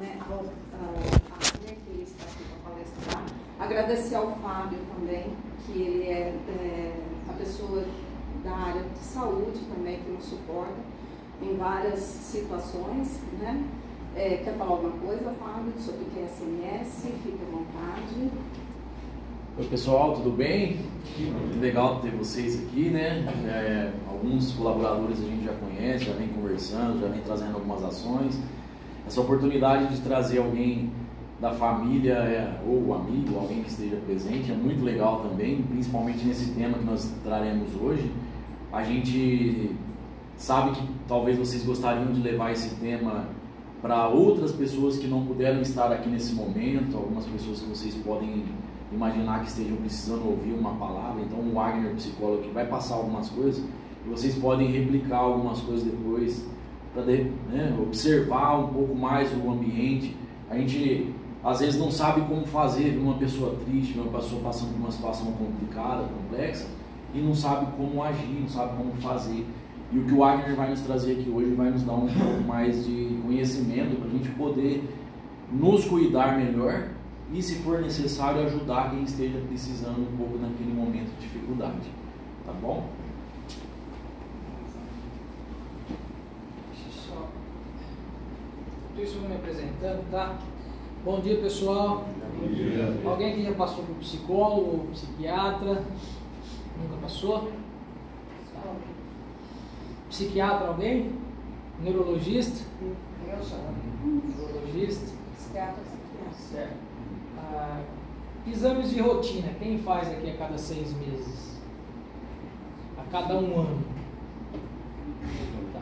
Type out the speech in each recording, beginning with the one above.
Que ele está aqui para palestrar. Agradecer ao Fábio também, que ele é a pessoa da área de saúde também, que nos suporta em várias situações, né? Quer falar alguma coisa, Fábio, sobre o que é SMS? Fique à vontade. Oi pessoal, tudo bem? Muito legal ter vocês aqui, né? Alguns colaboradores a gente já conhece, já vem conversando, já vem trazendo algumas ações. Essa oportunidade de trazer alguém da família ou amigo, alguém que esteja presente, é muito legal também, principalmente nesse tema que nós traremos hoje. A gente sabe que talvez vocês gostariam de levar esse tema para outras pessoas que não puderam estar aqui nesse momento, algumas pessoas que vocês podem imaginar que estejam precisando ouvir uma palavra. Então o Wagner, psicólogo, que vai passar algumas coisas e vocês podem replicar algumas coisas depois para observar um pouco mais o ambiente. A gente às vezes não sabe como fazer uma pessoa triste, uma pessoa passando por uma situação complicada, complexa, e não sabe como agir, não sabe como fazer. E o que o Wagner vai nos trazer aqui hoje vai nos dar um pouco mais de conhecimento para a gente poder nos cuidar melhor e, se for necessário, ajudar quem esteja precisando um pouco naquele momento de dificuldade. Tá bom? Deixa eu me apresentando, tá? Bom dia, pessoal. Bom dia. Alguém aqui já passou por psicólogo ou psiquiatra? Nunca passou? Psiquiatra, alguém? Neurologista? Eu já. Neurologista? Psiquiatra. Certo. Exames de rotina, quem faz aqui a cada 6 meses? A cada 1 ano? Tá.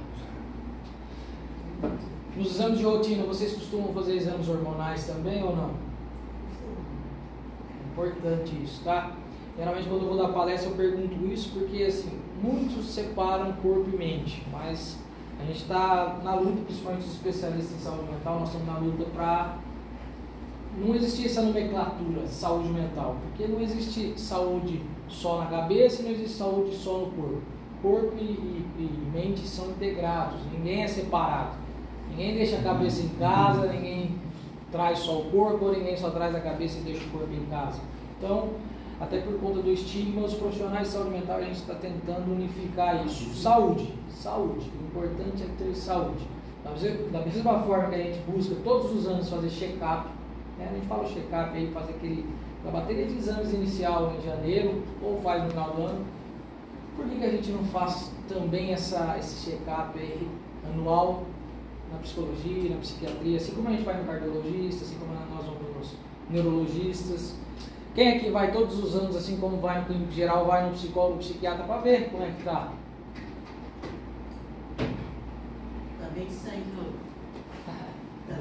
Nos exames de rotina, vocês costumam fazer exames hormonais também ou não? É importante isso, tá? Geralmente quando eu vou dar palestra eu pergunto isso porque assim, muitos separam corpo e mente, mas a gente está na luta, principalmente os especialistas em saúde mental, nós estamos na luta para não existir essa nomenclatura saúde mental, porque não existe saúde só na cabeça e não existe saúde só no corpo. Corpo e mente são integrados, ninguém é separado. Ninguém deixa a cabeça em casa, ninguém traz só o corpo, ou ninguém só traz a cabeça e deixa o corpo em casa. Então, até por conta do estigma, os profissionais de saúde mental, a gente está tentando unificar isso. Saúde. O importante é ter saúde. Da mesma forma que a gente busca todos os anos fazer check-up, né? A gente fala check-up aí, fazer a bateria de exames inicial em janeiro, ou faz no final do ano. Por que a gente não faz também esse check-up aí anual na psicologia, na psiquiatria, assim como a gente vai no cardiologista, assim como nós vamos nos neurologistas? Quem aqui vai todos os anos, assim como vai no clínico geral, vai no psicólogo, psiquiatra para ver como é que tá? Tá bem saindo da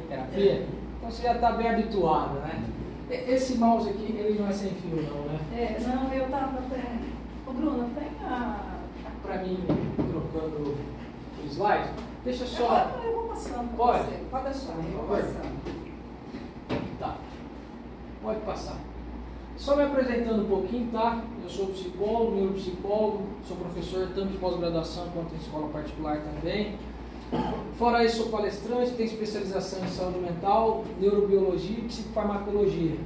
terapia? Então você já está bem habituado, né? Esse mouse aqui, ele não é sem fio não, né? Não, eu estava até... Ô Bruno, tem Para mim, trocando o slide, deixa só... Eu vou passando. Pode? Pode deixar, eu vou passando. Tá. Pode passar. Só me apresentando um pouquinho, tá? Eu sou psicólogo, neuropsicólogo, sou professor tanto de pós-graduação quanto em escola particular também. Fora isso, sou palestrante, tenho especialização em saúde mental, neurobiologia e psicofarmacologia.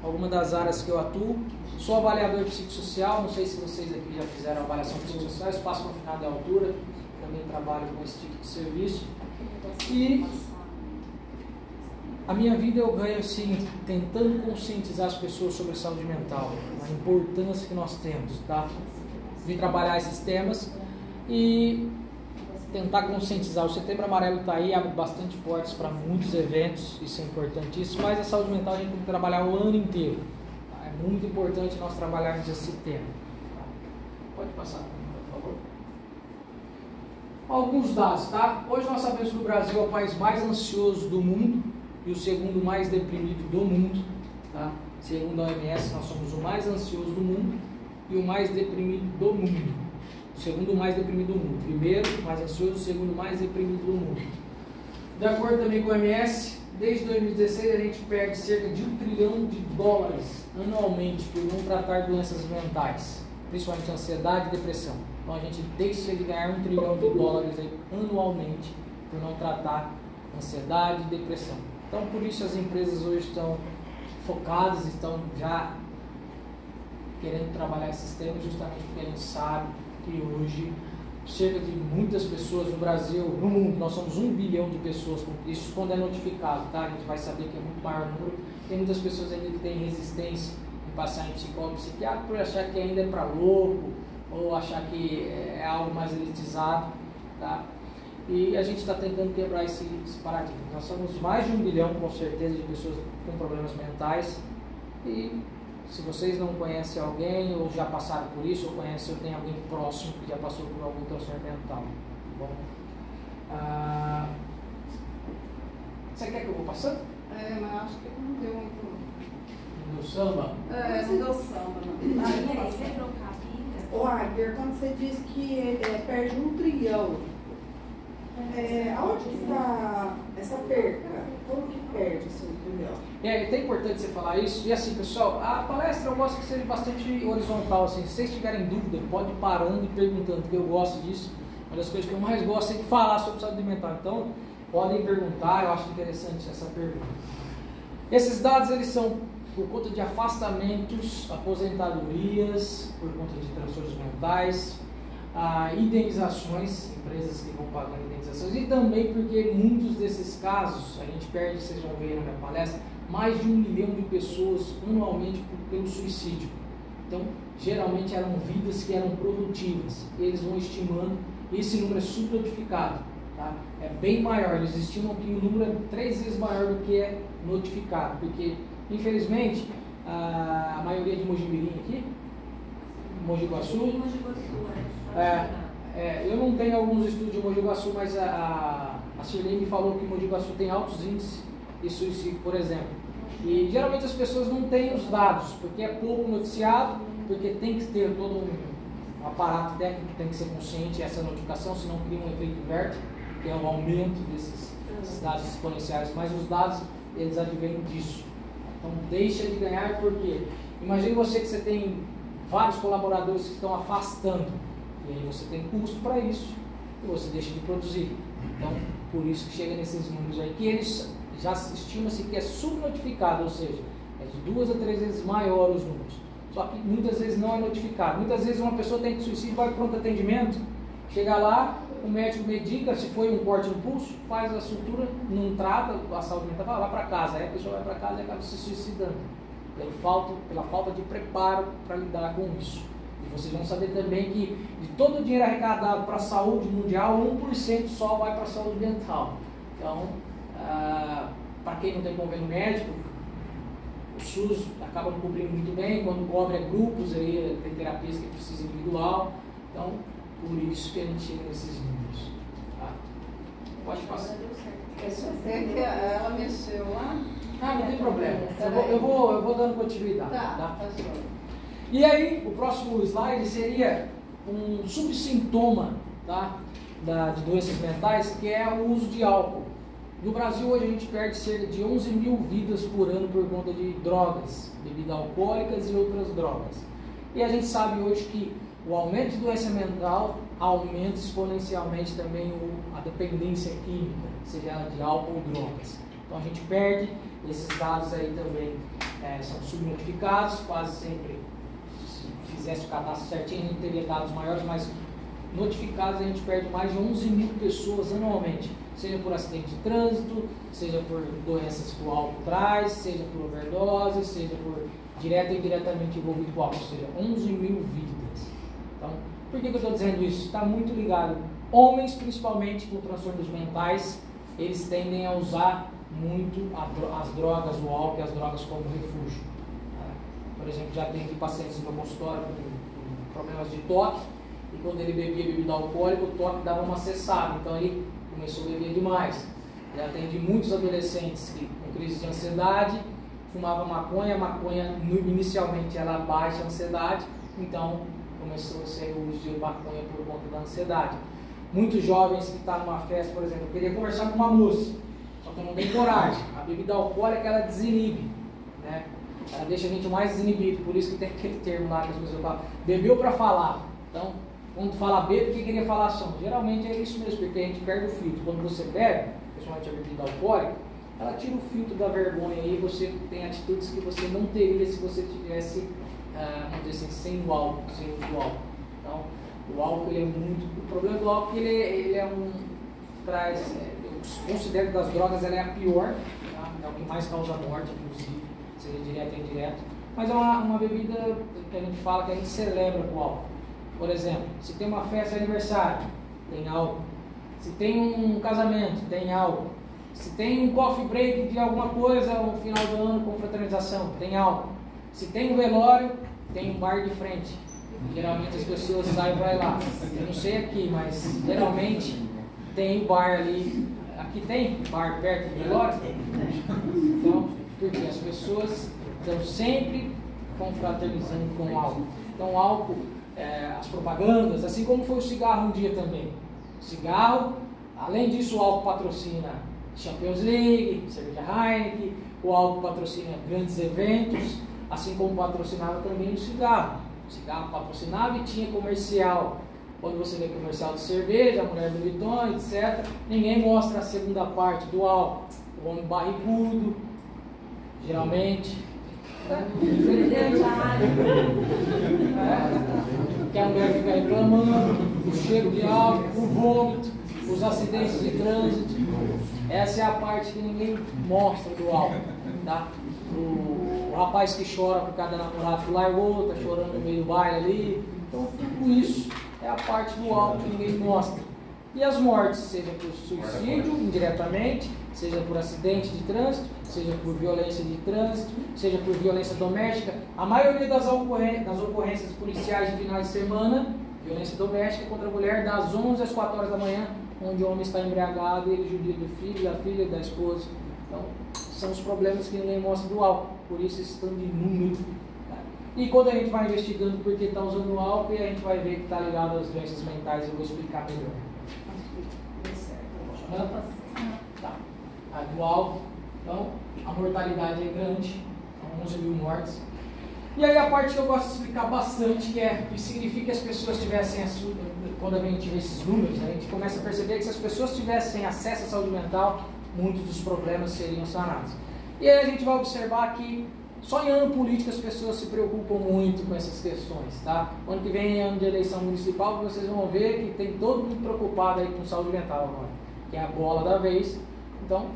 Algumas das áreas que eu atuo. Sou avaliador psicossocial, não sei se vocês aqui já fizeram avaliação psicossocial, espaço confinado de altura, também trabalho com esse tipo de serviço. E a minha vida eu ganho assim, tentando conscientizar as pessoas sobre a saúde mental, a importância que nós temos, tá? De trabalhar esses temas e tentar conscientizar. O Setembro Amarelo está aí, abre bastante portas para muitos eventos, isso é importantíssimo, mas a saúde mental a gente tem que trabalhar o ano inteiro. Tá? É muito importante nós trabalharmos esse tema. Tá? Pode passar, por favor. Alguns dados, tá? Hoje nós sabemos que o Brasil é o país mais ansioso do mundo e o segundo mais deprimido do mundo, tá? Segundo a OMS, nós somos o mais ansioso do mundo e o mais deprimido do mundo. O segundo mais deprimido do mundo. Primeiro, mais ansioso, o segundo mais deprimido do mundo. De acordo também com a OMS, desde 2016 a gente perde cerca de $1 trilhão anualmente por não tratar doenças mentais, principalmente ansiedade e depressão. Então a gente deixa de ganhar $1 trilhão aí anualmente por não tratar ansiedade e depressão. Então, por isso as empresas hoje estão focadas, estão já querendo trabalhar esses temas, justamente porque a gente sabe que hoje cerca de muitas pessoas no Brasil, no mundo, nós somos 1 bilhão de pessoas, isso quando é notificado, tá? A gente vai saber que é muito maior número. Tem muitas pessoas ainda que têm resistência em passar em psicólogo, psiquiatra, por achar que ainda é para louco, ou achar que é algo mais elitizado, tá? E a gente está tentando quebrar esse paradigma. Nós somos mais de 1 bilhão, com certeza, de pessoas com problemas mentais, e se vocês não conhecem alguém, ou já passaram por isso, ou conhecem, ou tem alguém próximo que já passou por algum transtorno mental. Bom, você quer que eu vou passando? Mas acho que não deu muito. No samba? Não deu samba, não. Ô, Agner, quando você diz que perde 1 trilhão, aonde que está essa perca? Como que perde esse 1 trilhão? É até importante você falar isso. E assim, pessoal, a palestra eu gosto que seja bastante horizontal. Assim, se vocês tiverem dúvida, pode ir parando e perguntando, porque eu gosto disso. Uma das coisas que eu mais gosto é de falar sobre saúde mental. Então, podem perguntar, eu acho interessante essa pergunta. Esses dados, eles são por conta de afastamentos, aposentadorias, por conta de transtornos mentais, indenizações, empresas que vão pagando indenizações, e também porque muitos desses casos, a gente perde, vocês vão ver na minha palestra, mais de 1 milhão de pessoas anualmente pelo suicídio. Então, geralmente eram vidas que eram produtivas. Eles vão estimando, esse número é subnotificado, tá? É bem maior, eles estimam que o número é 3 vezes maior do que é notificado, porque, infelizmente, a maioria de Mojimirim aqui, Mogi Guaçu, eu não tenho alguns estudos de Mogi Guaçu, mas a Shirley me falou que Mogi Guaçu tem altos índices de suicídio, por exemplo. E geralmente as pessoas não têm os dados, porque é pouco noticiado, porque tem que ter todo um aparato técnico, tem que ser consciente essa notificação, senão cria um efeito verde, que é o aumento desses dados exponenciais. Mas os dados, eles advêm disso. Então deixa de ganhar, porque imagine você que você tem vários colaboradores que estão afastando, e aí você tem custo para isso, e você deixa de produzir. Então, por isso que chega nesses números aí, que eles já estima-se que é subnotificado, ou seja, é de 2 a 3 vezes maior os números. Só que muitas vezes não é notificado. Muitas vezes uma pessoa tem suicídio, vai para o pronto atendimento, chega lá, o médico medica, se foi um corte no pulso, faz a sutura, não trata, a saúde mental vai lá para casa, aí a pessoa vai para casa e acaba se suicidando, pela falta de preparo para lidar com isso. E vocês vão saber também que de todo o dinheiro arrecadado para a saúde mundial, 1% só vai para a saúde mental. Então, para quem não tem convênio médico, o SUS acaba não cobrindo muito bem, quando cobre grupos, aí tem terapias que precisa individual. Então, por isso que a gente chega nesses números. Tá? Pode passar. Eu sei que ela mexeu lá. Não tem problema. Eu vou dando continuidade. Tá. E aí, o próximo slide seria um subsintoma, tá, de doenças mentais, que é o uso de álcool. No Brasil, hoje a gente perde cerca de 11 mil vidas por ano por conta de drogas, bebidas alcoólicas e outras drogas. E a gente sabe hoje que o aumento de doença mental aumenta exponencialmente também a dependência química, seja ela de álcool ou drogas. Então a gente perde, esses dados aí também são subnotificados, quase sempre, se fizesse o cadastro certinho, a gente teria dados maiores, mas notificados a gente perde mais de 11 mil pessoas anualmente, seja por acidente de trânsito, seja por doenças que o álcool traz, seja por overdose, seja por direta ou indiretamente envolvido com o álcool, ou seja, 11 mil vidas. Então, por que eu estou dizendo isso? Está muito ligado. Homens, principalmente com transtornos mentais, eles tendem a usar muito as drogas, o álcool e as drogas como refúgio. Por exemplo, já tem pacientes no meu consultório com problemas de toque, e quando ele bebia bebida alcoólica, o toque dava uma cessada, então ele começou a beber demais. Já atendi muitos adolescentes que, com crise de ansiedade, fumavam maconha, a maconha inicialmente ela baixa a ansiedade, então começou a ser o uso de maconha por conta da ansiedade. Muitos jovens que estão numa festa, por exemplo, queria conversar com uma moça, só que não tem coragem. A bebida alcoólica ela desinibe, né? Ela deixa a gente mais desinibido, por isso que tem aquele termo lá que as pessoas falam, bebeu para falar. Então, quando fala bebe, o que queria falar ação? Geralmente é isso mesmo, porque a gente perde o filtro. Quando você bebe, principalmente a bebida alcoólica, ela tira o filtro da vergonha e você tem atitudes que você não teria se você tivesse, vamos dizer assim, sem o álcool, sem o uso do álcool. Então, o álcool ele é muito... O problema do álcool ele é um... traz... eu considero que das drogas ela é a pior, tá? É o que mais causa morte, inclusive, seja direto ou indireto. Mas é uma bebida que a gente fala que a gente celebra com álcool. Por exemplo, se tem uma festa de aniversário, tem álcool. Se tem um casamento, tem álcool. Se tem um coffee break de alguma coisa no final do ano com fraternização, tem álcool. Se tem um velório, tem um bar de frente. Geralmente as pessoas saem para lá. Eu não sei aqui, mas geralmente tem bar ali. Aqui tem bar perto do velório? Então, porque as pessoas estão sempre confraternizando com álcool. Então, o álcool, as propagandas, assim como foi o cigarro um dia também. O cigarro, além disso, o álcool patrocina Champions League, cerveja Heineken, o álcool patrocina grandes eventos, assim como patrocinava também o cigarro. O cigarro patrocinava e tinha comercial. Quando você vê comercial de cerveja, a mulher do Vuitton, etc., ninguém mostra a segunda parte do álcool. O homem barrigudo, geralmente. Que a mulher fica reclamando, o cheiro de álcool, o vômito, os acidentes de trânsito. Essa é a parte que ninguém mostra do álcool. Tá? O rapaz que chora por causa da namorada que largou, está chorando no meio do baile ali. Então, tudo isso é a parte do álcool que ninguém mostra. E as mortes, seja por suicídio, indiretamente, seja por acidente de trânsito, seja por violência de trânsito, seja por violência doméstica. A maioria das ocorrências policiais de finais de semana, violência doméstica contra a mulher, das 11 às 4 horas da manhã, onde o homem está embriagado e ele judia do filho, da filha e da esposa. Então, são os problemas que ninguém mostra do álcool, por isso estão de número. E quando a gente vai investigando por que está usando o álcool, a gente vai ver que está ligado às doenças mentais, eu vou explicar melhor. Tá. A do álcool, então, a mortalidade é grande, são 11 mil mortes. E aí a parte que eu gosto de explicar bastante, que é que significa que as pessoas tivessem, quando a gente vê esses números, a gente começa a perceber que se as pessoas tivessem acesso à saúde mental, muitos dos problemas seriam sanados. E aí a gente vai observar que só em ano político as pessoas se preocupam muito com essas questões, tá? O ano que vem é ano de eleição municipal, vocês vão ver que tem todo mundo preocupado aí com saúde mental agora, que é a bola da vez. Então,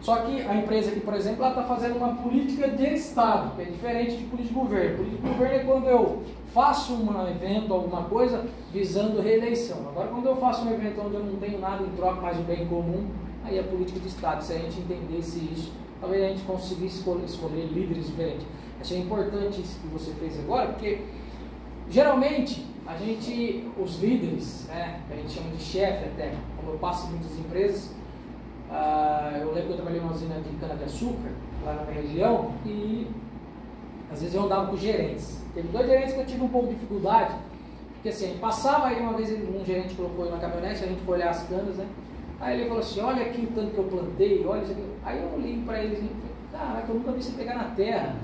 só que a empresa aqui, por exemplo, ela está fazendo uma política de Estado, que é diferente de política de governo. Política de governo é quando eu faço um evento, alguma coisa, visando reeleição. Agora, quando eu faço um evento onde eu não tenho nada em troca, mais o bem comum, aí é política de Estado. Se a gente entendesse isso, talvez a gente conseguisse escolher líderes diferentes. Achei importante isso que você fez agora, porque geralmente os líderes, né, que a gente chama de chefe até, como eu passo em muitas empresas, eu lembro que eu trabalhei numa usina de cana-de-açúcar, lá na minha região, e às vezes eu andava com gerentes. Teve 2 gerentes que eu tive um pouco de dificuldade, porque assim, passava aí uma vez um gerente colocou na caminhonete, a gente foi olhar as canas, né? Aí ele falou assim, olha aqui o tanto que eu plantei, olha isso aqui. Aí eu olhei para eles e falei, caraca, eu nunca vi você pegar na terra.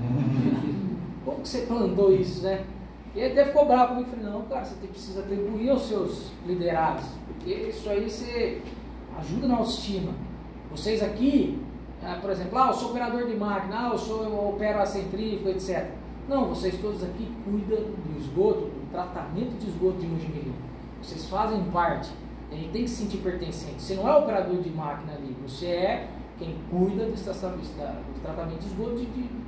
Como que você plantou isso, né? E ele até ficou bravo comigo. Eu falei, não, cara, você precisa atribuir aos seus liderados, porque isso aí você ajuda na autoestima. Vocês aqui, por exemplo, eu sou operador de máquina, eu opero a centrífuga, etc. Não, vocês todos aqui cuidam do esgoto, do tratamento de esgoto de Mojimirim. Vocês fazem parte. A gente tem que se sentir pertencente. Você não é operador de máquina ali, você é quem cuida do tratamento de esgoto,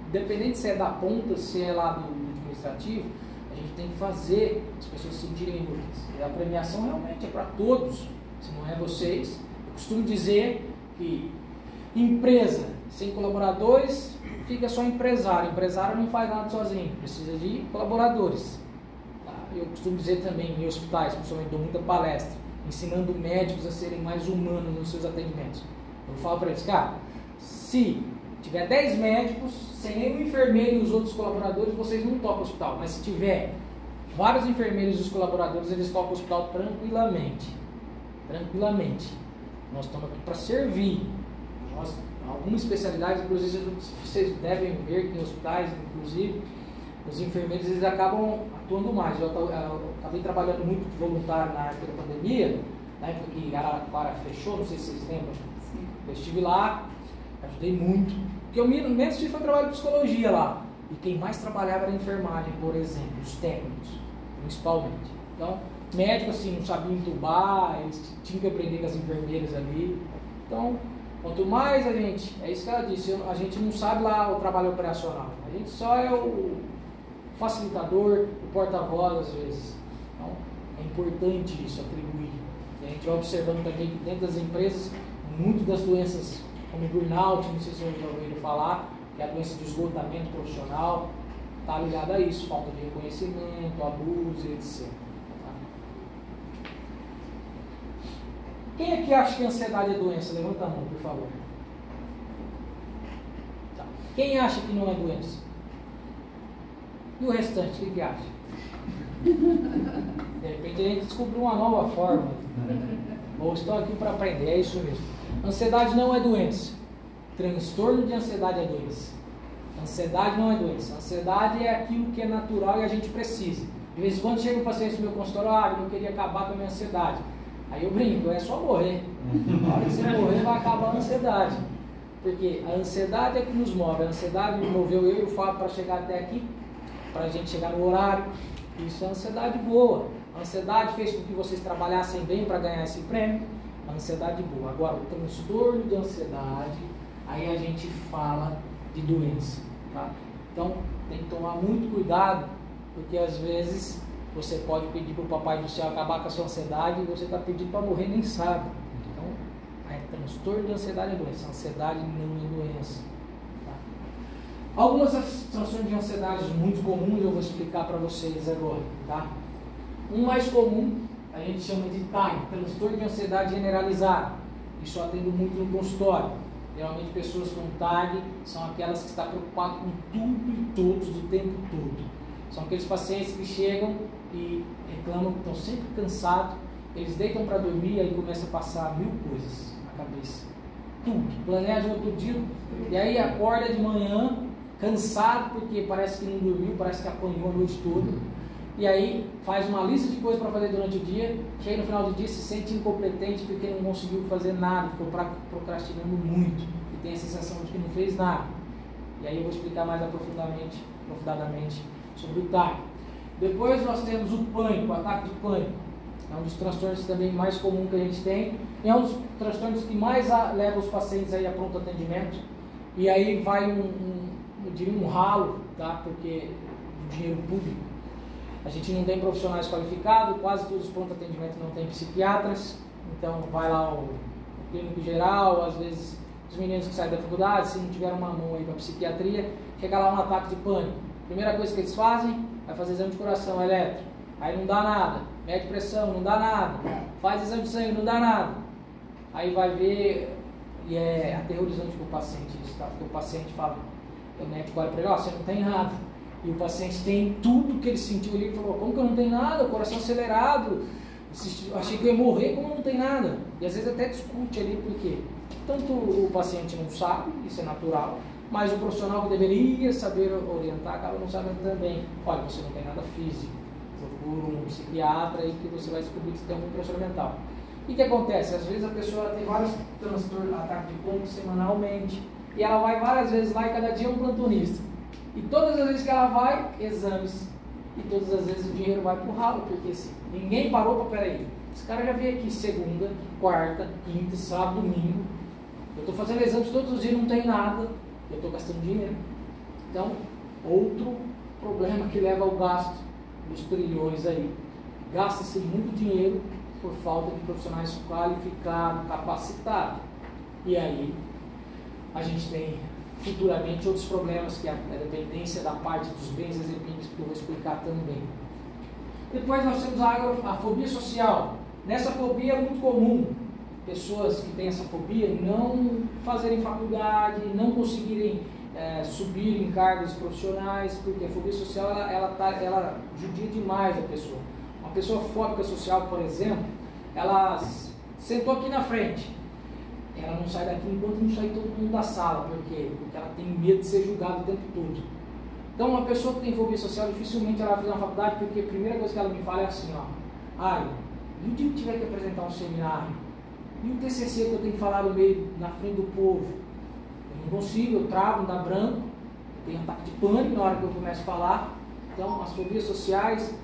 independente se é da ponta, se é lá do administrativo, a gente tem que fazer as pessoas se sentirem úteis. E a premiação realmente é para todos, se não é vocês. Eu costumo dizer que empresa sem colaboradores fica só empresário. Empresário não faz nada sozinho, precisa de colaboradores. Eu costumo dizer também em hospitais, principalmente dou muita palestra, ensinando médicos a serem mais humanos nos seus atendimentos. Eu falo para eles, cara, se tiver 10 médicos, sem nenhum enfermeiro e os outros colaboradores, vocês não tocam o hospital. Mas se tiver vários enfermeiros e os colaboradores, eles tocam o hospital tranquilamente. Tranquilamente. Nós estamos aqui para servir. Alguma especialidade, inclusive, vocês devem ver que em hospitais, inclusive, os enfermeiros eles acabam atuando mais. Eu acabei trabalhando muito voluntário na época da pandemia, na época que Araraquara fechou, não sei se vocês lembram. Sim. Eu estive lá, ajudei muito. Porque eu menos fiz foi trabalho de psicologia lá. E quem mais trabalhava era a enfermagem, por exemplo, os técnicos, principalmente. Então, médico assim, não sabia entubar, eles tinham que aprender com as enfermeiras ali. Então, quanto mais a gente, é isso que ela disse, a gente não sabe lá o trabalho operacional. A gente só é o facilitador, o porta-voz às vezes. Então, é importante isso, atribuir. E a gente vai observando também que dentro das empresas, muitas das doenças, como burnout, não sei se vocês já ouviram falar, que é a doença de esgotamento profissional, está ligada a isso, falta de reconhecimento, abuso, etc. Tá? Quem aqui acha que a ansiedade é doença? Levanta a mão, por favor. Tá. Quem acha que não é doença? E o restante, o que acha? De repente a gente descobriu uma nova forma. Ou estou aqui para aprender, é isso mesmo. Ansiedade não é doença. Transtorno de ansiedade é doença. Ansiedade não é doença. Ansiedade é aquilo que é natural e a gente precisa. De vez em quando chega um paciente no meu consultório, eu queria acabar com a minha ansiedade. Aí eu brinco, é só morrer. Na hora que você morrer vai acabar a ansiedade. Porque a ansiedade é que nos move. A ansiedade me moveu eu e o Fábio para chegar até aqui, para a gente chegar no horário. Isso é ansiedade boa. A ansiedade fez com que vocês trabalhassem bem para ganhar esse prêmio. A ansiedade boa. Agora, o transtorno de ansiedade, aí a gente fala de doença. Tá? Então, tem que tomar muito cuidado, porque às vezes você pode pedir para o Papai do Céu acabar com a sua ansiedade e você está pedindo para morrer nem sabe. Então, transtorno de ansiedade é doença. Ansiedade não é doença. Tá? Algumas transtornos de ansiedade muito comuns eu vou explicar para vocês agora. Tá? Um mais comum a gente chama de TAG, transtorno de ansiedade generalizada. Isso eu atendo muito no consultório. Geralmente pessoas com TAG são aquelas que estão preocupadas com tudo e todos do tempo todo. São aqueles pacientes que chegam e reclamam que estão sempre cansados, eles deitam para dormir e aí começa a passar 1000 coisas na cabeça. Tudo. Planeja outro dia e aí acorda de manhã cansado porque parece que não dormiu, parece que apanhou a noite toda. E aí faz uma lista de coisas para fazer durante o dia, chega no final do dia se sente incompetente porque não conseguiu fazer nada, ficou procrastinando muito e tem a sensação de que não fez nada. E aí eu vou explicar mais aprofundadamente sobre o TAG. Depois nós temos o pânico, o ataque de pânico. É um dos transtornos também mais comum que a gente tem e é um dos transtornos que mais leva os pacientes aí a pronto atendimento. E aí vai eu diria um ralo, tá? Porque do dinheiro público. A gente não tem profissionais qualificados, quase todos os pronto atendimento não tem psiquiatras, então vai lá o clínico geral, às vezes os meninos que saem da faculdade, se não tiver uma mão aí para psiquiatria, chega lá um ataque de pânico. Primeira coisa que eles fazem, vai fazer exame de coração elétrico, aí não dá nada, mede pressão, não dá nada, faz exame de sangue, não dá nada, aí vai ver, e é aterrorizante para o paciente isso, tá? Porque o paciente fala, o médico olha para ele, você não tem nada. E o paciente tem tudo que ele sentiu ali e falou, como que eu não tenho nada? O coração acelerado, achei que eu ia morrer, como não tem nada? E às vezes até discute ali, porque tanto o paciente não sabe, isso é natural, mas o profissional que deveria saber orientar acaba não sabendo também. Olha, você não tem nada físico, procura um psiquiatra aí que você vai descobrir que você tem algum transtorno mental. E o que acontece? Às vezes a pessoa tem vários transtornos, ataques de pânico semanalmente, e ela vai várias vezes lá e cada dia é um plantonista. E todas as vezes que ela vai, exames. E todas as vezes o dinheiro vai pro ralo, porque assim, ninguém parou para, peraí, esse cara já veio aqui segunda, quarta, quinta, sábado, domingo. Eu estou fazendo exames todos os dias, não tem nada, eu estou gastando dinheiro. Então, outro problema que leva ao gasto dos trilhões aí. Gasta-se muito dinheiro por falta de profissionais qualificados, capacitados. E aí, a gente tem futuramente outros problemas, que é a dependência da parte dos bens exequíveis, que eu vou explicar também. Depois nós temos a fobia social. Nessa fobia é muito comum pessoas que têm essa fobia não fazerem faculdade, não conseguirem subir em cargos profissionais, porque a fobia social ela judia demais a pessoa. Uma pessoa fóbica social, por exemplo, ela sentou aqui na frente, ela não sai daqui enquanto não sair todo mundo da sala. Por quê? Porque ela tem medo de ser julgada o tempo todo. Então, uma pessoa que tem fobia social, dificilmente ela vai fazer uma faculdade, porque a primeira coisa que ela me fala é assim, ó, e o dia que tiver que apresentar um seminário, E o TCC que eu tenho que falar no meio, na frente do povo? Eu não consigo, eu travo, não dá branco, eu tenho ataque de pânico na hora que eu começo a falar. Então, as fobias sociais,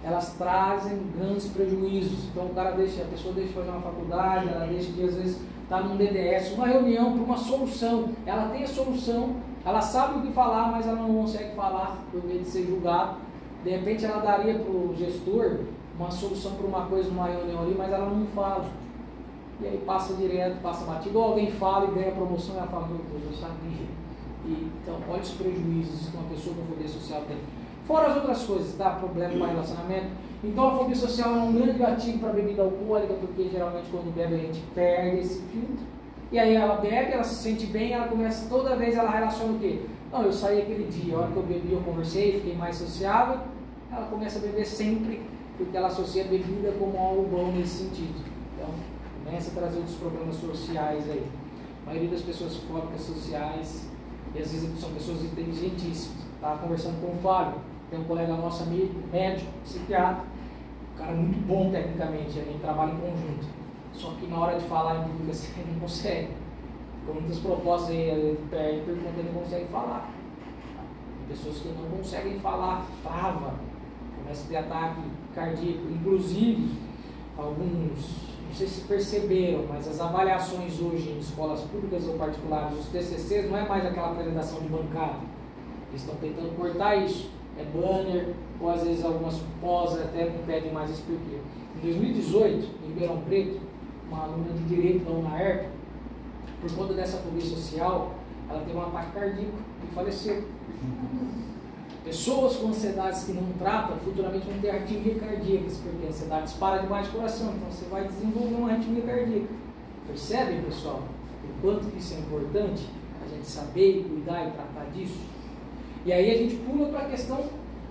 elas trazem grandes prejuízos. Então, a pessoa deixa de fazer uma faculdade, ela deixa de, às vezes, estar num DDS, uma reunião para uma solução. Ela tem a solução, ela sabe o que falar, mas ela não consegue falar por medo de ser julgado. De repente, ela daria para o gestor uma solução para uma coisa numa reunião ali, mas ela não fala. E aí passa direto, passa batido, ou alguém fala e ganha promoção e ela fala, meu Deus, eu sabia. Então, olha os prejuízos que uma pessoa com fobia social tem. Fora as outras coisas, tá? Problema com relacionamento. Então, a fobia social é um grande gatilho para bebida alcoólica, porque geralmente quando bebe a gente perde esse filtro. E aí ela bebe, ela se sente bem, ela começa, toda vez ela relaciona o quê? Não, eu saí aquele dia, a hora que eu bebi, eu conversei, fiquei mais sociável. Ela começa a beber sempre, porque ela associa a bebida como algo bom nesse sentido. Então, começa a trazer outros problemas sociais aí. A maioria das pessoas fóbicas sociais, e às vezes são pessoas inteligentíssimas. Estava conversando com o Fábio, tem um colega nosso amigo, médico, psiquiatra, um cara muito bom tecnicamente, a gente trabalha em conjunto. Só que na hora de falar em público assim, ele não consegue. Com muitas propostas aí, ele perde por conta ele não consegue falar. Tem pessoas que não conseguem falar, trava, começa a ter ataque cardíaco. Inclusive, alguns, não sei se perceberam, mas as avaliações hoje em escolas públicas ou particulares, os TCCs, não é mais aquela apresentação de bancada. Eles estão tentando cortar isso. É banner, ou às vezes algumas pós até não pedem mais isso porque. Em 2018, em Ribeirão Preto, uma aluna de Direito da UNAERP, por conta dessa fobia social, ela teve um ataque cardíaco e faleceu. Pessoas com ansiedades que não tratam, futuramente vão ter arritmias cardíacas, porque a ansiedade dispara demais do coração, então você vai desenvolver uma arritmia cardíaca. Percebem, pessoal, o quanto isso é importante, a gente saber, cuidar e tratar disso? E aí a gente pula para a questão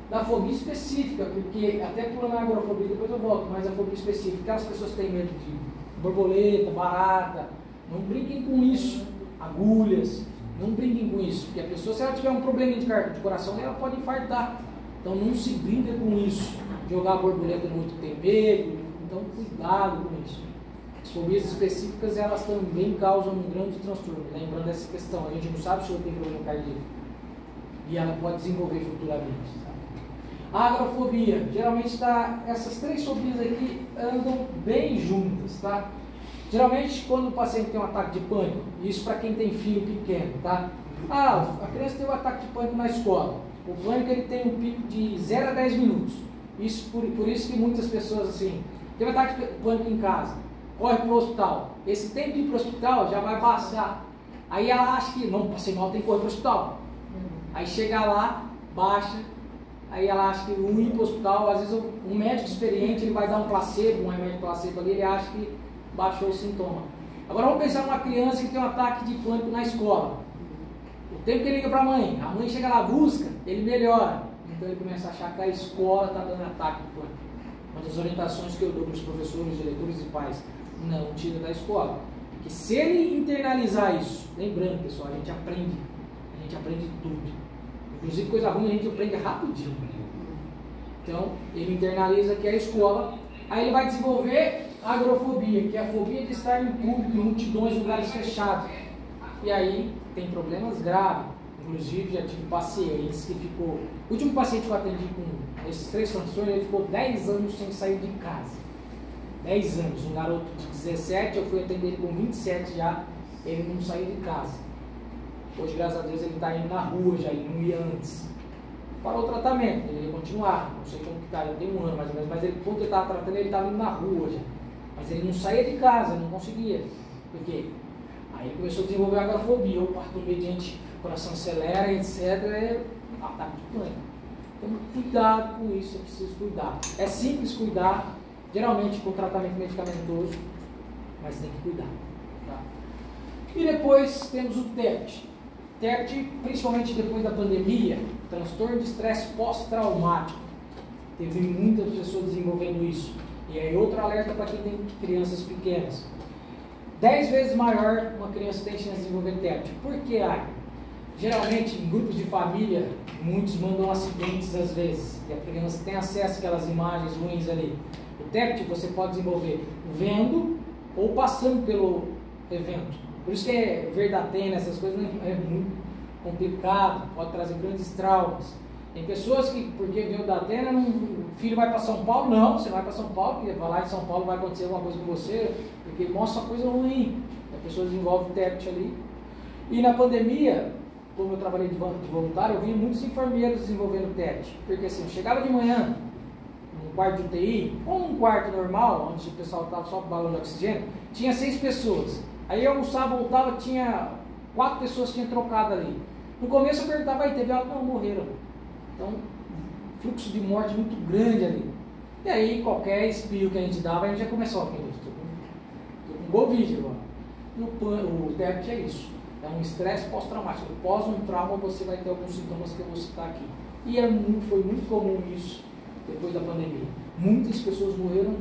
da fobia específica, porque até pula na agorafobia, depois eu volto, mas a fobia específica, aquelas pessoas que têm medo de borboleta, barata, não brinquem com isso, agulhas, não brinquem com isso, porque a pessoa, se ela tiver um probleminha de coração, ela pode infartar. Então não se brinca com isso, jogar borboleta no outro tem medo, então cuidado com isso. As fobias específicas, elas também causam um grande transtorno, lembrando essa questão, a gente não sabe se eu tenho problema cardíaco. E ela pode desenvolver futuramente. Tá? A agrofobia, geralmente essas três fobias aqui andam bem juntas, tá? Geralmente quando o paciente tem um ataque de pânico, isso para quem tem filho pequeno, tá? A criança tem um ataque de pânico na escola. O pânico ele tem um pico de 0 a 10 minutos. Isso por isso que muitas pessoas assim, tem um ataque de pânico em casa, corre para o hospital. Esse tempo de ir para o hospital já vai baixar. Aí ela acha que não, passei mal, tem que correr para o hospital. Aí chega lá, baixa, aí ela acha que o ir para o hospital, às vezes um médico experiente ele vai dar um placebo, um remédio placebo ali, ele acha que baixou o sintoma. Agora vamos pensar numa criança que tem um ataque de pânico na escola. O tempo que ele liga para a mãe chega lá, busca, ele melhora. Então ele começa a achar que a escola está dando ataque de pânico. Uma das orientações que eu dou para os professores, diretores e pais, não tira da escola. Porque se ele internalizar isso, lembrando pessoal, a gente aprende tudo. Inclusive coisa ruim a gente aprende rapidinho. Então, ele internaliza que é a escola, aí ele vai desenvolver a agrofobia, que é a fobia de estar em público, em multidões, em lugares fechados. E aí tem problemas graves. Inclusive já tive pacientes que ficou... O último paciente que eu atendi com esses três transtornos, ele ficou 10 anos sem sair de casa. 10 anos. Um garoto de 17, eu fui atender ele com 27 já, ele não saiu de casa. Hoje, graças a Deus, ele está indo na rua já, ele não ia antes. Parou o tratamento, ele ia continuar, não sei como que está, já tem um ano mais ou menos, mas ele, quando ele estava tratando, ele estava indo na rua já. Mas ele não saía de casa, não conseguia. Por quê? Aí ele começou a desenvolver a agrofobia, o parto mediante, o coração acelera, etc. É ataque de pânico. Então, cuidado com isso, é preciso cuidar. É simples cuidar, geralmente com tratamento medicamentoso, mas tem que cuidar. Tá? E depois temos o TEPT. TEPT, principalmente depois da pandemia, transtorno de estresse pós-traumático. Teve muitas pessoas desenvolvendo isso. E aí outro alerta para quem tem crianças pequenas. 10 vezes maior uma criança tem chance de desenvolver TEPT. Por que, geralmente em grupos de família, muitos mandam acidentes às vezes. E a criança tem acesso àquelas imagens ruins ali. O TEPT você pode desenvolver vendo ou passando pelo evento. Por isso que Verdatena, essas coisas é muito complicado, pode trazer grandes traumas. Tem pessoas que, porque viu da Atena, o filho vai para São Paulo, não, você vai para São Paulo, porque vai lá de São Paulo vai acontecer alguma coisa com você, porque mostra coisa ruim. A pessoa desenvolve TEPT ali. E na pandemia, como eu trabalhei de voluntário, eu vi muitos enfermeiros desenvolvendo TEPT. Porque assim, eu chegava de manhã, num quarto de UTI, ou num quarto normal, onde o pessoal estava só com balão de oxigênio, tinha 6 pessoas. Aí eu almoçava, voltava, tinha 4 pessoas que tinham trocado ali. No começo eu perguntava, aí teve algo? Não, morreram. Então, fluxo de morte muito grande ali. E aí, qualquer espirro que a gente dava, a gente já começou a estou com Covid agora. E o TEPT é isso. É um estresse pós-traumático. Após um trauma, você vai ter alguns sintomas que eu vou citar aqui. E foi muito comum isso depois da pandemia. Muitas pessoas morreram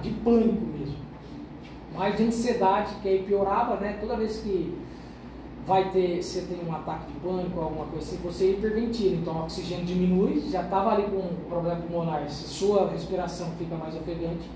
de pânico mesmo. Mais de ansiedade, que aí piorava, né? Toda vez que você tem um ataque de pânico, alguma coisa assim, você é hiperventila, então o oxigênio diminui, já estava ali com um problema pulmonar, se sua respiração fica mais ofegante.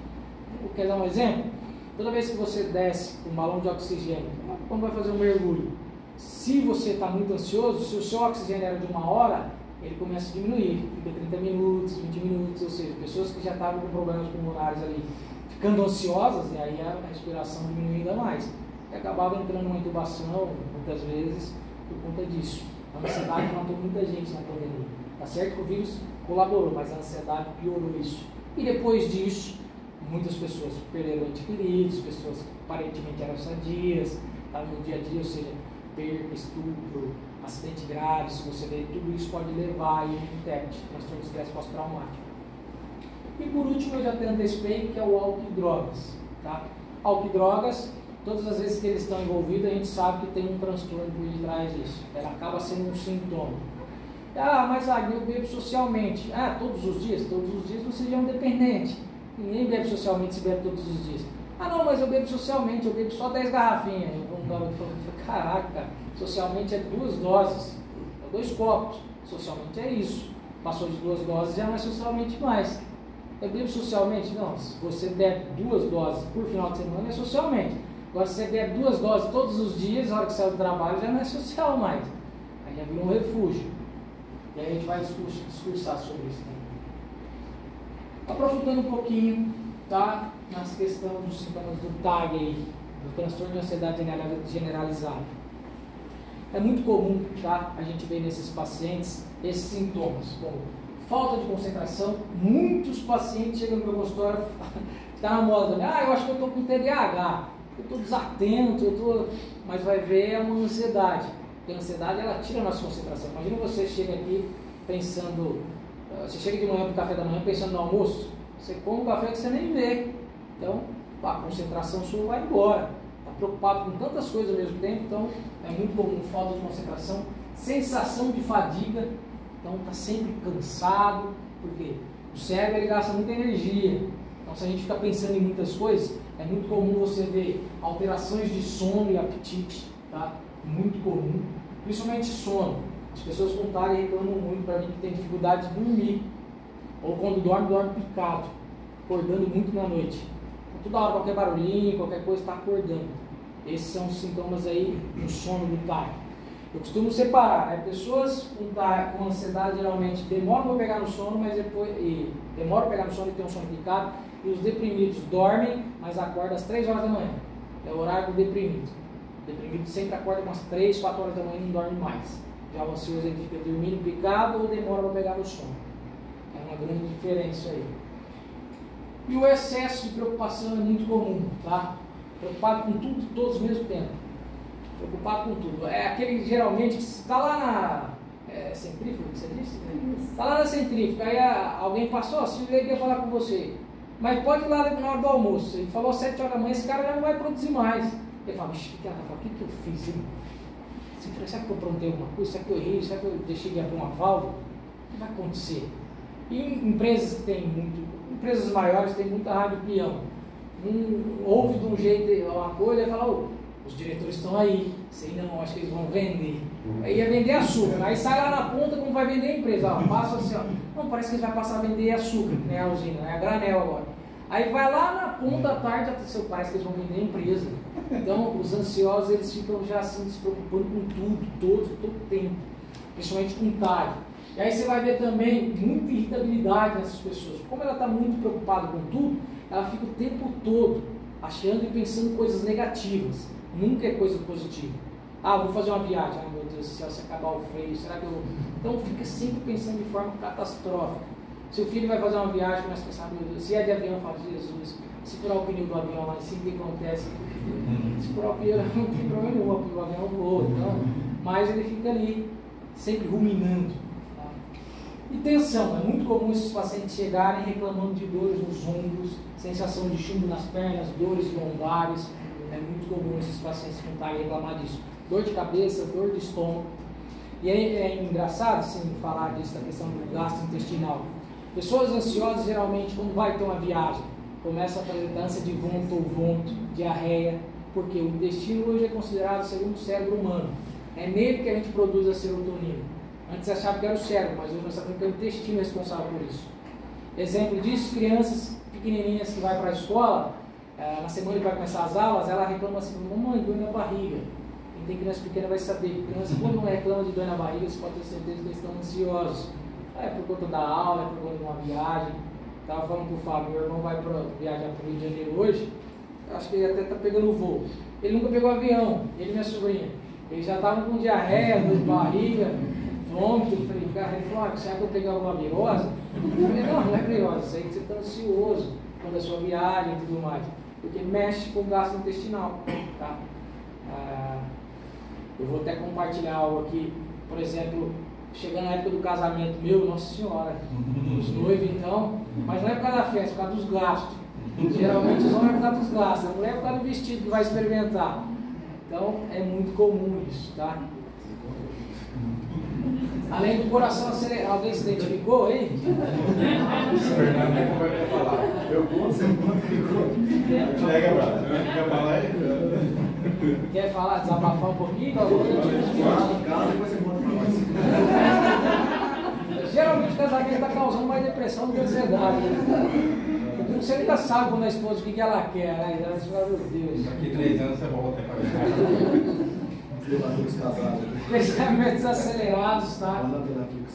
Quer dar um exemplo? Toda vez que você desce com um balão de oxigênio, quando vai fazer um mergulho, se você está muito ansioso, se o seu oxigênio era de 1 hora, ele começa a diminuir, fica 30 minutos, 20 minutos, ou seja, pessoas que já estavam com problemas pulmonares ali, ficando ansiosas, e aí a respiração diminui ainda mais. E acabava entrando numa intubação, muitas vezes, por conta disso. A ansiedade matou muita gente na pandemia. Tá certo que o vírus colaborou, mas a ansiedade piorou isso. E depois disso, muitas pessoas perderam entes queridos, pessoas que aparentemente eram sadias, estavam no dia a dia, ou seja, perda, estupro, acidente grave, se você vê, tudo isso pode levar a um TEPT, transtorno de estresse pós-traumático. E por último, eu já te antecipei, que é o álcool e drogas. Tá? Álcool e drogas, todas as vezes que eles estão envolvidos, a gente sabe que tem um transtorno por detrás disso. Ela acaba sendo um sintoma. Ah, mas eu bebo socialmente. Ah, todos os dias? Todos os dias você já é um dependente. Ninguém bebe socialmente se bebe todos os dias. Ah, não, mas eu bebo socialmente, eu bebo só 10 garrafinhas. Eu falei, caraca, socialmente é 2 doses, é 2 copos. Socialmente é isso. Passou de 2 doses, já não é socialmente mais. Eu bebo socialmente? Não, se você bebe 2 doses por final de semana, é socialmente. Agora, se você bebe 2 doses todos os dias, na hora que sai do trabalho, já não é social mais. Aí já virou um refúgio. E aí a gente vai discursar sobre isso também. Aprofundando um pouquinho, tá? Nas questões dos sintomas do TAG aí, do transtorno de ansiedade generalizada. É muito comum, tá? A gente ver nesses pacientes esses sintomas, como falta de concentração. Muitos pacientes chegam no meu consultório, está na moda, né? Eu acho que eu estou com TDAH, eu estou desatento, mas vai ver é uma ansiedade. Porque a ansiedade, ela tira a nossa concentração. Imagina você chega aqui pensando, você chega de manhã para o café da manhã pensando no almoço, você come um café que você nem vê. Então, a concentração sua vai embora. Está preocupado com tantas coisas ao mesmo tempo, então é muito comum falta de concentração, sensação de fadiga, então está sempre cansado, porque o cérebro ele gasta muita energia. Então, se a gente fica pensando em muitas coisas, é muito comum você ver alterações de sono e apetite, tá? Muito comum, principalmente sono. As pessoas com TAG reclamam muito para mim que tem dificuldade de dormir, ou quando dorme picado, acordando muito na noite. Então, toda hora, qualquer barulhinho, qualquer coisa, está acordando. Esses são os sintomas aí do sono do TAG. Eu costumo separar, pessoas com ansiedade geralmente demoram para pegar no sono, mas depois demoram para pegar no sono e tem um sono picado, e os deprimidos dormem, mas acordam às 3 horas da manhã. É o horário do deprimido. O deprimido sempre acorda umas 3, 4 horas da manhã e não dorme mais. Já o ansioso ele fica dormindo picado ou demora para pegar no sono. É uma grande diferença aí. E o excesso de preocupação é muito comum, tá? Preocupado com tudo e todos ao mesmo tempo. Preocupado com tudo. É aquele geralmente que está lá na centrífuga, que você disse? Está lá na centrífuga, aí alguém passou, se ele quer falar com você. Mas pode ir lá na hora do almoço. Ele falou às 7 horas da manhã, esse cara já não vai produzir mais. Ele fala, o que eu fiz? Será que eu aprontei alguma coisa? Será que eu errei? Será que eu deixei de abrir uma válvula? O que vai acontecer? E empresas que tem empresas maiores têm muita rádio peão. Ouve de um jeito uma coisa e fala, os diretores estão aí, sei não, acho que eles vão vender. Aí ia vender açúcar, aí sai lá na ponta como vai vender a empresa, passa assim, não, parece que eles vão passar a vender açúcar, né, a usina, é a granel agora. Aí vai lá na ponta da tarde até seu pai, que eles vão vender a empresa. Então, os ansiosos, eles ficam já assim, se preocupando com tudo, todo tempo. Principalmente com tarde. E aí você vai ver também muita irritabilidade nessas pessoas. Como ela está muito preocupada com tudo, ela fica o tempo todo achando e pensando coisas negativas. Nunca é coisa positiva. Ah, vou fazer uma viagem. Ai, meu Deus do céu, se acabar o freio, será que eu vou... Então fica sempre pensando de forma catastrófica. Seu filho vai fazer uma viagem, começa a pensar, meu Deus, se é de avião, fala, Jesus, se furar o pneu do avião lá em cima, o que acontece? Se furar o pneu, não tem problema nenhum, porque o avião voa. Então, mas ele fica ali, sempre ruminando. Tá? E tensão, é muito comum esses pacientes chegarem reclamando de dores nos ombros, sensação de chumbo nas pernas, dores lombares. É muito comum esses pacientes contarem reclamar disso. Dor de cabeça, dor de estômago. E aí é engraçado, assim, falar disso, da questão do gasto intestinal. Pessoas ansiosas, geralmente, quando vai ter uma viagem, começa a apresentar ânsia de vômito, diarreia, porque o intestino hoje é considerado o segundo cérebro humano. É nele que a gente produz a serotonina. Antes achava que era o cérebro, mas hoje nós sabemos que é o intestino responsável por isso. Exemplo disso, crianças pequenininhas que vão para a escola, na semana que vai começar as aulas, ela reclama assim, mamãe, dor na barriga. Quem tem criança pequena vai saber. Criança, quando não reclama de dor na barriga, você pode ter certeza que eles estão ansiosos. É por conta da aula, é por conta de uma viagem. Estava falando com o Fábio, meu irmão vai viajar para o Rio de Janeiro hoje. Acho que ele até está pegando o voo. Ele nunca pegou avião, ele e minha sobrinha. Eles já estavam com diarreia, dor de barriga, vômito. Eu falei, cara, ele falou, será que eu peguei alguma virose? Eu falei, não é virose, isso aí que você está ansioso quando é sua viagem e tudo mais. Porque mexe com o gasto intestinal. Tá? Eu vou até compartilhar algo aqui, por exemplo, chegando na época do casamento meu, nossa senhora, os noivos então, mas não é por causa da festa, é por causa dos gastos. Geralmente os homens é por causa dos gastos, a mulher é por causa do vestido que vai experimentar. Então é muito comum isso, tá? Além do coração acelerado, alguém se identificou aí? Fernando é como vai falar. Eu conto, você conta. Pega, brother. Quer falar aí? Quer falar, desabafar um pouquinho? Depois você conta pra nós. Geralmente o casamento está causando mais depressão do que ansiedade. Você nunca sabe quando a esposa o que ela quer, né? Ela fala, meu Deus. Daqui 3 anos você volta para cá. Pensamentos acelerados, tá?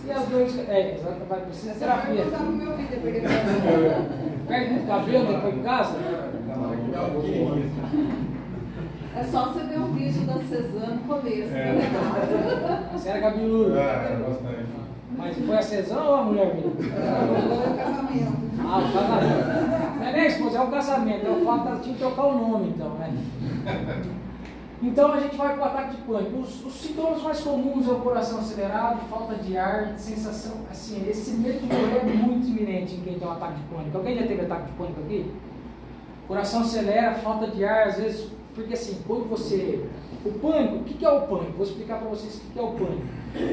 E as dores. Vai precisar de terapia. Vai no meu vídeo depois de Perde muito cabelo depois de casa? É só você ver o vídeo da Cezanne no começo. Você era cabeludo. Bastante. Mas foi a Cezanne ou a mulher mesmo? Foi o casamento. Ah, o casamento. Não é nem a esposa, é o casamento. É o fato que ela tinha que trocar o nome, então, né? Então a gente vai para o ataque de pânico. Os sintomas mais comuns é o coração acelerado, falta de ar, sensação, assim, esse medo de morrer é muito iminente em quem tem um ataque de pânico. Alguém já teve ataque de pânico aqui? Coração acelera, falta de ar, às vezes, porque assim, quando você... O pânico, o que é o pânico? Vou explicar para vocês o que é o pânico.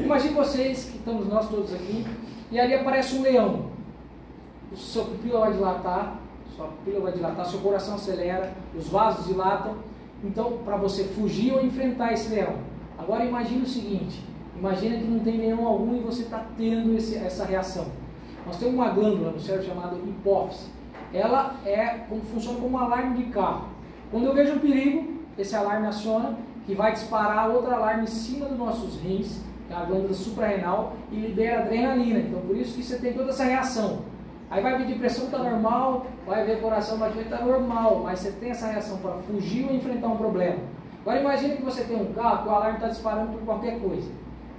Imagine vocês, que estamos nós todos aqui, e ali aparece um leão. O seu pupila vai dilatar, sua pupila vai dilatar, seu coração acelera, os vasos dilatam. Então, para você fugir ou enfrentar esse leão. Agora imagine o seguinte, imagina que não tem leão algum e você está tendo essa reação. Nós temos uma glândula no cérebro chamada hipófise. Ela funciona como um alarme de carro. Quando eu vejo um perigo, esse alarme aciona, que vai disparar outro alarme em cima dos nossos rins, que é a glândula suprarrenal, e libera adrenalina. Então, por isso que você tem toda essa reação. Aí vai medir pressão, está normal, vai ver o coração batimento, está normal, mas você tem essa reação para fugir ou enfrentar um problema. Agora imagine que você tem um carro que o alarme está disparando por qualquer coisa.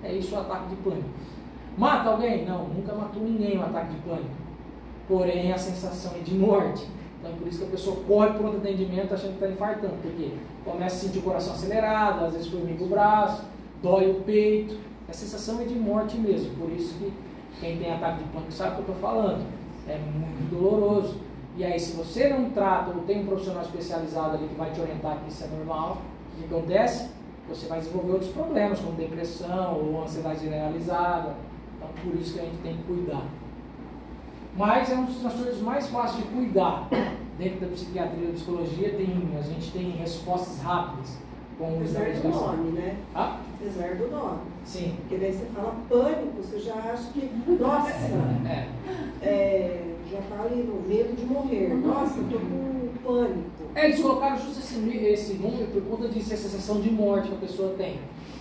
É isso o ataque de pânico. Mata alguém? Não, nunca matou ninguém o ataque de pânico. Porém a sensação é de morte. Então por isso que a pessoa corre para o atendimento achando que está infartando, porque começa a sentir o coração acelerado, às vezes formiga o braço, dói o peito. A sensação é de morte mesmo, por isso que quem tem ataque de pânico sabe o que eu estou falando. É muito doloroso. E aí, se você não trata ou tem um profissional especializado ali que vai te orientar que isso é normal, o que acontece? Você vai desenvolver outros problemas, como depressão ou ansiedade generalizada. Então, por isso que a gente tem que cuidar. Mas é um dos transtornos mais fáceis de cuidar. Dentro da psiquiatria e da psicologia, a gente tem respostas rápidas. Com Apesar do nome, né? Ah? Apesar do nome. Sim. Porque daí você fala pânico, você já acha que, nossa, já tá ali no medo de morrer. Nossa, eu tô com pânico. Eles colocaram justo esse nome por conta disso, essa sensação de morte que a pessoa tem.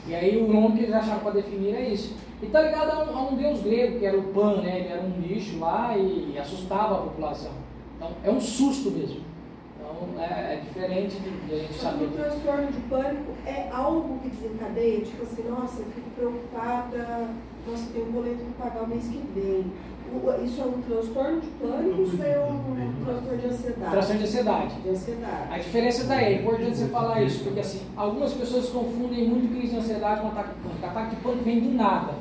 E aí o nome que eles acharam para definir é isso. E tá ligado a um deus grego, que era o Pan, né? Ele era um bicho lá e assustava a população. Então é um susto mesmo. Então é diferente de a gente saber. O transtorno de pânico é algo que desencadeia, tipo assim, nossa, eu fico preocupada, nossa, eu tenho um boleto para pagar o mês que vem. Isso é um transtorno de pânico ou isso é um transtorno de ansiedade? Transtorno de ansiedade. De ansiedade. A diferença está aí, é importante você falar isso, porque assim, algumas pessoas confundem muito crise de ansiedade com ataque de pânico. Ataque de pânico vem do nada.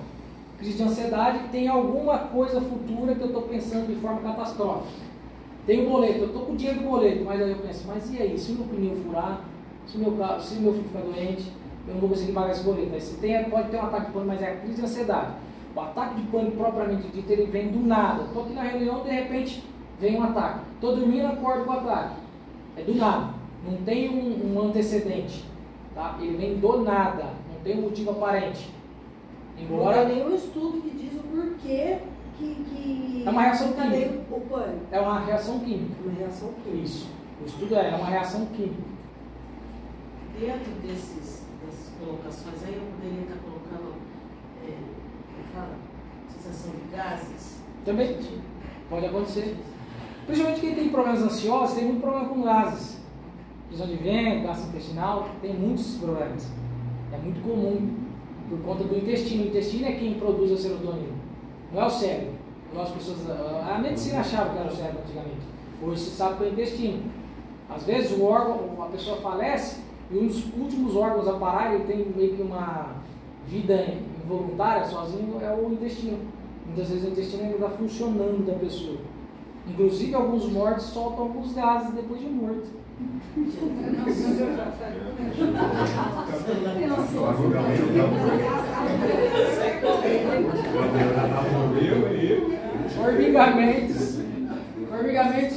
Crise de ansiedade tem alguma coisa futura que eu estou pensando de forma catastrófica. Tem o boleto, eu estou com o dinheiro do boleto, mas aí eu penso, mas e aí, se o meu pneu furar, se meu filho ficar doente, eu não vou conseguir pagar esse boleto. Aí você pode ter um ataque de pânico, mas é a crise de ansiedade. O ataque de pânico propriamente dito, ele vem do nada. Estou aqui na reunião, de repente vem um ataque. Estou dormindo, acordo com o ataque. É do nada. Não tem um antecedente. Tá? Ele vem do nada. Não tem um motivo aparente. Embora... Não tem nenhum estudo que diz o porquê que é uma reação química. O pânico. É uma reação química. Uma reação química. Isso. O estudo é uma reação química. Dentro dessas colocações aí, eu poderia estar colocando sensação de gases. Também pode acontecer. Principalmente quem tem problemas ansiosos, tem muito problema com gases. Prisão de ventre, gasto intestinal, tem muitos problemas. É muito comum por conta do intestino. O intestino é quem produz a serotonina. Não é o cérebro. As pessoas, a medicina achava que era o cérebro antigamente. Hoje se sabe que é o intestino. Às vezes o órgão, a pessoa falece e um dos últimos órgãos a parar, ele tem meio que uma vida involuntária sozinho, é o intestino. Muitas vezes o intestino ainda está funcionando da pessoa. Inclusive alguns mortos soltam alguns gases depois de morto. Formigamentos,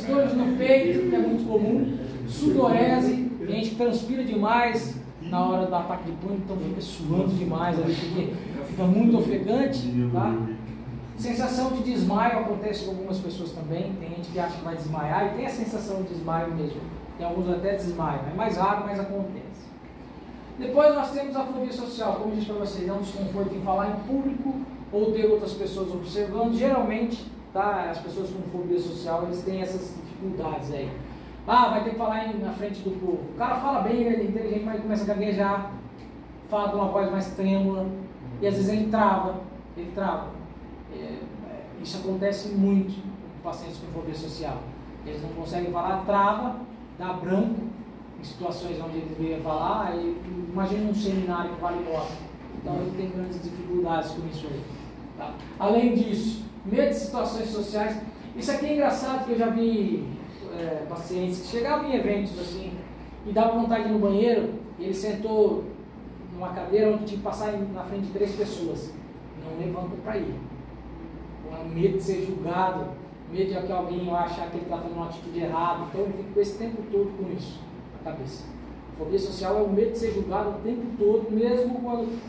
dores no peito, que é muito comum, sudorese, gente que transpira demais na hora do ataque de pânico, então fica suando demais ali, porque fica muito ofegante, tá? Sensação de desmaio acontece com algumas pessoas também, tem gente que acha que vai desmaiar e tem a sensação de desmaio mesmo, tem alguns até desmaiam, é mais raro, mas acontece. Depois nós temos a fobia social, como eu disse para vocês, é um desconforto em falar em público ou ter outras pessoas observando. Geralmente, tá, as pessoas com fobia social, eles têm essas dificuldades aí. Ah, vai ter que falar na frente do povo. O cara fala bem, ele é inteligente, mas ele começa a gaguejar, fala com uma voz mais trêmula, e às vezes ele trava. Isso acontece muito com pacientes com fobia social. Eles não conseguem falar, trava, dá branco, em situações onde eles vêm falar, e imagina um seminário que vale embora. Então ele tem grandes dificuldades com isso aí. Tá? Além disso, medo de situações sociais. Isso aqui é engraçado, que eu já vi pacientes que chegavam em eventos assim, e davam vontade de ir no banheiro, e ele sentou numa cadeira onde tinha que passar na frente de 3 pessoas. Não levanta para ir. Com medo de ser julgado, medo de que alguém achar que ele está fazendo uma atitude errada. Então ele fica esse tempo todo com isso na cabeça. A fobia social é o medo de ser julgado o tempo todo, mesmo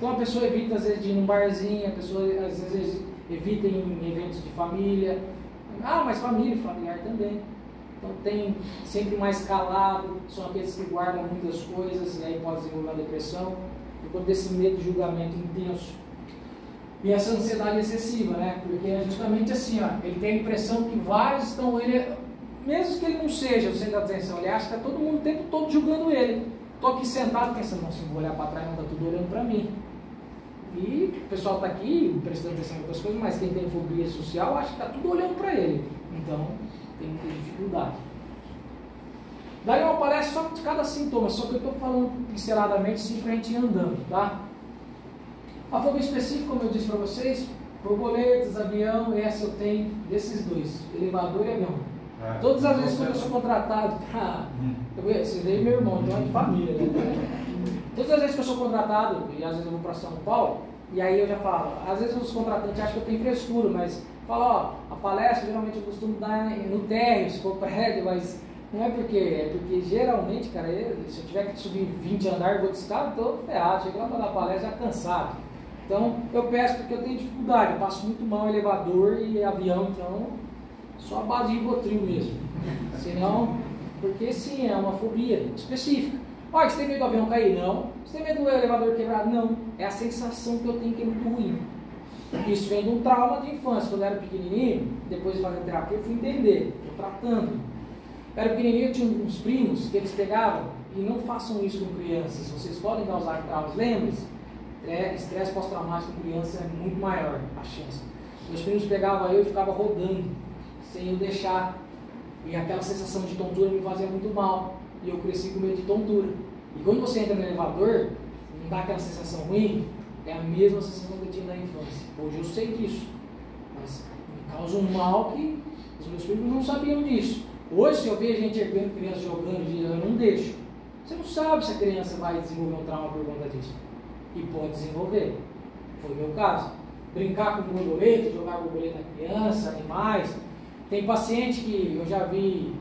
quando a pessoa evita às vezes de ir num barzinho, a pessoa às vezes evita em eventos de família. Ah, mas família e familiar também. Então tem sempre mais calado, são aqueles que guardam muitas coisas e aí pode desenvolver uma depressão, por conta desse medo de julgamento intenso. E essa ansiedade excessiva, né? Porque é justamente assim, ó, ele tem a impressão que vários estão, mesmo que ele não seja o centro da atenção, ele acha que está todo mundo o tempo todo julgando ele. Estou aqui sentado pensando, nossa, eu vou olhar para trás, não está tudo olhando para mim. E o pessoal está aqui prestando atenção em outras coisas, mas quem tem fobia social acha que está tudo olhando para ele. Então, tem que ter dificuldade. Daí uma palestra só de cada sintoma, só que eu estou falando pinceladamente, sim, para a gente ir andando, tá? A fobia específica, como eu disse para vocês, borboletas, avião, essa eu tenho desses dois, elevador e avião. Todas as vezes que eu sou contratado para... Você veio meu irmão, então é de família, né? Todas as vezes que eu sou contratado, e às vezes eu vou para São Paulo, e aí eu já falo, às vezes os contratantes acham que eu tenho frescura, mas falo, ó, a palestra geralmente eu costumo dar no térreo, se for prédio, mas não é porque geralmente, cara, se eu tiver que subir 20 andares, eu vou de escada, eu estou ferrado, chego lá para dar palestra já cansado. Então eu peço porque eu tenho dificuldade, eu passo muito mal em elevador e avião, então Só a base de Rivotril mesmo. Senão, porque sim, é uma fobia específica. Olha, você tem medo do avião cair? Não. Você tem medo do elevador quebrar? Não. É a sensação que eu tenho que é muito ruim. Isso vem de um trauma de infância. Quando eu era pequenininho, depois de fazer terapia, eu fui entender, estou tratando. Eu era pequenininho, eu tinha uns primos que eles pegavam, e não façam isso com crianças, vocês podem causar traumas. Lembre-se, estresse pós-traumático com criança é muito maior a chance. Meus primos pegavam eu e ficava rodando, sem eu deixar, e aquela sensação de tontura me fazia muito mal, e eu cresci com medo de tontura. E quando você entra no elevador, não dá aquela sensação ruim, é a mesma sensação que eu tinha na infância. Hoje eu sei disso, mas me causa um mal que os meus filhos não sabiam disso. Hoje, se eu ver gente vendo criança jogando, eu não deixo. Você não sabe se a criança vai desenvolver um trauma por conta disso. E pode desenvolver. Foi o meu caso. Brincar com borboleta, jogar borboleta na criança, animais. Tem paciente que eu já vi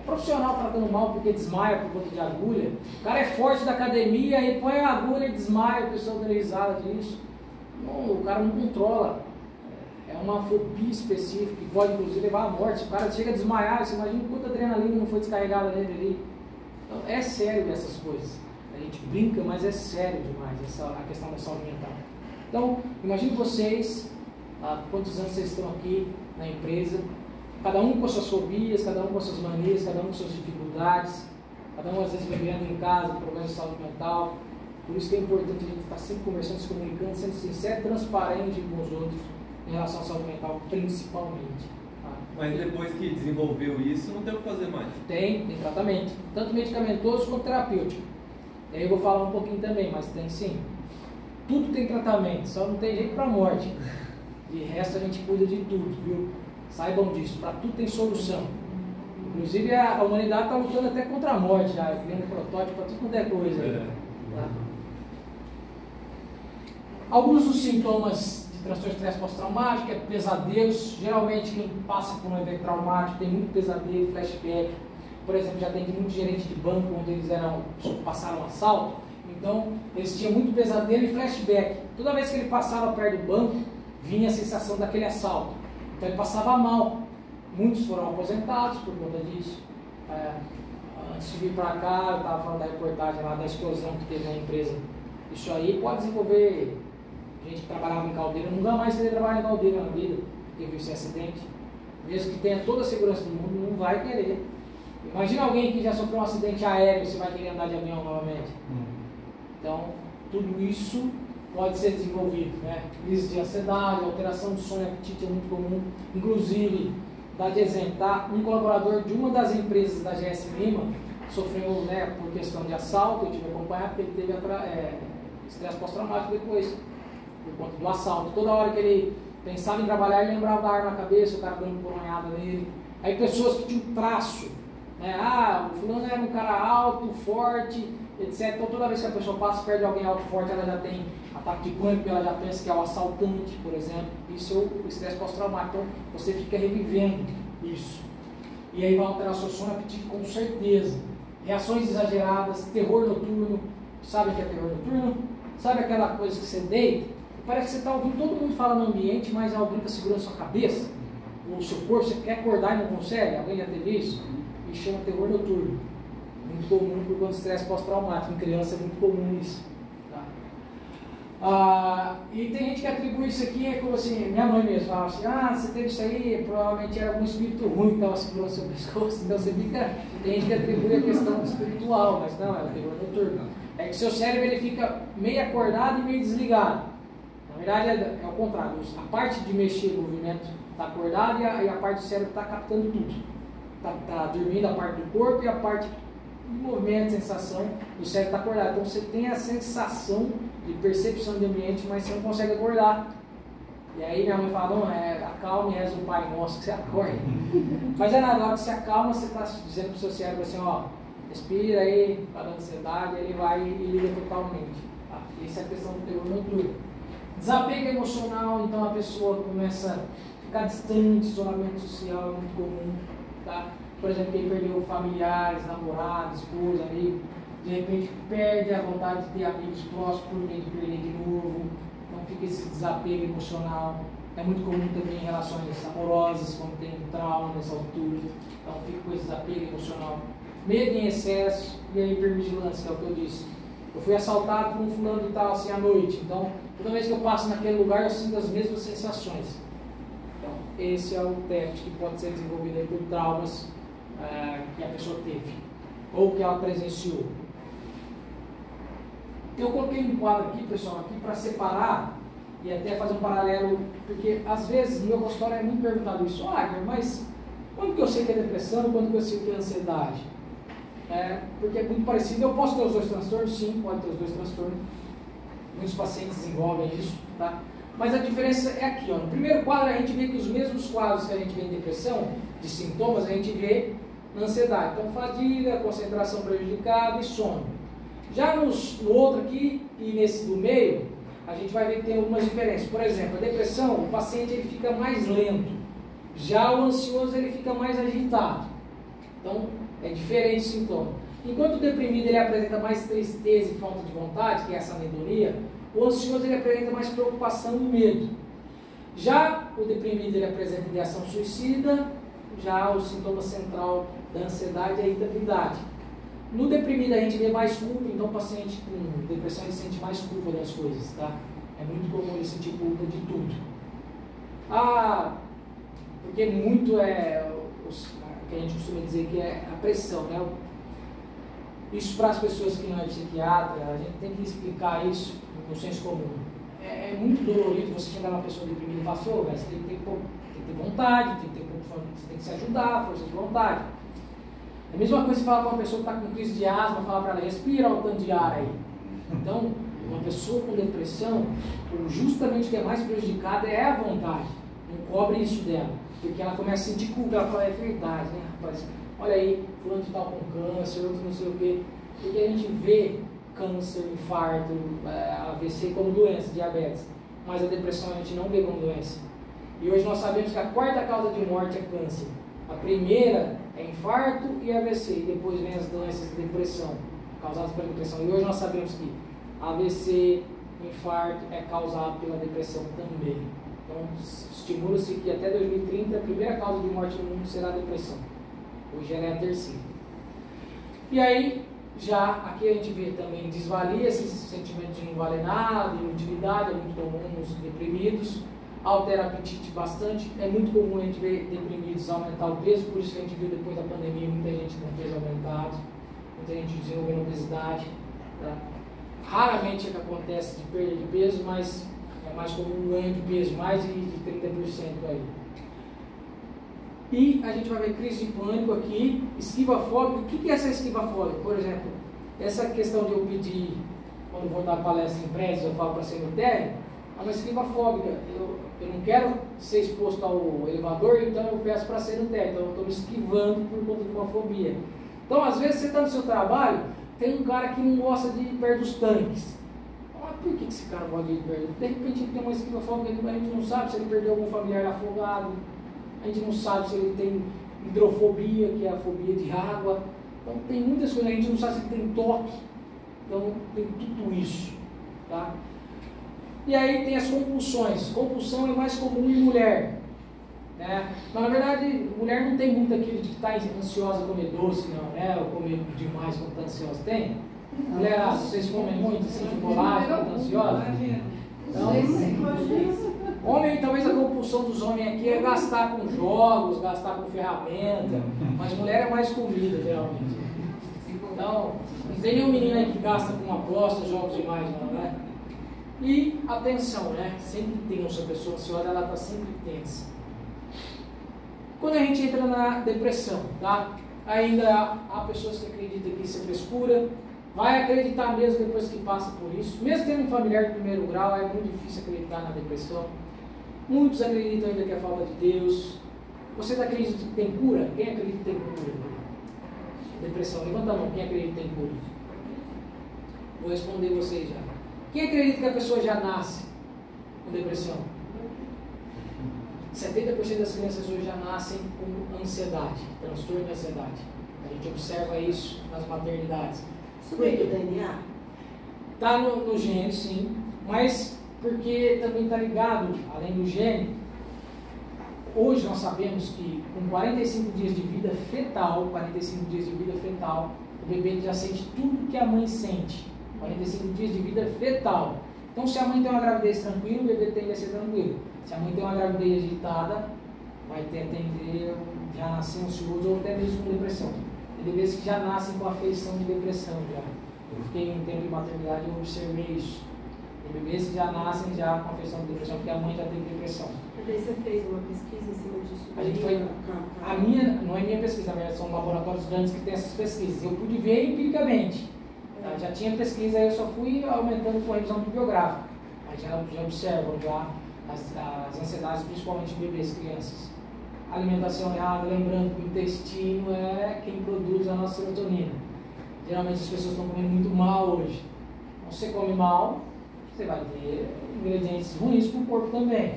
profissional tratando mal porque desmaia por conta de agulha. O cara é forte da academia, ele põe a agulha e desmaia, a pessoa dá risada disso. Não, o cara não controla. É uma fobia específica que pode inclusive levar à morte. Se o cara chega a desmaiar, você imagina quanta adrenalina não foi descarregada nele ali. Então é sério essas coisas. A gente brinca, mas é sério demais a questão da saúde mental. Então, imagine vocês, há quantos anos vocês estão aqui na empresa, cada um com as suas fobias, cada um com as suas manias, cada um com as suas dificuldades, cada um às vezes vivendo em casa, problemas de saúde mental. Por isso que é importante a gente estar sempre conversando, se comunicando, sendo sincero e transparente com os outros em relação à saúde mental, principalmente. Tá? Mas depois que desenvolveu isso, não tem o que fazer mais? Tem tratamento, tanto medicamentoso quanto terapêutico. E aí eu vou falar um pouquinho também, mas tem sim. Tudo tem tratamento, só não tem jeito para a morte. De resto a gente cuida de tudo, viu? Saibam disso, para tudo tem solução. Inclusive a humanidade está lutando até contra a morte, já criando protótipo para tudo quanto é coisa. Tá? Alguns dos sintomas de transtorno de estresse pós-traumático é pesadelos. Geralmente quem passa por um evento traumático tem muito pesadelo, flashback. Por exemplo, já tem muito gerente de banco onde eles passaram um assalto. Então, eles tinham muito pesadelo e flashback. Toda vez que ele passava perto do banco, vinha a sensação daquele assalto. Então ele passava mal. Muitos foram aposentados por conta disso. Antes de vir para cá, eu estava falando da reportagem lá da explosão que teve na empresa. Isso aí pode desenvolver. Gente que trabalhava em caldeira, nunca mais querer trabalhar em caldeira na vida, porque viu esse acidente. Mesmo que tenha toda a segurança do mundo, não vai querer. Imagina alguém que já sofreu um acidente aéreo, você vai querer andar de avião novamente. Então, tudo isso pode ser desenvolvido, né? Crise de ansiedade, alteração do sono e apetite é muito comum. Inclusive, dá de exemplo, tá? Um colaborador de uma das empresas da GS Lima sofreu, né, por questão de assalto, eu tive que acompanhar porque ele teve estresse pós-traumático depois, por conta do assalto. Toda hora que ele pensava em trabalhar, ele lembrava da arma na cabeça, o cara dando coronhada nele. Aí pessoas que tinham traço, né? O fulano era um cara alto, forte, etc. Então toda vez que a pessoa passa perto de alguém alto, forte, ela já tem ataque de pânico, ela já pensa que é o assaltante, por exemplo. Isso é o estresse pós-traumático. Então você fica revivendo isso. E aí vai alterar seu sono e apetite com certeza. Reações exageradas, terror noturno. Sabe o que é terror noturno? Sabe aquela coisa que você deita? Parece que você está ouvindo todo mundo falar no ambiente, mas alguém está segurando sua cabeça, o seu corpo, você quer acordar e não consegue. Alguém já teve isso? E chama terror noturno. Muito comum por conta do estresse pós-traumático. Em criança é muito comum isso. Tá? E tem gente que atribui isso aqui como assim, minha mãe mesmo fala assim, você teve isso aí, provavelmente era algum espírito ruim que estava segurando seu pescoço. Então você fica, tem gente que atribui a questão espiritual, mas não, é o terror noturno. É que seu cérebro ele fica meio acordado e meio desligado. Na verdade é o contrário, a parte de mexer no movimento está acordada e a parte do cérebro está captando tudo. Está dormindo a parte do corpo e a parte de movimento, sensação do cérebro está acordado. Então você tem a sensação de percepção de ambiente, mas você não consegue acordar. E aí minha mãe fala, não, acalme e reza o Pai Nosso que você acorda. Mas é na hora que você acalma, você está dizendo para o seu cérebro assim, respira aí, para a ansiedade, ele vai e liga totalmente. Tá? Essa é a questão do terror noturno. Desapego emocional, então a pessoa começa a ficar distante, isolamento social é muito comum. Tá? Por exemplo, quem perdeu familiares, namorados, esposa, amigo, de repente perde a vontade de ter amigos próximos por medo de perder de novo. Então fica esse desapego emocional. É muito comum também em relações amorosas, quando tem um trauma nessa altura. Então fica com esse desapego emocional. Medo em excesso e a hipervigilância, que é o que eu disse. Eu fui assaltado por um fulano e tal assim à noite. Então, toda vez que eu passo naquele lugar, eu sinto as mesmas sensações. Então, esse é o TEPT que pode ser desenvolvido aí por traumas que a pessoa teve ou que ela presenciou. Eu coloquei um quadro aqui, pessoal, aqui para separar e até fazer um paralelo, porque às vezes no meu consultório é muito perguntado isso, mas quando que eu sei que é depressão, quando que eu sei que é ansiedade? Porque é muito parecido. Eu posso ter os dois transtornos? Sim, pode ter os dois transtornos. Muitos pacientes desenvolvem isso, tá? Mas a diferença é aqui, ó. No primeiro quadro a gente vê que os mesmos quadros que a gente vê em depressão, de sintomas, a gente vê na ansiedade. Então, fadiga, concentração prejudicada e sono. Já no outro aqui e nesse do meio, a gente vai ver que tem algumas diferenças. Por exemplo, a depressão, o paciente ele fica mais lento. Já o ansioso ele fica mais agitado. Então, é diferente o sintoma. Enquanto o deprimido ele apresenta mais tristeza e falta de vontade, que é essa anedonia, o ansioso ele apresenta mais preocupação e medo. Já o deprimido ele apresenta ideação suicida, já o sintoma central da ansiedade é a irritabilidade. No deprimido a gente vê mais culpa, então o paciente com depressão ele sente mais culpa das coisas, tá? É muito comum ele sentir culpa de tudo. Porque muito que a gente costuma dizer que é a pressão, né? Isso para as pessoas que não é psiquiatra, a gente tem que explicar isso no senso comum. É muito dolorido você chegar numa pessoa deprimida e falar assim, você tem que ter vontade, você tem que se ajudar, força de vontade. É a mesma coisa você falar para uma pessoa que está com crise de asma, falar para ela, respira o tanto de ar aí. Então, uma pessoa com depressão, justamente o que é mais prejudicada é a vontade. Não cobre isso dela. Porque ela começa a sentir culpa, ela fala, é verdade, né, rapaz? Olha aí, fulano de tal com câncer, outro não sei o quê. Porque a gente vê câncer, infarto, AVC como doença, diabetes. Mas a depressão a gente não vê como doença. E hoje nós sabemos que a quarta causa de morte é câncer. A primeira é infarto e AVC. E depois vem as doenças de depressão, causadas pela depressão. E hoje nós sabemos que AVC, infarto é causado pela depressão também. Então, estimula-se que até 2030 a primeira causa de morte no mundo será a depressão. Hoje ela é a terceira. E aí, já aqui a gente vê também desvalia, esse sentimento de não valer nada, inutilidade, é muito comum nos deprimidos. Altera o apetite bastante. É muito comum a gente ver deprimidos aumentar o peso, por isso que a gente viu depois da pandemia muita gente com peso aumentado, muita gente desenvolvendo obesidade. Tá? Raramente é que acontece de perda de peso, mas é mais comum um ganho de peso, mais de 30% aí. E a gente vai ver crise de pânico aqui, esquivafóbico. O que é essa esquivafóbica? Por exemplo, essa questão de eu pedir, quando vou dar palestra em prédios, eu falo para cemitério, é uma esquivafóbica. Eu não quero ser exposto ao elevador, então eu peço para ser no teto. Então eu estou me esquivando por conta de uma fobia. Então, às vezes, você está no seu trabalho, tem um cara que não gosta de ir perto dos tanques. Por que esse cara gosta de ir perto? De repente ele tem uma esquivafóbica, a gente não sabe se ele perdeu algum familiar afogado, a gente não sabe se ele tem hidrofobia, que é a fobia de água. Então tem muitas coisas, a gente não sabe se ele tem toque. Então tem tudo isso. Tá? E aí tem as compulsões. Compulsão é mais comum em mulher. Né? Mas, na verdade, mulher não tem muito aquilo de estar ansiosa comer doce, não, né? Ou comer demais quando está ansiosa. Tem? Mulher, vocês comem muito assim, chocolate, quando está ansiosa? Então, homem, talvez a compulsão dos homens aqui é gastar com jogos, gastar com ferramenta, mas mulher é mais comida, realmente. Então, não tem nenhum menino aí que gasta com aposta, jogos demais, não, né? E atenção, né? Sempre tensa, a pessoa ansiosa, ela está sempre tensa. Quando a gente entra na depressão, tá? Ainda há pessoas que acreditam que isso é frescura, vai acreditar mesmo depois que passa por isso. Mesmo tendo um familiar de primeiro grau, é muito difícil acreditar na depressão. Muitos acreditam ainda que é falta de Deus. Vocês acreditam que tem cura? Quem acredita que tem cura? Depressão, levanta a mão, quem acredita que tem cura? Vou responder vocês já. Quem acredita que a pessoa já nasce com depressão? 70% das crianças hoje já nascem com ansiedade, transtorno de ansiedade. A gente observa isso nas maternidades. Isso vem do DNA? Está no gene, sim, mas porque também está ligado, além do gene, hoje nós sabemos que com 45 dias de vida fetal, o bebê já sente tudo que a mãe sente. 45 dias de vida fetal. Então, se a mãe tem uma gravidez tranquila, o bebê tende a ser tranquilo. Se a mãe tem uma gravidez agitada, vai tender já nascer ansioso ou até mesmo com depressão. Tem bebês que já nascem com afeição de depressão já. Eu fiquei um tempo de maternidade e observei isso. Tem bebês que já nascem já com afeição de depressão, porque a mãe já teve depressão. E daí você fez uma pesquisa em cima disso? A gente foi, a minha, não é minha pesquisa, na verdade são laboratórios grandes que têm essas pesquisas. Eu pude ver empiricamente. Tá? Já tinha pesquisa, eu só fui aumentando com a revisão bibliográfica. Mas já observam já as ansiedades, principalmente de bebês, crianças. Alimentação errada, lembrando que o intestino é quem produz a nossa serotonina. Geralmente as pessoas estão comendo muito mal hoje. Então, você come mal, você vai ter ingredientes ruins para o corpo também.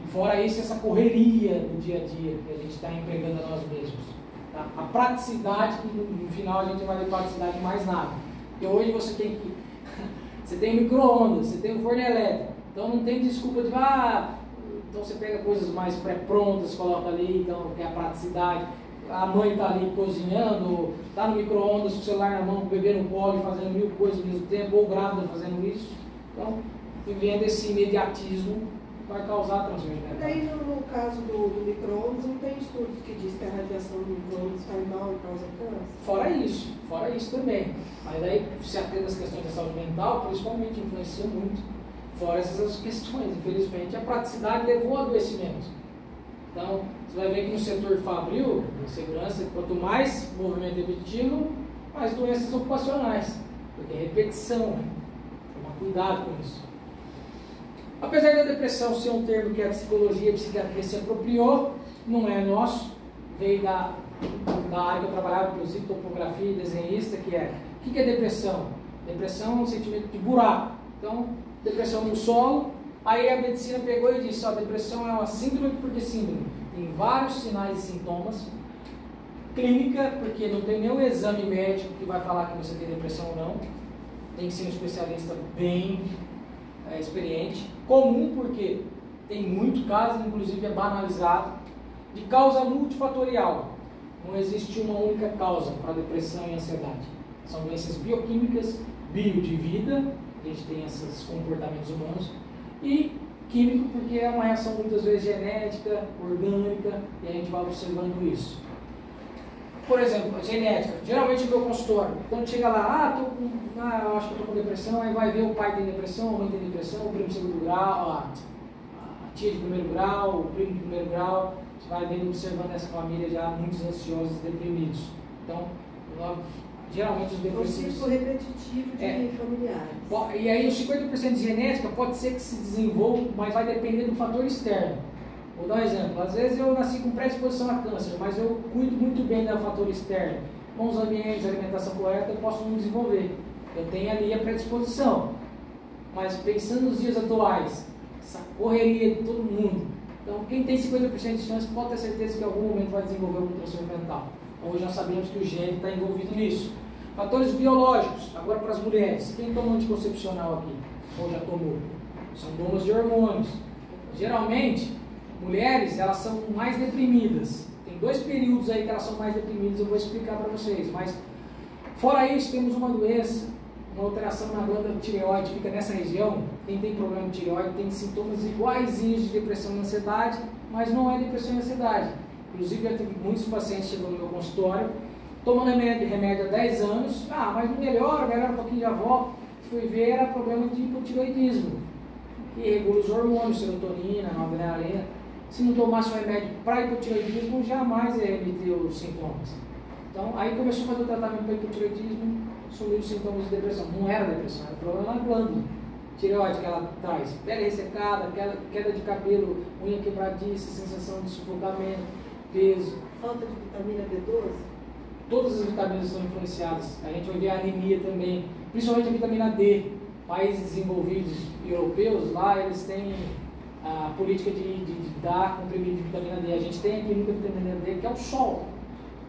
E fora isso, essa correria do dia a dia que a gente está empregando a nós mesmos. Tá? A praticidade, que no final a gente vai ver praticidade mais nada. Porque hoje você tem que... Você tem micro-ondas, você tem um forno elétrico. Então não tem desculpa de... então você pega coisas mais pré-prontas, coloca ali, então tem a praticidade. A mãe está ali cozinhando, está no micro-ondas com o celular na mão, com o bebê no colo, fazendo mil coisas ao mesmo tempo, ou grávida fazendo isso. Então, vivendo esse imediatismo vai causar transtorno. E daí, no caso do micro-ondas, não tem estudos que diz que a radiação do micro-ondas faz mal e causa câncer? Fora isso também. Mas daí, se atende às questões da saúde mental, principalmente influencia muito. Fora essas questões, infelizmente, a praticidade levou ao adoecimento. Então, você vai ver que no setor fabril, na segurança, quanto mais movimento repetitivo, mais doenças ocupacionais. Porque é repetição, toma cuidado com isso. Apesar da depressão ser um termo que a psicologia e a psiquiatria se apropriou, não é nosso, veio da área que eu trabalhava, inclusive topografia e desenhista, que é, o que é depressão? Depressão é um sentimento de buraco. Então, depressão no solo, aí a medicina pegou e disse, depressão é uma síndrome, porque síndrome tem vários sinais e sintomas, clínica, porque não tem nenhum exame médico que vai falar que você tem depressão ou não, tem que ser um especialista bem experiente, comum, porque tem muito caso, inclusive é banalizado, de causa multifatorial, não existe uma única causa para depressão e ansiedade, são doenças bioquímicas, bio de vida, a gente tem esses comportamentos humanos, e químico, porque é uma reação muitas vezes genética, orgânica, e a gente vai observando isso. Por exemplo, a genética, geralmente no meu consultório, quando chega lá, eu acho que eu estou com depressão, aí vai ver o pai tem depressão, a mãe tem depressão, o primo de segundo grau, a tia de primeiro grau, o primo de primeiro grau, você vai vendo, observando essa família já muitos ansiosos e deprimidos. Então, geralmente os depressivos... É um ciclo repetitivo de familiares. E aí, os 50% de genética pode ser que se desenvolva, mas vai depender do fator externo. Vou dar um exemplo. Às vezes eu nasci com predisposição a câncer, mas eu cuido muito bem do fator externo. Com os ambientes, alimentação correta, eu posso não desenvolver. Eu tenho ali a predisposição. Mas pensando nos dias atuais, essa correria de todo mundo, então quem tem 50% de chance pode ter certeza que em algum momento vai desenvolver algum transtorno mental. Hoje nós sabemos que o gene está envolvido nisso. Fatores biológicos, agora para as mulheres. Quem toma anticoncepcional aqui? Ou já tomou? São donas de hormônios. Geralmente, mulheres, elas são mais deprimidas. Tem 2 períodos aí que elas são mais deprimidas, eu vou explicar para vocês. Mas, fora isso, temos uma doença, uma alteração na glândula tireoide, fica nessa região. Quem tem problema de tireoide tem sintomas iguaizinhos de depressão e ansiedade, mas não é depressão e ansiedade. Inclusive, eu tive muitos pacientes chegando no meu consultório, tomando remédio há 10 anos, mas não melhora um pouquinho, já volta. Fui ver, era problema de hipotireoidismo, que regula os hormônios, serotonina, noradrenalina. Se não tomasse um remédio para hipotireoidismo, jamais ia remeter os sintomas. Então, aí começou a fazer o tratamento para hipotireoidismo, sumiu os sintomas de depressão. Não era depressão, era problema na glândula tireoide que ela traz. Pele ressecada, queda de cabelo, unha quebradiça, sensação de sufocamento, peso. Falta de vitamina B12? Todas as vitaminas estão influenciadas. A gente vai ver a anemia também, principalmente a vitamina D. Países desenvolvidos europeus, lá eles têm a política de dar comprimido de vitamina D. A gente tem aqui muita vitamina D, que é o sol.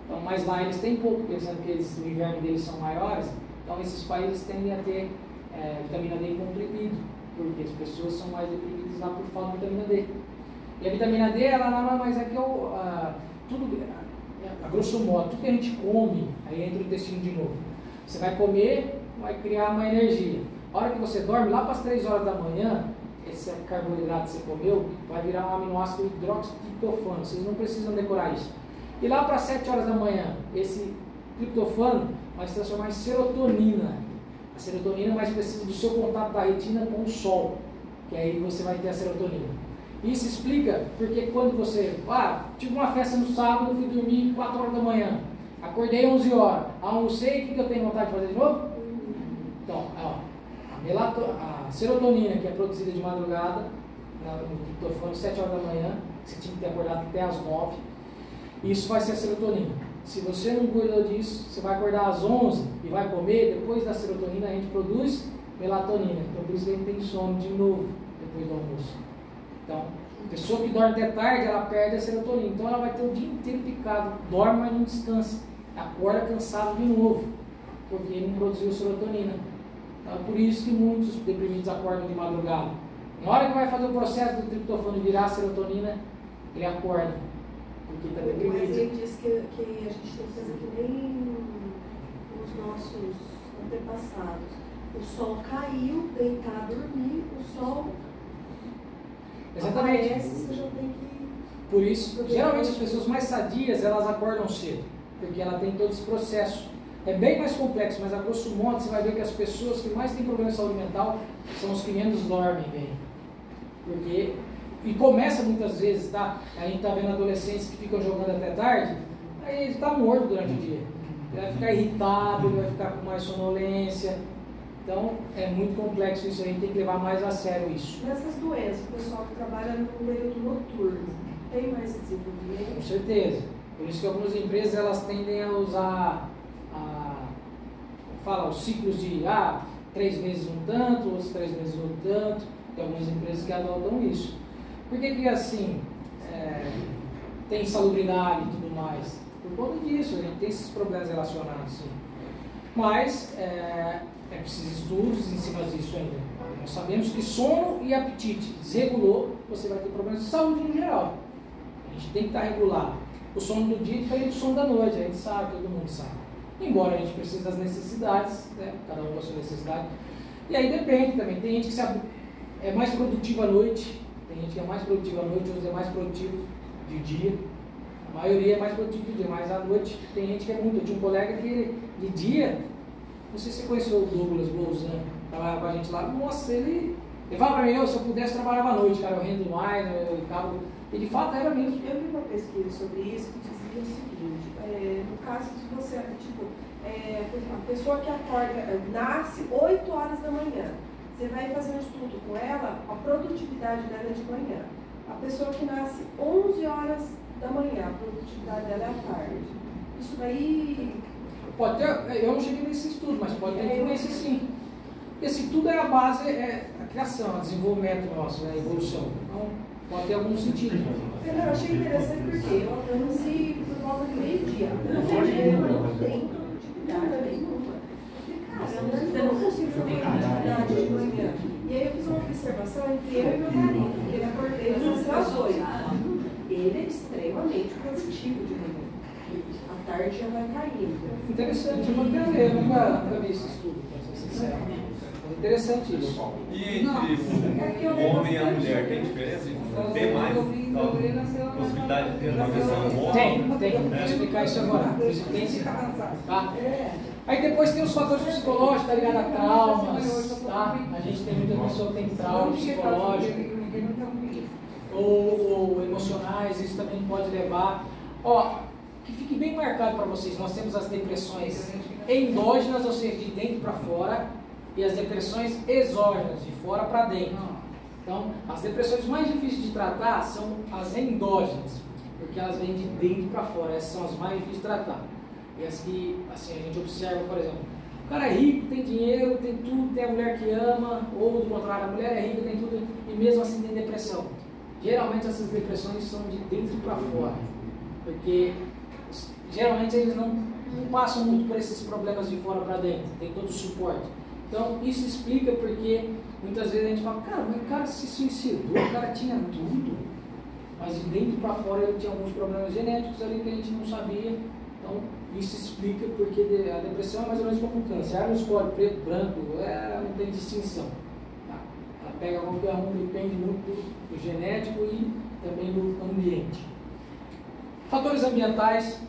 Então, mas lá eles têm pouco, pensando que o inverno deles são maiores. Então, esses países tendem a ter vitamina D comprimido, porque as pessoas são mais deprimidas lá por falta de vitamina D. E a vitamina D, ela nada mais é que a grosso modo, tudo que a gente come, aí entra o intestino de novo. Você vai comer, vai criar uma energia. A hora que você dorme, lá para as 3 horas da manhã, esse carboidrato que você comeu vai virar um aminoácido hidroxitriptofano. Vocês não precisam decorar isso. E lá para as 7 horas da manhã, esse triptofano vai se transformar em serotonina. A serotonina mais precisa do seu contato da retina com o sol, que aí você vai ter a serotonina. Isso explica porque quando você, tive uma festa no sábado, fui dormir 4 horas da manhã, acordei 11 horas, almocei, o que eu tenho vontade de fazer de novo? Então, a serotonina, que é produzida de madrugada, no triptofano, 7 horas da manhã, você tinha que ter acordado até às 9, isso vai ser a serotonina. Se você não cuidou disso, você vai acordar às 11 e vai comer, depois da serotonina a gente produz melatonina. Então por isso que a gente tem sono de novo depois do almoço. Então, a pessoa que dorme até tarde, ela perde a serotonina. Então ela vai ter o dia inteiro picado, dorme, mas não descansa. Acorda cansado de novo, porque não produziu serotonina. Então é por isso que muitos deprimidos acordam de madrugada. Na hora que vai fazer o processo do triptofano virar a serotonina, ele acorda. Porque está deprimido. Mas ele diz que a gente tem que fazer que nem os nossos antepassados. O sol caiu, deitar, dormir, o sol exatamente. Aparece, você já tem que... Por isso, geralmente as pessoas mais sadias, elas acordam cedo, porque ela tem todo esse processo. É bem mais complexo, mas a grosso modo você vai ver que as pessoas que mais têm problema de saúde mental são os que menos dormem bem. Porque... E começa muitas vezes, tá? A gente está vendo adolescentes que ficam jogando até tarde, aí ele está morto durante o dia. Ele vai ficar irritado, ele vai ficar com mais sonolência. Então é muito complexo isso, a gente tem que levar mais a sério isso. Nessas doenças, o pessoal que trabalha no período noturno, tem mais desenvolvimento? Com certeza. Por isso que algumas empresas elas tendem a usar os ciclos de 3 meses um tanto, outros 3 meses outro tanto. Tem algumas empresas que adotam isso. Por que assim tem insalubridade e tudo mais? Por conta disso, a gente tem esses problemas relacionados, sim. Mas é preciso estudos em cima disso ainda. Nós sabemos que sono e apetite desregulou, você vai ter problemas de saúde em geral. A gente tem que estar regulado. O sono do dia é diferente do sono da noite, a gente sabe, todo mundo sabe. Embora a gente precise das necessidades, né? Cada um com a sua necessidade. E aí depende também. Tem gente que é mais produtiva à noite. Tem gente que é mais produtiva à noite, outros é mais produtivo de dia. A maioria é mais produtiva de dia, mas à noite tem gente que é muito. Eu tinha um colega que de dia, não sei se você conheceu o Douglas Bolzan, trabalhava com a gente lá. Nossa, ele fala pra mim, se eu pudesse trabalhava à noite, cara, eu rendo mais, e de fato era mesmo. Eu vi uma pesquisa sobre isso que dizia o seguinte, no caso de você, a pessoa que acorda, nasce 8 horas da manhã. Você vai fazer um estudo com ela, a produtividade dela é de manhã. A pessoa que nasce 11 horas da manhã, a produtividade dela é à tarde. Isso daí... Pode ter, eu não cheguei nesse estudo, mas pode ter influência sim. Esse tudo é a base, a criação, o desenvolvimento nosso, a evolução. Então, pode ter algum sentido. Eu achei interessante porque eu nasci por volta de meio-dia. Eu não tenho produtividade nenhuma. Eu não consigo ter atividade de manhã. E aí eu fiz uma observação entre eu e meu marido, porque ele acordei às 8. Ele é extremamente positivo de manhã. À tarde já vai caindo. Interessante, eu vou até ler, eu nunca vi esse estudo, para ser sincero. Mas interessante isso. E entre o homem e a mulher, tem diferença? Tem mais possibilidade de ter uma visão homem? Tem. Vou explicar isso agora. Tem sim. Tá? Aí depois tem os fatores psicológicos, tá ligado a traumas, tá? A gente tem muita pessoa que tem trauma psicológico ou emocionais, isso também pode levar. Que fique bem marcado para vocês, nós temos as depressões endógenas, ou seja, de dentro para fora, e as depressões exógenas, de fora para dentro. Então, as depressões mais difíceis de tratar são as endógenas, porque elas vêm de dentro para fora, essas são as mais difíceis de tratar. E as que, assim, a gente observa, por exemplo, o cara é rico, tem dinheiro, tem tudo, tem a mulher que ama, ou do contrário, a mulher é rica, tem tudo, e mesmo assim tem depressão. Geralmente essas depressões são de dentro para fora, porque geralmente eles não passam muito por esses problemas de fora para dentro, tem todo o suporte. Então isso explica porque muitas vezes a gente fala, cara, mas o cara se suicidou, o cara tinha tudo, mas de dentro para fora ele tinha alguns problemas genéticos ali que a gente não sabia. Então, isso explica porque a depressão é mais ou menos como um câncer. Ela não escolhe preto, branco, não tem distinção. Tá? Ela pega qualquer um, depende muito do genético e também do ambiente. Fatores ambientais,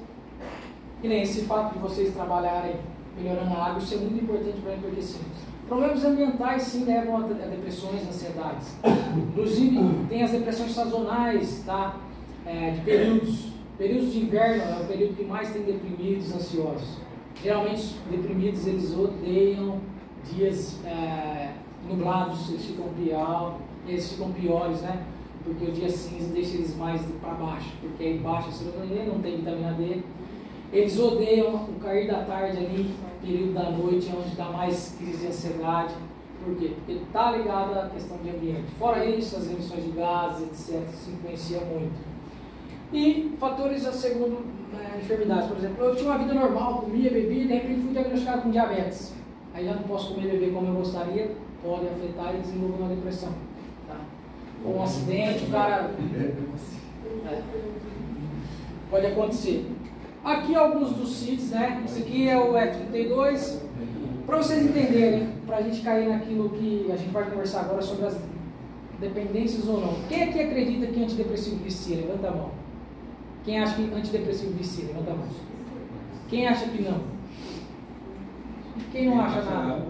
que nem esse fato de vocês trabalharem melhorando a água, isso é muito importante para mim, porque sim, problemas ambientais sim levam a depressões, ansiedades. Inclusive, tem as depressões sazonais, tá? De períodos. Períodos de inverno é o período que mais tem deprimidos, ansiosos. Geralmente, os deprimidos, eles odeiam dias nublados, eles ficam piores, né? Porque o dia cinza deixa eles mais para baixo, porque aí baixa a serotonina, não tem vitamina D. Eles odeiam o cair da tarde ali, período da noite, onde dá mais crise de ansiedade. Por quê? Porque está ligado à questão de ambiente. Fora isso, as emissões de gases, etc., se influenciam muito. E fatores a segundo enfermidades, por exemplo, eu tinha uma vida normal, comia, bebia, de repente fui diagnosticado com diabetes. Aí já não posso comer e beber como eu gostaria, pode afetar e desenvolver uma depressão. Tá? Ou um acidente, o cara... pode acontecer. Aqui alguns dos CIDs, né? Esse aqui é o F32. Para vocês entenderem, para a gente cair naquilo que a gente vai conversar agora sobre as dependências ou não. Quem aqui acredita que antidepressivo vicia? Levanta a mão. Quem acha que antidepressivo vicia? Levanta a mão. Quem acha que não? Quem não acha nada?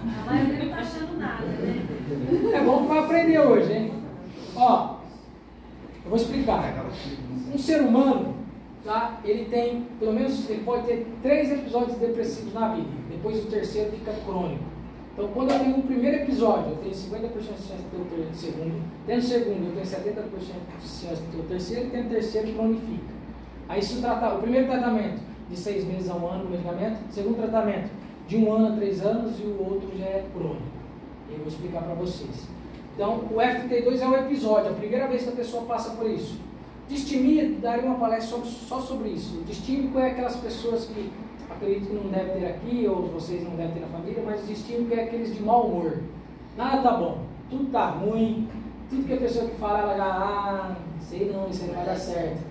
A maioria não está achando nada, né? É bom que vai aprender hoje, hein? Ó, eu vou explicar. Um ser humano, tá? Ele tem, pelo menos, ele pode ter 3 episódios depressivos na vida. Depois o terceiro fica crônico. Então, quando eu tenho um primeiro episódio, eu tenho 50% de chance de ter o segundo. Tendo o segundo, eu tenho 70% de chance de ter o terceiro. E tendo o terceiro, cronifica. Aí, se o primeiro tratamento de 6 meses a 1 ano, o medicamento. Segundo tratamento, de 1 ano a 3 anos. E o outro já é crônico. Eu vou explicar para vocês. Então, o F32 é o episódio, a primeira vez que a pessoa passa por isso. Distimia, daria uma palestra só sobre isso. O distímico é aquelas pessoas que acredito que não deve ter aqui, ou vocês não devem ter na família, mas o distímico é aqueles de mau humor. Nada tá bom, tudo tá ruim, tudo que a pessoa que fala, ela já, sei não, isso aí não vai dar certo.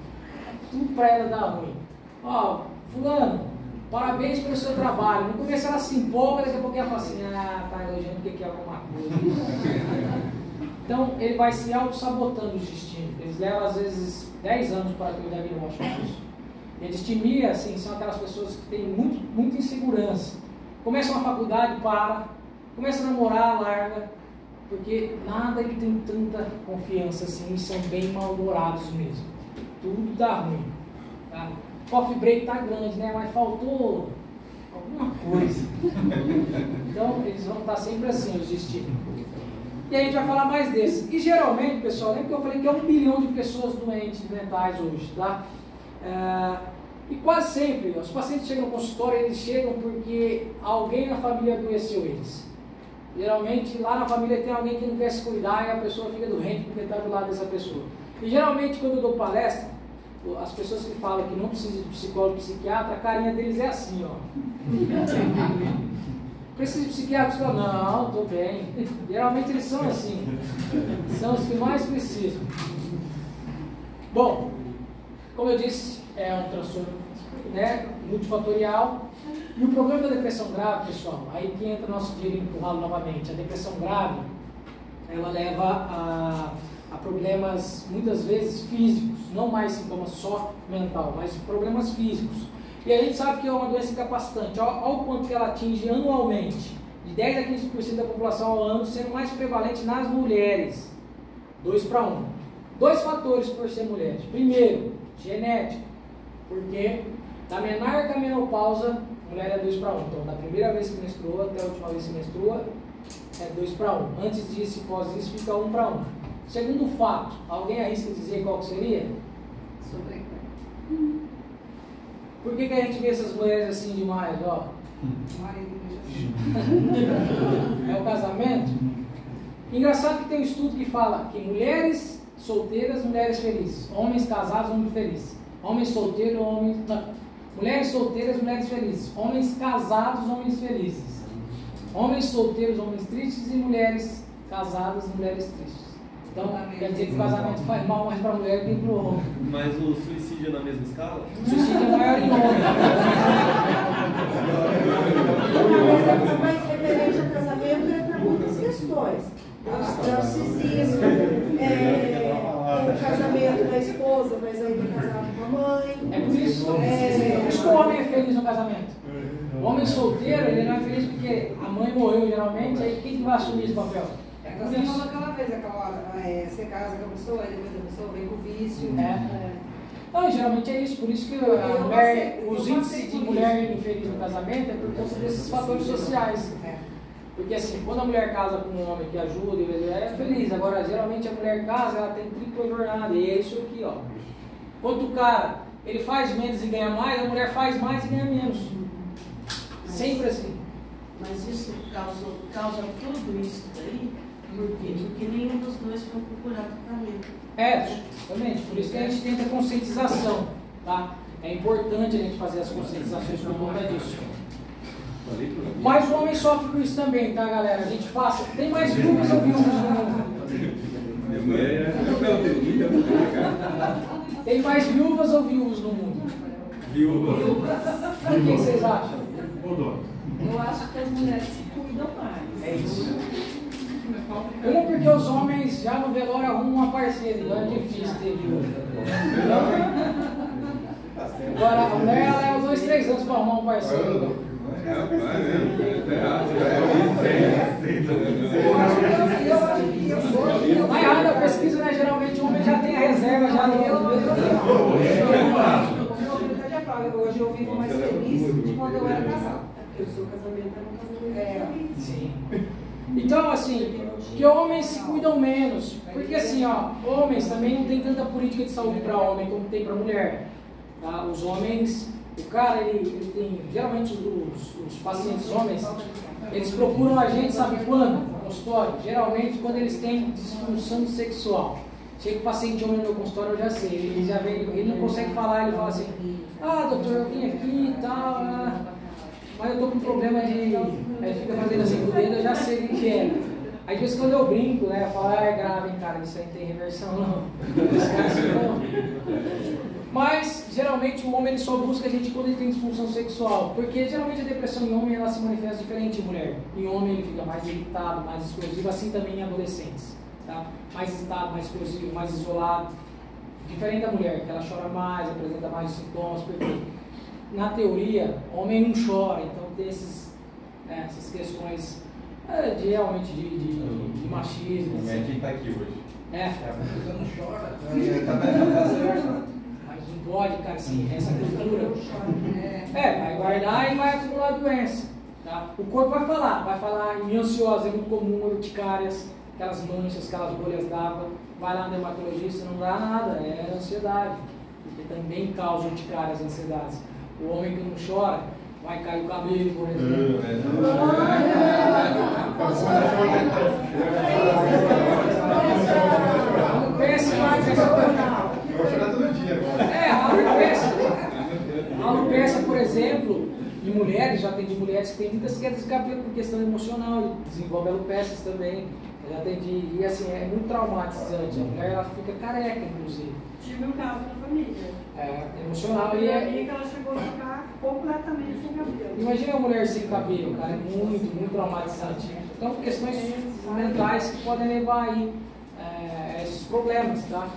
Tudo para ela dá ruim. Ó, fulano, parabéns pelo seu trabalho. No começo ela se empolga, daqui a pouco ela fala assim, tá elogiando porque quer alguma coisa. Então, ele vai se auto-sabotando os distímicos. Eles levam, às vezes, 10 anos para ter o diagnóstico disso. E a distimia, assim, são aquelas pessoas que têm muita insegurança. Começa uma faculdade, para. Começa a namorar, larga. Porque nada ele tem tanta confiança, assim, e são bem mal-humorados mesmo. Tudo dá ruim. Tá? Coffee break tá grande, né? Mas faltou alguma coisa. Então, eles vão estar sempre assim, os distímicos. E a gente vai falar mais desses. E geralmente, pessoal, lembra que eu falei que é 1 bilhão de pessoas doentes mentais hoje, tá? E quase sempre, os pacientes chegam no consultório, eles chegam porque alguém na família adoeceu eles. Geralmente, lá na família tem alguém que não quer se cuidar e a pessoa fica doente porque está do lado dessa pessoa. E geralmente, quando eu dou palestra, as pessoas que falam que não precisa de psicólogo, psiquiatra, a carinha deles é assim, ó. Precisa de psiquiatra? Não, estou bem. Geralmente eles são assim. São os que mais precisam. Bom, como eu disse, é um transtorno, né, multifatorial. E o problema da depressão grave, pessoal, aí que entra o nosso dinheiro empurrado novamente. A depressão grave, ela leva a problemas, muitas vezes, físicos. Não mais sintomas só mental, mas problemas físicos. E a gente sabe que é uma doença incapacitante. Olha o quanto que ela atinge anualmente. De 10 a 15% da população ao ano, sendo mais prevalente nas mulheres. 2 para 1. 2 fatores por ser mulheres. Primeiro, genético. Porque da menarca à menopausa, mulher é 2 para 1. Então, da primeira vez que menstrua até a última vez que menstrua, é 2 para 1. Antes disso e pós isso, fica 1 para 1. Segundo fato, alguém arrisca dizer qual que seria? Por que a gente vê essas mulheres assim demais, ó? É o casamento? Engraçado que tem um estudo que fala que mulheres solteiras, mulheres felizes. Homens casados, homens felizes. Homens solteiros, homens... Não. Mulheres solteiras, mulheres felizes. Homens casados, homens felizes. Homens solteiros, homens tristes. E mulheres casadas, mulheres tristes. Então, quer dizer que o casamento faz mal mais para a mulher do que para o homem. Mas o suicídio é na mesma escala? O suicídio é maior em homem. Mas referente ao casamento é para muitas questões. Narcisismo, o casamento da esposa, mas ainda casado com a mãe. É por isso que o homem é feliz no casamento. O homem solteiro, ele não é feliz porque a mãe morreu geralmente, aí quem vai assumir esse papel? Você falou aquela vez, você casa com a pessoa, aí depois a pessoa vem com o vício. Não, geralmente é isso, por isso que a mulher, os índices de mulher infeliz no casamento é por conta desses fatores sociais. Porque assim, quando a mulher casa com um homem que ajuda, ele é feliz. Agora, geralmente a mulher casa, ela tem tripla jornada, e é isso aqui, ó. Quando o cara, ele faz menos e ganha mais, a mulher faz mais e ganha menos. Sempre assim. Mas isso causa tudo isso daí, por quê? Porque nenhum dos dois foi procurar tratamento. Justamente, por isso que a gente tenta a conscientização, tá? É importante a gente fazer as conscientizações por conta disso. Mas o homem sofre com isso também, tá, galera? A gente passa. Tem mais viúvas ou viúvos no mundo? Tem mais viúvas ou viúvos no mundo? Viúvas. O que vocês acham? Eu acho que as mulheres se cuidam mais. É isso. Uma porque os homens já no velório arrumam uma parceira, então é difícil ter viúva. Agora a mulher ela leva 2, 3 anos para arrumar um parceiro. Não é errado a pesquisa, né? Geralmente o homem já tem a reserva já no Hoje eu vivo mais feliz do que quando eu era casado. Porque o seu casamento era um casamento feliz. Sim. Então, assim, que homens se cuidam menos. Porque assim, ó, homens também não tem tanta política de saúde para homem como tem para mulher. Tá? Os homens, o cara, ele tem, geralmente os pacientes homens, eles procuram a gente, sabe quando? No consultório. Geralmente quando eles têm disfunção sexual. Chega o paciente homem no meu consultório, eu já sei, ele já vem, ele não consegue falar, ele fala assim, doutor, eu vim aqui e tal, mas eu tô com problema de... Aí fica fazendo assim com o dedo, eu já sei o que é. Aí de vez em quando eu brinco, né, eu falo, é grave, cara, isso aí não tem reversão não. Mas, geralmente, o homem ele só busca a gente quando ele tem disfunção sexual, porque geralmente a depressão em homem ela se manifesta diferente em mulher. Em homem ele fica mais irritado, mais explosivo, assim também em adolescentes. Tá? Mais irritado, mais explosivo, mais isolado. Diferente da mulher, que ela chora mais, apresenta mais sintomas, porque na teoria, homem não chora, então tem essas questões de realmente de machismo. O médico está aqui hoje. Você não chora. Mas não pode, cara, assim, essa cultura. Vai guardar e vai acumular doença. Tá? O corpo vai falar em ansiosa, é muito comum, urticárias, aquelas manchas, aquelas bolhas d'água, vai lá no dermatologista, não dá nada, é ansiedade, porque também causa urticárias, ansiedades. O homem que não chora, vai cair o cabelo, por exemplo. Alopecia, por exemplo, em mulheres, já tem de mulheres que tem muitas quedas de cabelo por questão emocional, e desenvolve alopecias também. Já tem e assim, é muito traumatizante. A mulher ela fica careca, inclusive. Tive um caso na família. Emocional. E aí que ela chegou a ficar completamente sem cabelo. Imagina a mulher sem cabelo, cara, é muito traumatizante. Então, questões mentais que podem levar aí a esses problemas, tá?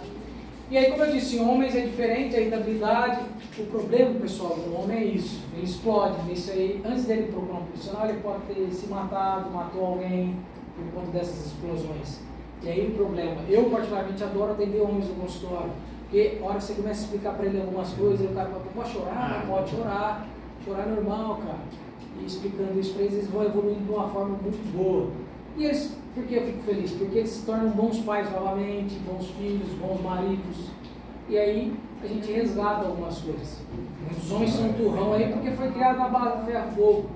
E aí, como eu disse, em homens é diferente, a irritabilidade. O problema, pessoal, do homem é isso. Ele explode. Isso aí, antes dele procurar um profissional, ele pode ter se matado, matou alguém por conta dessas explosões. E aí o problema, eu particularmente adoro atender homens no consultório, porque a hora que você começa a explicar para ele algumas coisas, o cara fala, pode chorar? Pode chorar, chorar é normal, cara. E explicando isso para eles, eles vão evoluindo de uma forma muito boa. E eles, por que eu fico feliz? Porque eles se tornam bons pais novamente, bons filhos, bons maridos. E aí a gente resgata algumas coisas. Muitos homens são turrão aí porque foi criado na base do ferro-fogo.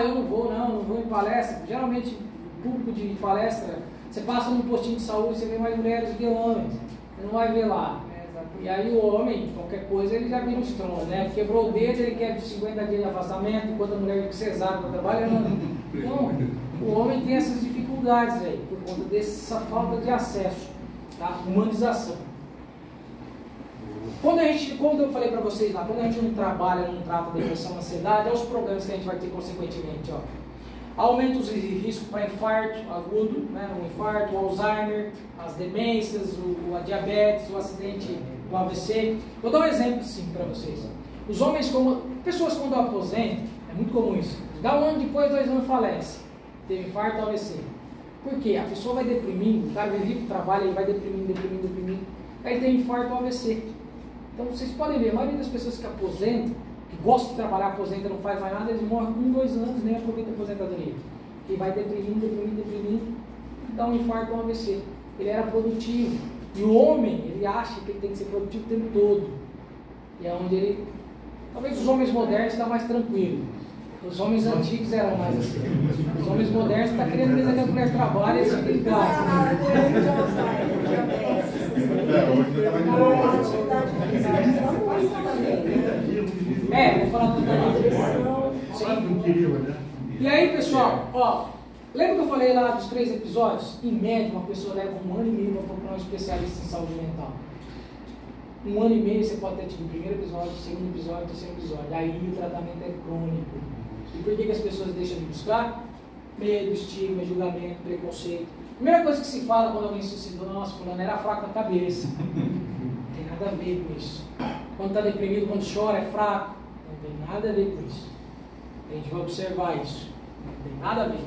Eu não vou em palestra. Geralmente, público de palestra, você passa num postinho de saúde, você vê mais mulheres do que homens. Você não vai ver lá. E aí o homem, qualquer coisa, ele já vira um estrondo, né? Quebrou o dedo, ele quer 50 dias de afastamento, enquanto a mulher que cesárea está trabalhando. Então, o homem tem essas dificuldades. dificuldades aí, por conta dessa falta de acesso, tá? Humanização. Quando eu falei para vocês lá, quando a gente não trabalha, não trata depressão, ansiedade, olha os problemas que a gente vai ter consequentemente, ó. Aumenta os riscos para infarto agudo, né? O infarto, o Alzheimer, as demências, a diabetes, o acidente, o AVC. Vou dar um exemplo sim para vocês. Os homens, pessoas quando aposentam, é muito comum isso. Dá um ano depois, 2 anos falece. Teve infarto ou AVC. Por quê? A pessoa vai deprimindo, o cara vive o trabalho, ele vai deprimindo. Aí tem infarto ou AVC. Então vocês podem ver, a maioria das pessoas que aposentam, que gostam de trabalhar, aposenta, não faz mais nada, eles morrem com 2 anos, nem aproveitam a aposentadoria. E vai deprimindo, dá um infarto ou um AVC. Ele era produtivo. E o homem, ele acha que ele tem que ser produtivo o tempo todo. E é onde ele... Talvez os homens modernos estão mais tranquilos. Os homens antigos eram mais assim. Os homens modernos estão querendo dizer que a mulher trabalha e eles ficam em casa. Vou falar tudo também. E aí, pessoal, ó, lembra que eu falei lá dos 3 episódios? Em média, uma pessoa leva 1 ano e meio para procurar um especialista em saúde mental. 1 ano e meio você pode ter tido o primeiro episódio, o segundo episódio, o terceiro episódio. Aí o tratamento é crônico. E por que as pessoas deixam de buscar? Medo, estigma, julgamento, preconceito. Primeira coisa que se fala quando alguém suicidou, nossa, fulano era fraco na cabeça. Não tem nada a ver com isso. Quando está deprimido, quando chora, é fraco. Não tem nada a ver com isso. A gente vai observar isso. Não tem nada a ver.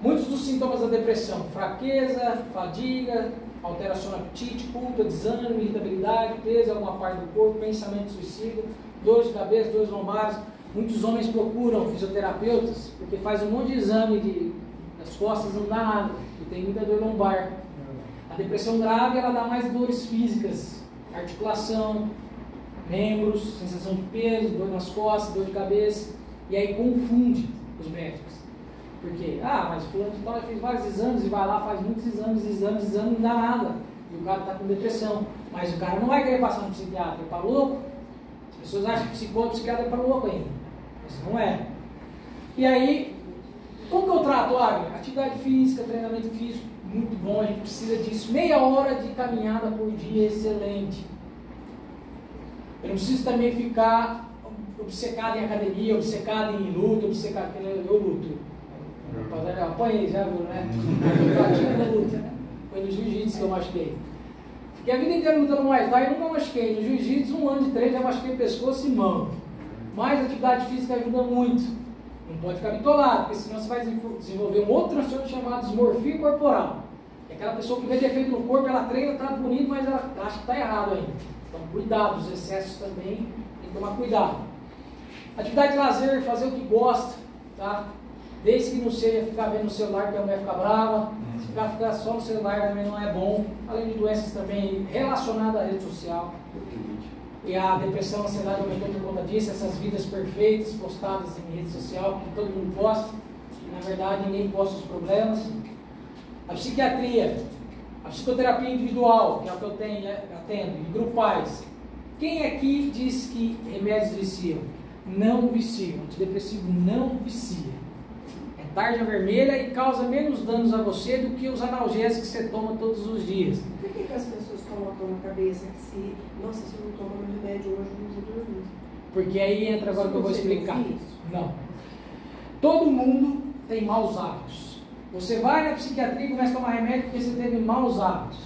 Muitos dos sintomas da depressão: fraqueza, fadiga, alteração no apetite, culpa, desânimo, irritabilidade, peso em alguma parte do corpo, pensamento suicida, dor de cabeça, dores lombares. Muitos homens procuram fisioterapeutas porque faz um monte de exame das costas, não dá nada, e tem muita dor lombar. A depressão grave, ela dá mais dores físicas, articulação, membros, sensação de peso, dor nas costas, dor de cabeça, e aí confunde os médicos. Porque, mas fulano de tal já fez vários exames e vai lá, faz muitos exames, não dá nada. E o cara está com depressão. Mas o cara não vai querer passar no psiquiatra, é para louco. As pessoas acham que psicólogo e psiquiatra é para louco ainda. Mas não é. E aí, como que eu trato? Atividade física, treinamento físico, muito bom, a gente precisa disso. Meia hora de caminhada por dia, excelente. Eu não preciso também ficar obcecado em academia, obcecado em luta, obcecado... Eu luto. Eu apanhei, já viu, né? Foi no jiu-jitsu que eu machuquei. Fiquei a vida inteira lutando Muay Thai e nunca machuquei. No jiu-jitsu, 1 ano de treino, já machuquei pescoço e mão. Mas a atividade física ajuda muito. Não pode ficar bitolado, porque senão você vai desenvolver um outro transtorno chamado dismorfia corporal. É aquela pessoa que vê defeito no corpo, ela treina, tá bonito, mas ela acha que está errado ainda. Então, cuidado, os excessos também, tem que tomar cuidado. Atividade de lazer, fazer o que gosta, tá? Desde que não seja ficar vendo o celular, que a mulher fica brava. Se ficar só no celular também não é bom. Além de doenças também relacionadas à rede social. E a depressão, a ansiedade aumentou por conta disso. Essas vidas perfeitas postadas em rede social, que todo mundo posta. E na verdade ninguém posta os problemas. A psiquiatria, a psicoterapia individual, que é o que eu atendo, e grupais. Quem aqui diz que remédios viciam? Não viciam. Antidepressivo não vicia. Tarja vermelha e causa menos danos a você do que os analgésicos que você toma todos os dias. Por que as pessoas colocam na cabeça que se eu não tomo remédio hoje, eu não vou dormir? Porque aí entra agora o que eu vou explicar. Não. Todo mundo tem maus hábitos. Você vai na psiquiatria e começa a tomar remédio porque você teve maus hábitos.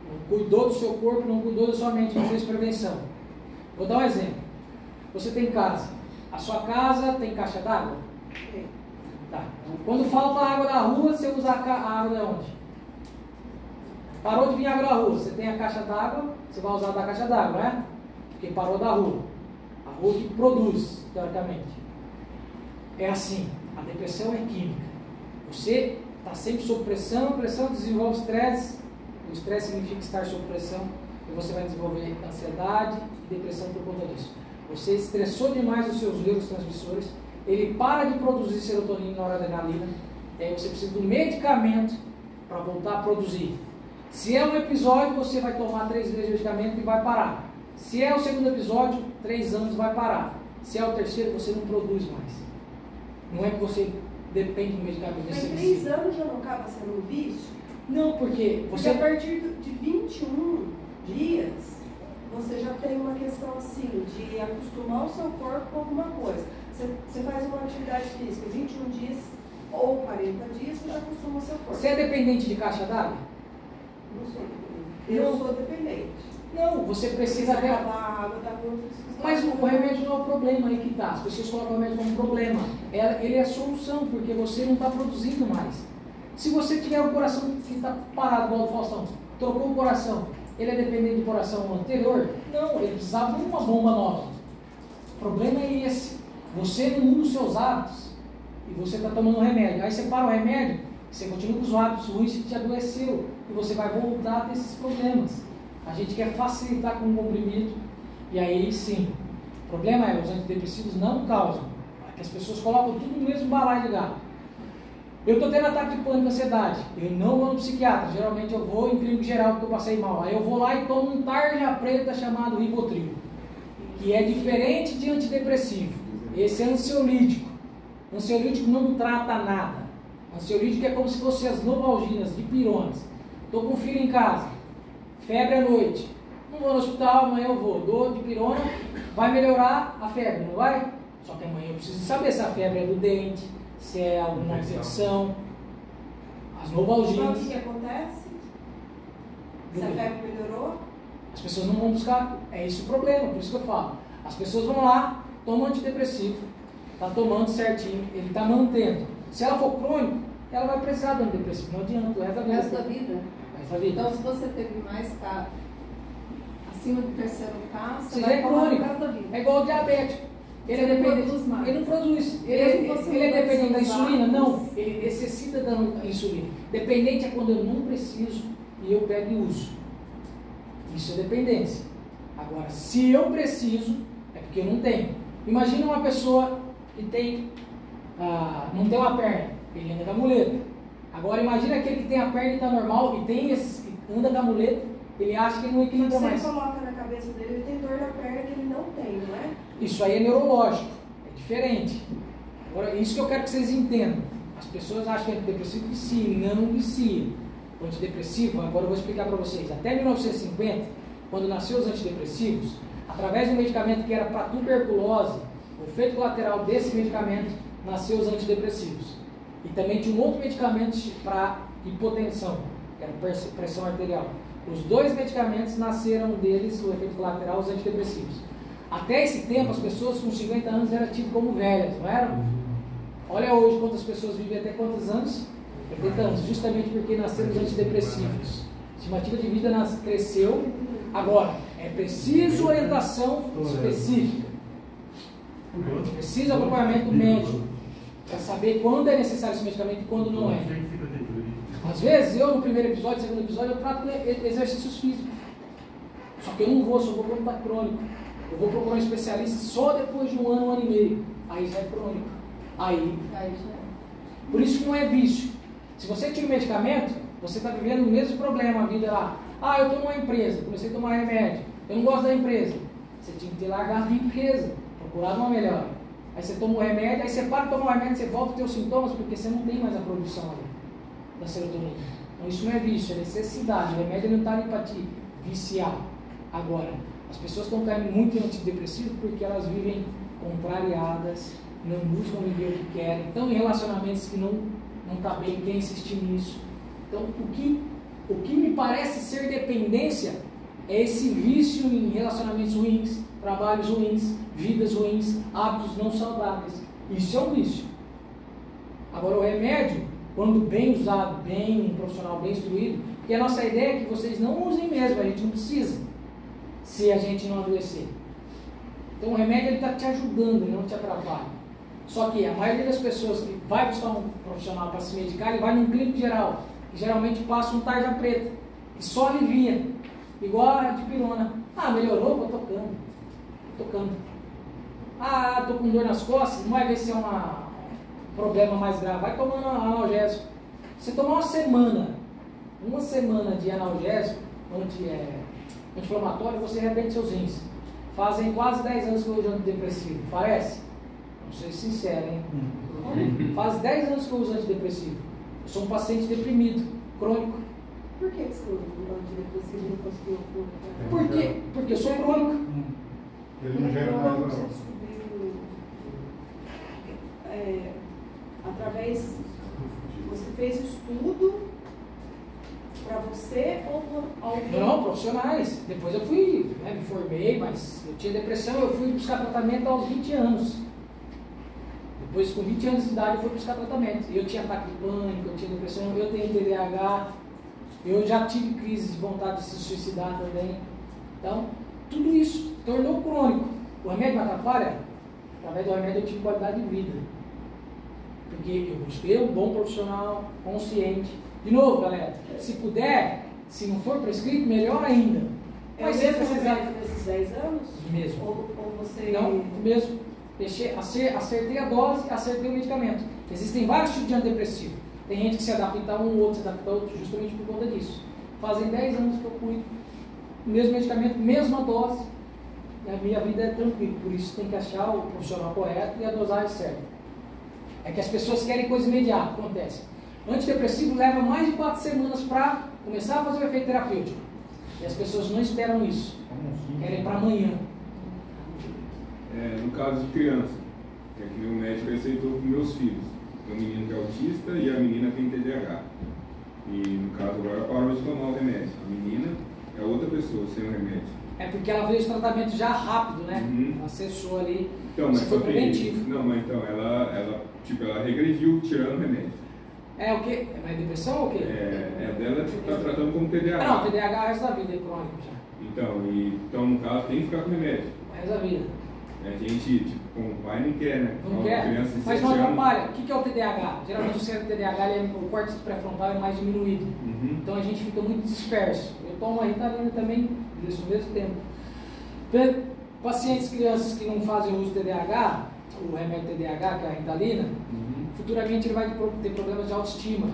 Não cuidou do seu corpo, não cuidou da sua mente, não fez prevenção. Vou dar um exemplo. Você tem casa. A sua casa tem caixa d'água? Tá. Quando falta água da rua, você usa a água de onde? Parou de vir água da rua, você tem a caixa d'água, você vai usar da caixa d'água, né? Porque parou da rua. A rua que produz, teoricamente. É assim, a depressão é química. Você está sempre sob pressão, a pressão desenvolve estresse, o estresse significa estar sob pressão, e você vai desenvolver ansiedade e depressão por conta disso. Você estressou demais os seus neurotransmissores, ele para de produzir serotonina e noradrenalina, e aí você precisa de um medicamento para voltar a produzir. Se é um episódio, você vai tomar 3 vezes o medicamento e vai parar. Se é o segundo episódio, 3 anos vai parar. Se é o terceiro, você não produz mais. Não é que você depende do medicamento. Mas 3 anos já não acaba sendo um vício? Não, porque Porque a partir de 21 dias, você já tem uma questão assim, de acostumar o seu corpo com alguma coisa. Você faz uma atividade física 21 dias ou 40 dias, você já acostuma o seu corpo. Você é dependente de caixa d'água? Não sou dependente. Eu sou dependente. Não, você precisa até... acabar a água da boca. Mas o remédio não é o problema aí que tá. As pessoas colocam o remédio como problema. Ele é a solução, porque você não está produzindo mais. Se você tiver um coração que está parado, igual o Faustão, trocou o coração, ele é dependente do coração anterior? Não, ele precisava de uma bomba nova. O problema é esse. Você não muda os seus hábitos e você está tomando um remédio. Aí você para o remédio, você continua com os hábitos ruins que te adoeceu e você vai voltar a ter esses problemas. A gente quer facilitar com o comprimido e aí sim. O problema é os antidepressivos não causam. Que as pessoas colocam tudo no mesmo balaio de gato. Eu estou tendo ataque de pânico, ansiedade. Eu não vou no psiquiatra. Geralmente eu vou em clínico geral porque eu passei mal. Aí eu vou lá e tomo um tarja preta chamado Rivotril, que é diferente de antidepressivo. Esse é ansiolítico. Ansiolítico não trata nada. Ansiolítico é como se fossem as novalginas, dipironas. Estou com um filho em casa, febre à noite. Não vou no hospital, amanhã eu vou. Dou dipirona, vai melhorar a febre, não vai? Só que amanhã eu preciso saber se a febre é do dente, se é alguma infecção. As novalginas. O que acontece? Se a febre melhorou? As pessoas não vão buscar. É esse o problema, por isso que eu falo. As pessoas vão lá, tomam antidepressivo, está tomando certinho, ele está mantendo. Se ela for crônico, ela vai precisar do antidepressivo. Não adianta, o resto da vida. Então, se você teve mais casos acima do 3º caso, você vai tomar o resto da vida. É igual o diabético. Ele é dependente. Ele não produz. Ele é dependente da insulina? Não. Ele necessita da insulina. Dependente é quando eu não preciso e eu pego e uso. Isso é dependência. Agora, se eu preciso, é porque eu não tenho. Imagina uma pessoa que tem, não tem uma perna, ele anda com a muleta. Agora, imagina aquele que tem a perna e está normal e tem esses que anda com a muleta, ele acha que ele não equilibra mais. Você coloca na cabeça dele, ele tem dor na perna que ele não tem, não é? Isso aí é neurológico, é diferente. Agora, isso que eu quero que vocês entendam. As pessoas acham que antidepressivo vicia, não vicia. O antidepressivo, agora eu vou explicar para vocês. Até 1950, quando nasceu os antidepressivos, através de um medicamento que era para tuberculose, o efeito colateral desse medicamento nasceu os antidepressivos. E também tinha um outro medicamento para hipotensão, que era pressão arterial. Os dois medicamentos nasceram deles, o efeito colateral, os antidepressivos. Até esse tempo, as pessoas com 50 anos eram tidas como velhas, não eram? Olha hoje quantas pessoas vivem até quantos anos? 80 anos, justamente porque nasceram os antidepressivos. A estimativa de vida cresceu. Agora, é preciso orientação específica. Precisa acompanhamento médico para saber quando é necessário esse medicamento e quando não é. Às vezes, eu no primeiro episódio, segundo episódio, eu trato exercícios físicos. Só que eu não vou, só vou quando está crônico. Eu vou procurar um especialista só depois de um ano e meio. Aí já é crônico. Aí já é. Por isso que não é vício. Se você tira o medicamento, você está vivendo o mesmo problema, a vida lá. Ah, eu estou numa empresa, comecei a tomar remédio. Eu não gosto da empresa. Você tinha que ter largado a empresa, procurado uma melhor. Aí você toma o remédio, aí você para de tomar o remédio, você volta a ter os sintomas, porque você não tem mais a produção ali da serotonina. Então isso não é vício, é necessidade. O remédio não está ali para te viciar. Agora, as pessoas estão caindo muito em antidepressivo porque elas vivem contrariadas, não buscam viver o que querem, estão em relacionamentos que não está bem, quer insistir nisso. Então, o que me parece ser dependência é esse vício em relacionamentos ruins, trabalhos ruins, vidas ruins, hábitos não saudáveis. Isso é um vício. Agora, o remédio, quando bem usado, um profissional bem instruído, porque a nossa ideia é que vocês não usem mesmo, a gente não precisa, se a gente não adoecer. Então, o remédio está te ajudando, ele não te atrapalha. Só que a maioria das pessoas que vai buscar um profissional para se medicar, ele vai num clínico geral, que geralmente passa um tarja preta, que só alivia, igual a dipirona. Ah, melhorou? Vou tocando. Ah, estou com dor nas costas, não vai ver se é um problema mais grave, vai tomando analgésico. Você tomar uma semana de analgésico, anti-inflamatório, você arrebenta seus rins. Fazem quase 10 anos que eu uso antidepressivo, parece? Vou ser sincero, hein? Faz 10 anos que eu uso antidepressivo. Eu sou um paciente deprimido, crônico. Por que você não antidepressivo não conseguiu cura? Por quê? Porque eu sou crônico. Ele não gera mais Você descobriu através. Você fez estudo para você ou por alguém? Não, profissionais. Depois eu fui, me formei, mas eu tinha depressão, eu fui buscar tratamento aos 20 anos. Depois, com 20 anos de idade, eu fui buscar tratamento. Eu tinha ataque de pânico, eu tinha depressão, eu tenho TDAH, eu já tive crise de vontade de se suicidar também. Então, tudo isso tornou crônico. O remédio me atrapalha? Através do remédio eu tive qualidade de vida. Porque eu busquei um bom profissional, consciente. De novo, galera, se puder, se não for prescrito, melhor ainda. Mas você precisava desses 10 anos? Mesmo. Ou você... Não, mesmo. Acertei a dose, acertei o medicamento. Existem vários tipos de antidepressivo. Tem gente que se adapta a um, outro se adapta a outro, justamente por conta disso. Fazem 10 anos que eu cuido. Mesmo medicamento, mesma dose. E a minha vida é tranquila. Por isso tem que achar o profissional correto e a dosagem certa. É que as pessoas querem coisa imediata, acontece. O antidepressivo leva mais de 4 semanas para começar a fazer o efeito terapêutico. E as pessoas não esperam isso. Querem para amanhã. No caso de criança, que é que o médico receitou para meus filhos. Tem um menino que é autista e a menina tem TDAH. E no caso agora parou de tomar o remédio. A menina é outra pessoa sem o remédio. É porque ela fez o tratamento já rápido, né? Ela acessou ali. Então, mas foi preventivo. Não, mas então, ela regrediu tirando o remédio. É o quê? É mais depressão ou o quê? Dela está tratando como TDAH. Não, TDAH é o resto da vida, é crônico já. Então, no caso, tem que ficar com remédio. É o resto da vida. A gente, como pai, não quer, né? Não quer, mas não atrapalha. O que é o TDAH? Geralmente o centro do TDAH, o córtex pré-frontal é mais diminuído. Então a gente fica muito disperso. Eu tomo a Ritalina também, isso ao mesmo tempo. Pacientes, crianças que não fazem uso do TDAH, o remédio TDAH, que é a Ritalina, futuramente ele vai ter problemas de autoestima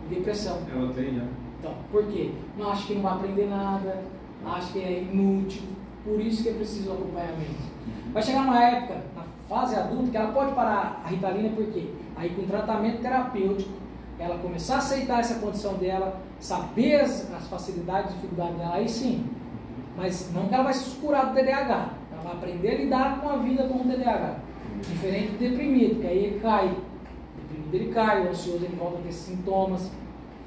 e depressão. Ela tem, já. Então, por quê? Não acha que não vai aprender nada, acha que é inútil, por isso que é preciso acompanhamento. Vai chegar uma época, na fase adulta, que ela pode parar a Ritalina, por quê? Aí com tratamento terapêutico, ela começar a aceitar essa condição dela, saber as facilidades e dificuldades dela, aí sim. Mas não que ela vai se curar do TDAH, ela vai aprender a lidar com a vida com o TDAH. Diferente do deprimido, que aí ele cai. O deprimido ele cai, o ansioso ele volta a ter sintomas.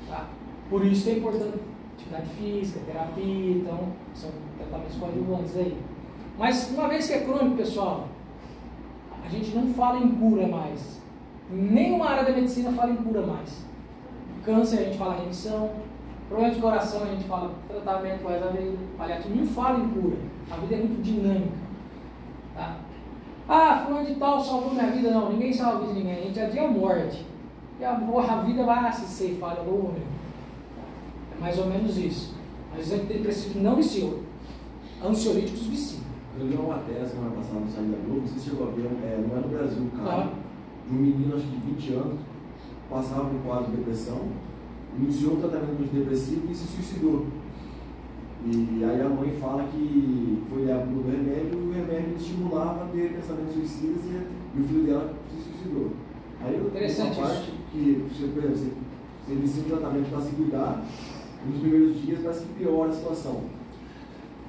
Tá? Por isso que é importante atividade física, terapia, então são tratamentos coadjuvantes aí. Mas uma vez que é crônico, pessoal, a gente não fala em cura mais. Nenhuma área da medicina fala em cura mais. Câncer a gente fala remissão, problema de coração a gente fala tratamento com a vida paliativo, não fala em cura. A vida é muito dinâmica. Tá? Ah, fulano de tal salvou minha vida. Não, ninguém salva a vida de ninguém. A gente adia a morte. E a vida vai se ceifar em algum momento. É mais ou menos isso. Mas os antidepressivos não viciam. Ansiolíticos viciam. Eu li uma matéria semana passada no site da Globo, não sei se chegou a ver, não é no Brasil o caso, Claro. de um menino, acho que de 20 anos, passava por um quadro de depressão, iniciou o tratamento antidepressivo e se suicidou. E aí a mãe fala que foi dar do remédio e o remédio estimulava a ter pensamentos suicidas e o filho dela se suicidou. Aí eu tenho uma parte que, por exemplo, você inicia um tratamento para se cuidar, nos primeiros dias parece que piora a situação.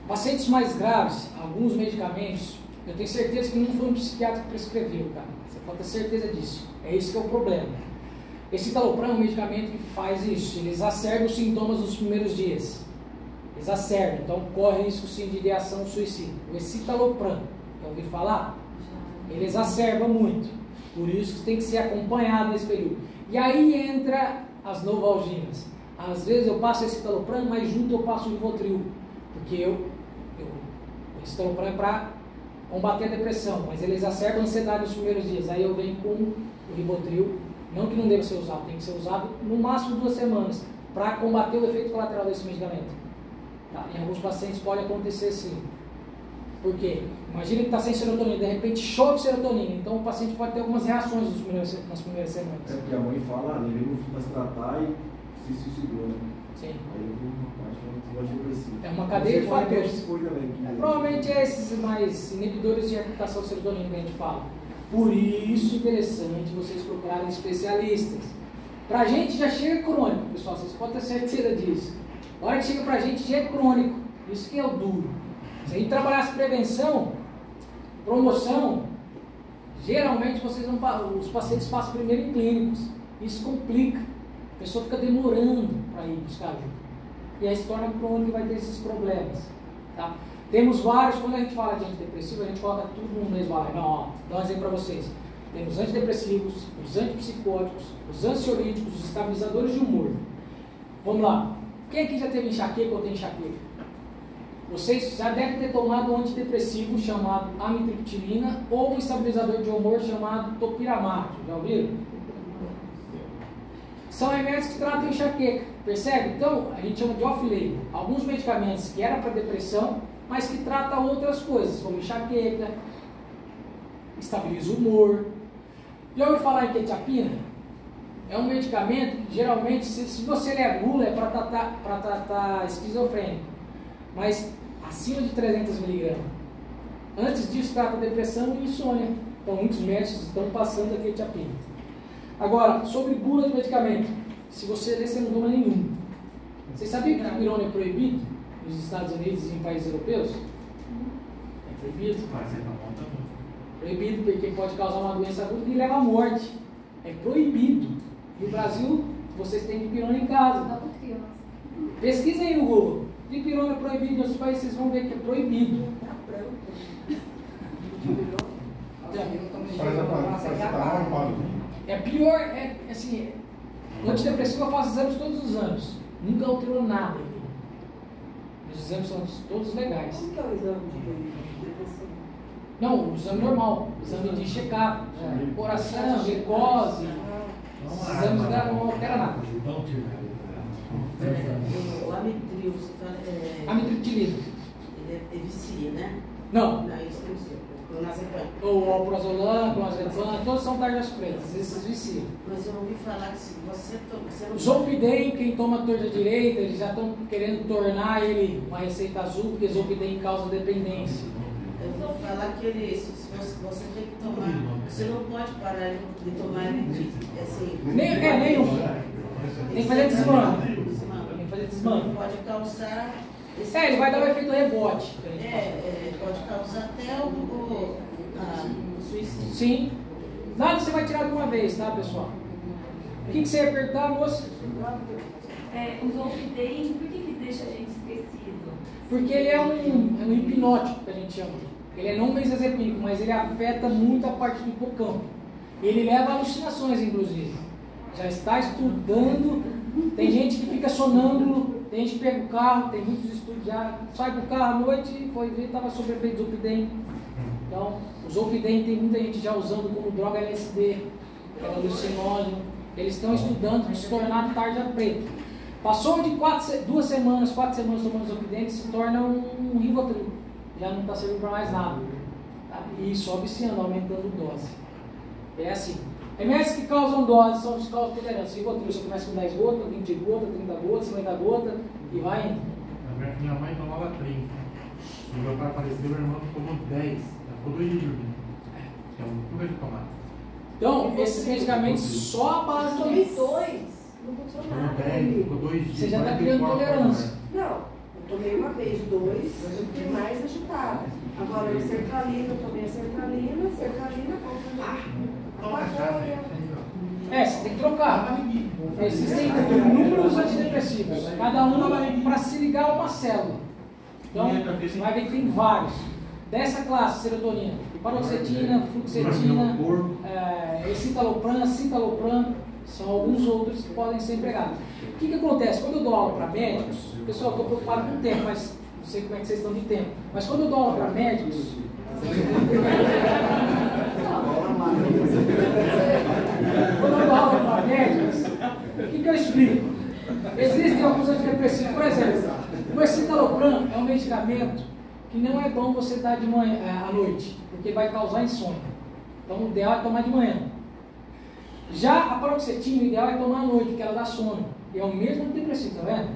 Pacientes mais graves, alguns medicamentos, eu tenho certeza que não foi um psiquiatra que prescreveu, cara. Você pode ter certeza disso. É isso que é o problema. Esse citalopram é um medicamento que faz isso. Ele exacerba os sintomas nos primeiros dias. Exacerba. Então corre risco sim de ideação suicida. O escitalopram, já ouviu falar? Ele exacerba muito. Por isso que tem que ser acompanhado nesse período. E aí entra as novalginas. Às vezes eu passo esse citalopram, mas junto eu passo o Rivotril. Porque o citalopram é para combater a depressão, mas ele exacerba a ansiedade nos primeiros dias. Aí eu venho com o Rivotril, não que não deva ser usado, tem que ser usado no máximo 2 semanas, para combater o efeito colateral desse medicamento. Tá? Em alguns pacientes pode acontecer sim. Por quê? Imagina que está sem serotonina, de repente chove serotonina, então o paciente pode ter algumas reações nas primeiras semanas. É porque a mãe fala, ele não fica se tratar e se suicidou, né? Sim. Aí eu vi uma parte que é uma cadeia de fatores. Também, provavelmente é esses mais inibidores de recaptação de serotonina que a gente fala. Por isso é interessante vocês procurarem especialistas. Pra gente já chega crônico, pessoal, vocês podem ter certeza disso. A hora que chega pra gente já é crônico, isso que é o duro. Se a gente trabalhasse prevenção, promoção, geralmente os pacientes passam primeiro em clínicos. Isso complica. A pessoa fica demorando para ir buscar ajuda. E aí se torna crônico e vai ter esses problemas. Tá? Temos vários, quando a gente fala de antidepressivo, a gente coloca tudo no mesmo balaio. Não, ó, dá um exemplo para vocês. Temos antidepressivos, os antipsicóticos, os ansiolíticos, os estabilizadores de humor. Vamos lá. Quem aqui já teve enxaqueca ou tem enxaqueca? Vocês já devem ter tomado um antidepressivo chamado amitriptilina ou um estabilizador de humor chamado topiramato. Já ouviram? São remédios que tratam enxaqueca, percebe? Então, a gente chama de off-label. Alguns medicamentos que eram para depressão, mas que tratam outras coisas, como enxaqueca, estabiliza o humor. Já ouviu falar em quetiapina? É um medicamento que geralmente, se você ler bula, é para tratar esquizofrênico, mas acima de 300 mg. Antes disso, trata depressão e insônia. Então, muitos médicos estão passando a quetiapina. Agora, sobre bula de medicamento, se você ler, você não toma nenhum. Vocês sabiam que o pirona é proibido nos Estados Unidos e em países europeus? É proibido. Proibido porque pode causar uma doença aguda e leva à morte. É proibido. No Brasil, vocês têm dipirona em casa. Pesquisem aí no Google. Dipirona é proibido nos países, vocês vão ver que é proibido. É pior, assim, o antidepressivo eu faço exames todos os anos. Nunca alterou nada. Os exames são todos legais. Como que é o exame de depressão? Não, o exame normal. Exame de check-up. Coração, glicose. Esses exames não alteram nada. O amitril, você fala... Amitriptilina. Ele vicia, né? Não. Não, isso tem que ser. Clonazepam. O alprazolam, clonazepam, todos são tarjas pretas, esses viciam. Mas eu ouvi falar que se você não... Zolpidem, quem toma torta direita, eles já estão querendo tornar ele uma receita azul, porque Zolpidem causa dependência. Eu vou falar que ele, se você tem que tomar, você não pode parar de tomar ele assim... Nenhum. Tem que fazer desmame. Tem que fazer desmame. Pode causar... ele vai dar o efeito rebote. Pode causar até o suicídio. Sim. Nada você vai tirar de uma vez, tá, pessoal? O que você ia perguntar, moça? O Zolpidem, por que deixa a gente esquecido? Porque ele é um hipnótico, que a gente chama. Ele é não benzodiazepínico, mas ele afeta muito a parte do hipocampo. Ele leva a alucinações, inclusive. Já está estudando. Tem gente que fica sonâmbulo, tem gente que pega o carro, tem muitos estudos já. Sai do carro à noite e foi ver, estava sob efeito de Zolpidem. Então, o Zolpidem tem muita gente já usando como droga LSD, que é alucinógeno. Eles estão estudando de se tornar tarja preta. Passou de 4 semanas tomando Zolpidem, ele se torna um Rivotril. Já não está servindo para mais nada. Tá? E só viciando, aumentando dose. É assim. Remédios que causam dose são os que causam tolerância. Rivotril, você começa com 10 gotas, 20 gotas, 30 gotas, 50 gotas e vai indo. Minha mãe tomava 30. E meu pai faleceu, meu irmão tomou 10. Ela ficou 2 dias dormindo. É um de tomar. Então, esses medicamentos só a base de... Tomei 2. Não funcionou nada. 10, ficou 2 dias. Você já está criando tolerância. Não. Tomei uma vez, 2, eu fiquei mais agitada. Agora, a sertralina, eu tomei a sertralina, você tem que trocar. Existem inúmeros antidepressivos, cada um para se ligar a uma célula. Então, você vai ver que tem vários. Dessa classe, serotonina, paroxetina, fluoxetina, escitalopram, citalopram, são alguns outros que podem ser empregados. O que acontece? Quando eu dou aula para médicos, pessoal, eu estou preocupado com o tempo, mas não sei como é que vocês estão de tempo. Mas quando eu dou aula para médicos, o que eu explico? Existem alguns antidepressivos, por exemplo, o escitalopram é um medicamento que não é bom você dar de manhã, à noite, porque vai causar insônia. Então o ideal é tomar de manhã. Já a paroxetina, o ideal é tomar à noite, porque ela dá sono. E é o mesmo antidepressivo, tá vendo?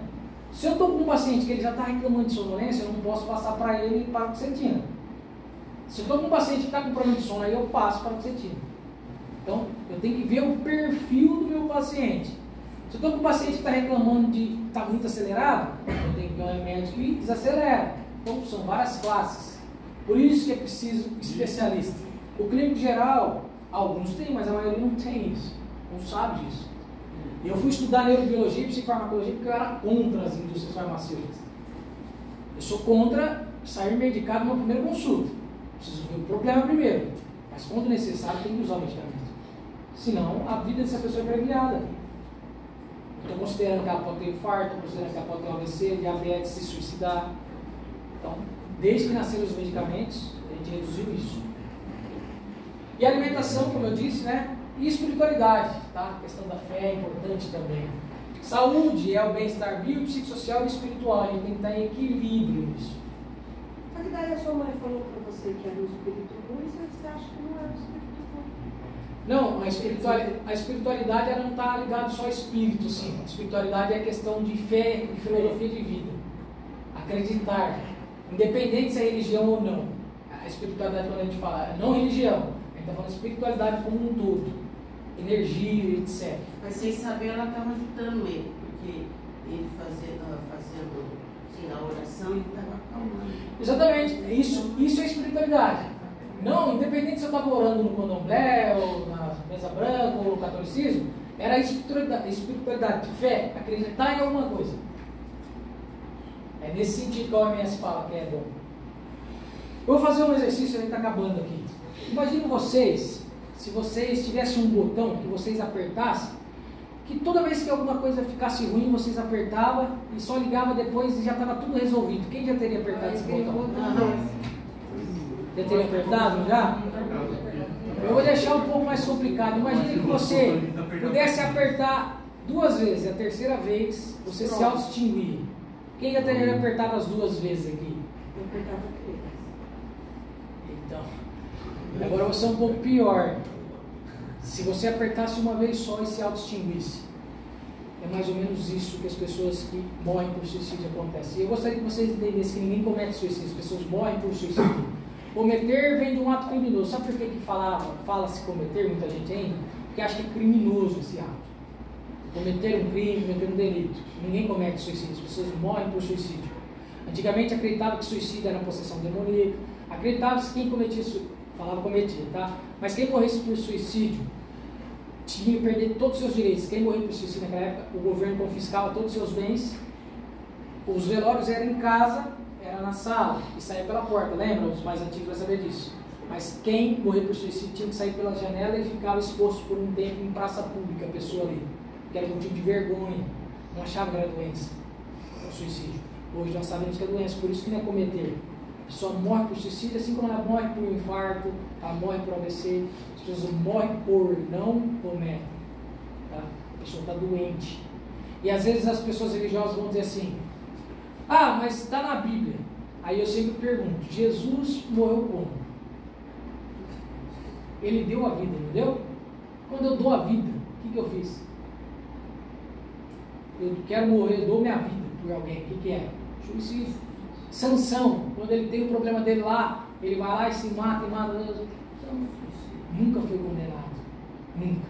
Se eu estou com um paciente que ele já está reclamando de sonolência, eu não posso passar para ele paroxetina. Se eu estou com um paciente que está com problema de sono, aí eu passo para paroxetina. Então, eu tenho que ver o perfil do meu paciente. Se eu estou com um paciente que está reclamando de estar muito acelerado, eu tenho que ver um remédio que desacelera. Então, são várias classes. Por isso que é preciso especialista. O clínico geral, alguns têm, mas a maioria não tem isso. Não sabe disso. E eu fui estudar neurobiologia e psicofarmacologia porque eu era contra as indústrias farmacêuticas. Eu sou contra sair medicado na primeira consulta. Preciso ver o problema primeiro. Mas quando necessário, tem que usar o medicamento. Senão, a vida dessa pessoa é abreviada. Estou considerando que ela pode ter infarto, estou considerando que ela pode ter AVC, diabetes, se suicidar. Então, desde que nasceram os medicamentos, a gente reduziu isso. E a alimentação, como eu disse, né? E espiritualidade, tá? A questão da fé é importante também. Saúde é o bem-estar biopsicossocial e espiritual. A gente tem que estar em equilíbrio nisso. Só que daí a sua mãe falou para você que era um espírito ruim, você acha que não era um espírito ruim? Não, a espiritualidade ela não está ligada só ao espírito, sim. A espiritualidade é questão de fé e filosofia de vida. Acreditar, independente se é religião ou não. A espiritualidade, quando a gente fala não religião, a gente está falando espiritualidade como um todo, energia, etc. Mas sem saber, ela estava ajudando ele, porque ele fazendo assim, na oração, ele estava acalmando. Exatamente, isso é espiritualidade. Não, independente se eu estava orando no candomblé, ou na mesa branca, ou no catolicismo, era espiritualidade, fé, acreditar em alguma coisa. É nesse sentido que a OMS fala que é bom. Eu vou fazer um exercício, a gente está acabando aqui. Imagine vocês, se vocês tivessem um botão que vocês apertassem, que toda vez que alguma coisa ficasse ruim, vocês apertavam e só ligava depois e já estava tudo resolvido. Quem já teria apertado esse botão? Já teria apertado já? Eu vou deixar um pouco mais complicado. Imagine que você pudesse apertar 2 vezes, e a terceira vez você se auto-extinguir. Quem já teria apertado as 2 vezes aqui? Eu apertava 3. Então, agora você é um pouco pior. Se você apertasse uma vez só e se auto-extinguisse. É mais ou menos isso que as pessoas que morrem por suicídio acontece. E eu gostaria que vocês entendessem que ninguém comete suicídio, as pessoas morrem por suicídio. Cometer vem de um ato criminoso. Sabe por que fala-se cometer, muita gente ainda? Porque acha que é criminoso esse ato. Cometer um crime, cometer um delito. Ninguém comete suicídio, as pessoas morrem por suicídio. Antigamente acreditava que suicídio era uma possessão demoníaca. Acreditava que quem cometia suicídio, falava cometia, tá? Mas quem morresse por suicídio tinha que perder todos os seus direitos. Quem morria por suicídio naquela época, o governo confiscava todos os seus bens. Os velórios eram em casa, era na sala e saía pela porta, lembra? Os mais antigos vão saber disso. Mas quem morria por suicídio tinha que sair pela janela e ficava exposto por um tempo em praça pública, a pessoa ali. Que era motivo de vergonha, não achava que era doença, o suicídio. Hoje nós sabemos que é doença, por isso que não é cometer. A pessoa morre por suicídio, assim como ela morre por infarto, ela morre por AVC, as pessoas morrem por não cometem. Tá? A pessoa está doente. E às vezes as pessoas religiosas vão dizer assim, ah, mas está na Bíblia. Aí eu sempre pergunto, Jesus morreu como? Ele deu a vida, não deu? Quando eu dou a vida, o que eu fiz? Eu quero morrer, eu dou minha vida por alguém. O que é? Suicídio. Sansão, quando ele tem o problema dele lá, ele vai lá e se mata e mata. Então, nunca foi condenado. Nunca.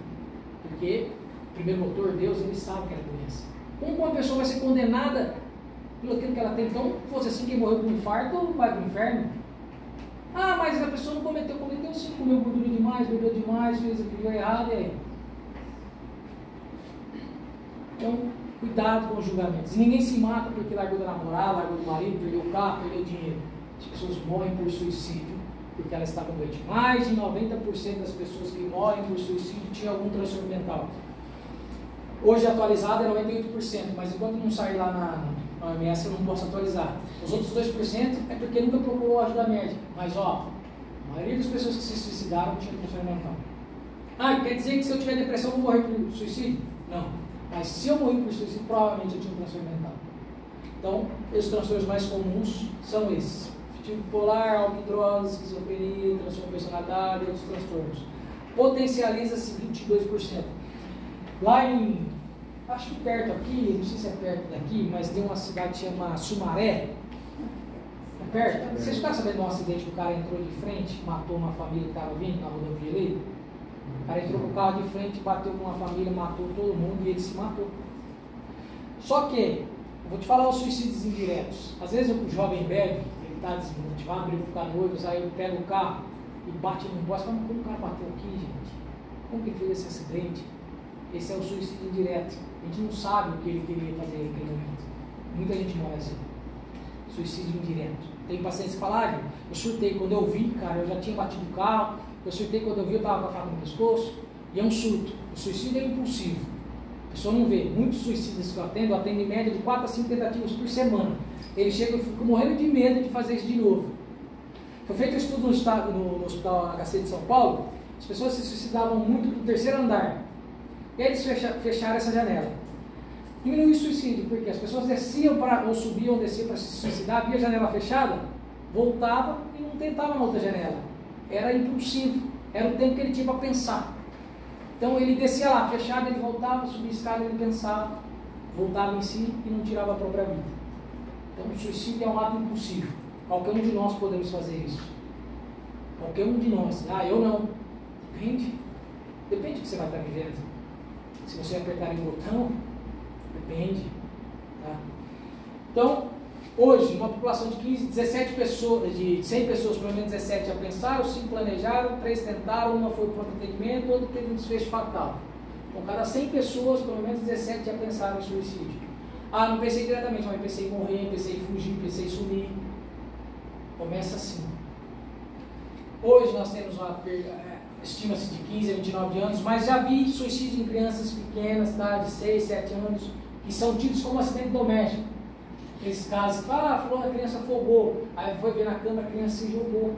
Porque, primeiro motor, Deus, ele sabe que era doença. Como uma pessoa vai ser condenada pelo aquilo que ela tem? Então, fosse assim, quem morreu por infarto vai para o inferno. Ah, mas a pessoa não cometeu sim, comeu gordura demais, bebeu demais, fez aquilo errado, e aí? Então, cuidado com os julgamentos. Ninguém se mata porque largou da namorada, largou do marido, perdeu o carro, perdeu o dinheiro. As pessoas morrem por suicídio porque elas estavam doentes. Mais de 90% das pessoas que morrem por suicídio tinham algum transtorno mental. Hoje atualizado é 98%, mas enquanto não sair lá na OMS eu não posso atualizar. Os outros 2% é porque nunca procurou ajuda médica. Mas ó, a maioria das pessoas que se suicidaram tinha transtorno mental. Ah, quer dizer que se eu tiver depressão eu vou morrer por suicídio? Não. Mas se eu morrer por suicídio, provavelmente eu tinha um transtorno mental. Então, os transtornos mais comuns são esses. Tipo bipolar, alquidrose, esquizofrenia, transtorno de personalidade e outros transtornos. Potencializa-se 22%. Lá em, acho que perto aqui, não sei se é perto daqui, mas tem uma cidade que chama Sumaré. perto. Vocês ficaram sabendo de um acidente que o cara entrou de frente, matou uma família que estava vindo na rodovia ali? O cara entrou com o carro de frente, bateu com uma família, matou todo mundo e ele se matou. Só que, eu vou te falar os suicídios indiretos. Às vezes o jovem bebe, ele está desmotivado, briga com a noiva, aí ele pega o carro e bate no poste e fala, como o cara bateu aqui, gente? Como que ele fez esse acidente? Esse é o suicídio indireto. A gente não sabe o que ele queria fazer naquele momento. Muita gente morre assim. Suicídio indireto. Tem pacientes que falam, eu surtei quando eu vi, cara, eu já tinha batido o carro, eu surtei quando eu vi, eu estava com a faca no pescoço, e é um surto. O suicídio é impulsivo. A pessoa não vê. Muitos suicidas que eu atendo em média de 4 a 5 tentativas por semana. Ele chega e fica morrendo de medo de fazer isso de novo. Foi feito um estudo no Hospital HC de São Paulo, as pessoas se suicidavam muito no 3º andar. E aí eles fecharam essa janela. Diminuiu o suicídio, porque as pessoas desciam ou subiam ou desciam para se suicidar, via a janela fechada, voltava e não tentava na outra janela. Era impulsivo, era o tempo que ele tinha para pensar. Então ele descia lá, fechado, ele voltava, subia a escada, ele pensava, voltava em si e não tirava a própria vida. Então o suicídio é um ato impulsivo. Qualquer um de nós podemos fazer isso. Qualquer um de nós. Ah, eu não. Depende. Depende do que você vai estar vivendo. Se você apertar em um botão, depende. Tá? Então, hoje, uma população de 17 pessoas, de 100 pessoas, pelo menos 17 já pensaram, 5 planejaram, 3 tentaram, uma foi para o atendimento, outra teve um desfecho fatal. Então, cada 100 pessoas, pelo menos 17 já pensaram em suicídio. Ah, não pensei diretamente, mas pensei em morrer, pensei em fugir, pensei em sumir. Começa assim. Hoje nós temos uma estima-se de 15 a 29 anos, mas já vi suicídio em crianças pequenas, tá, de 6, 7 anos, que são tidos como acidente doméstico. Esses casos, falou, a criança afogou, aí foi ver na cama, a criança se jogou.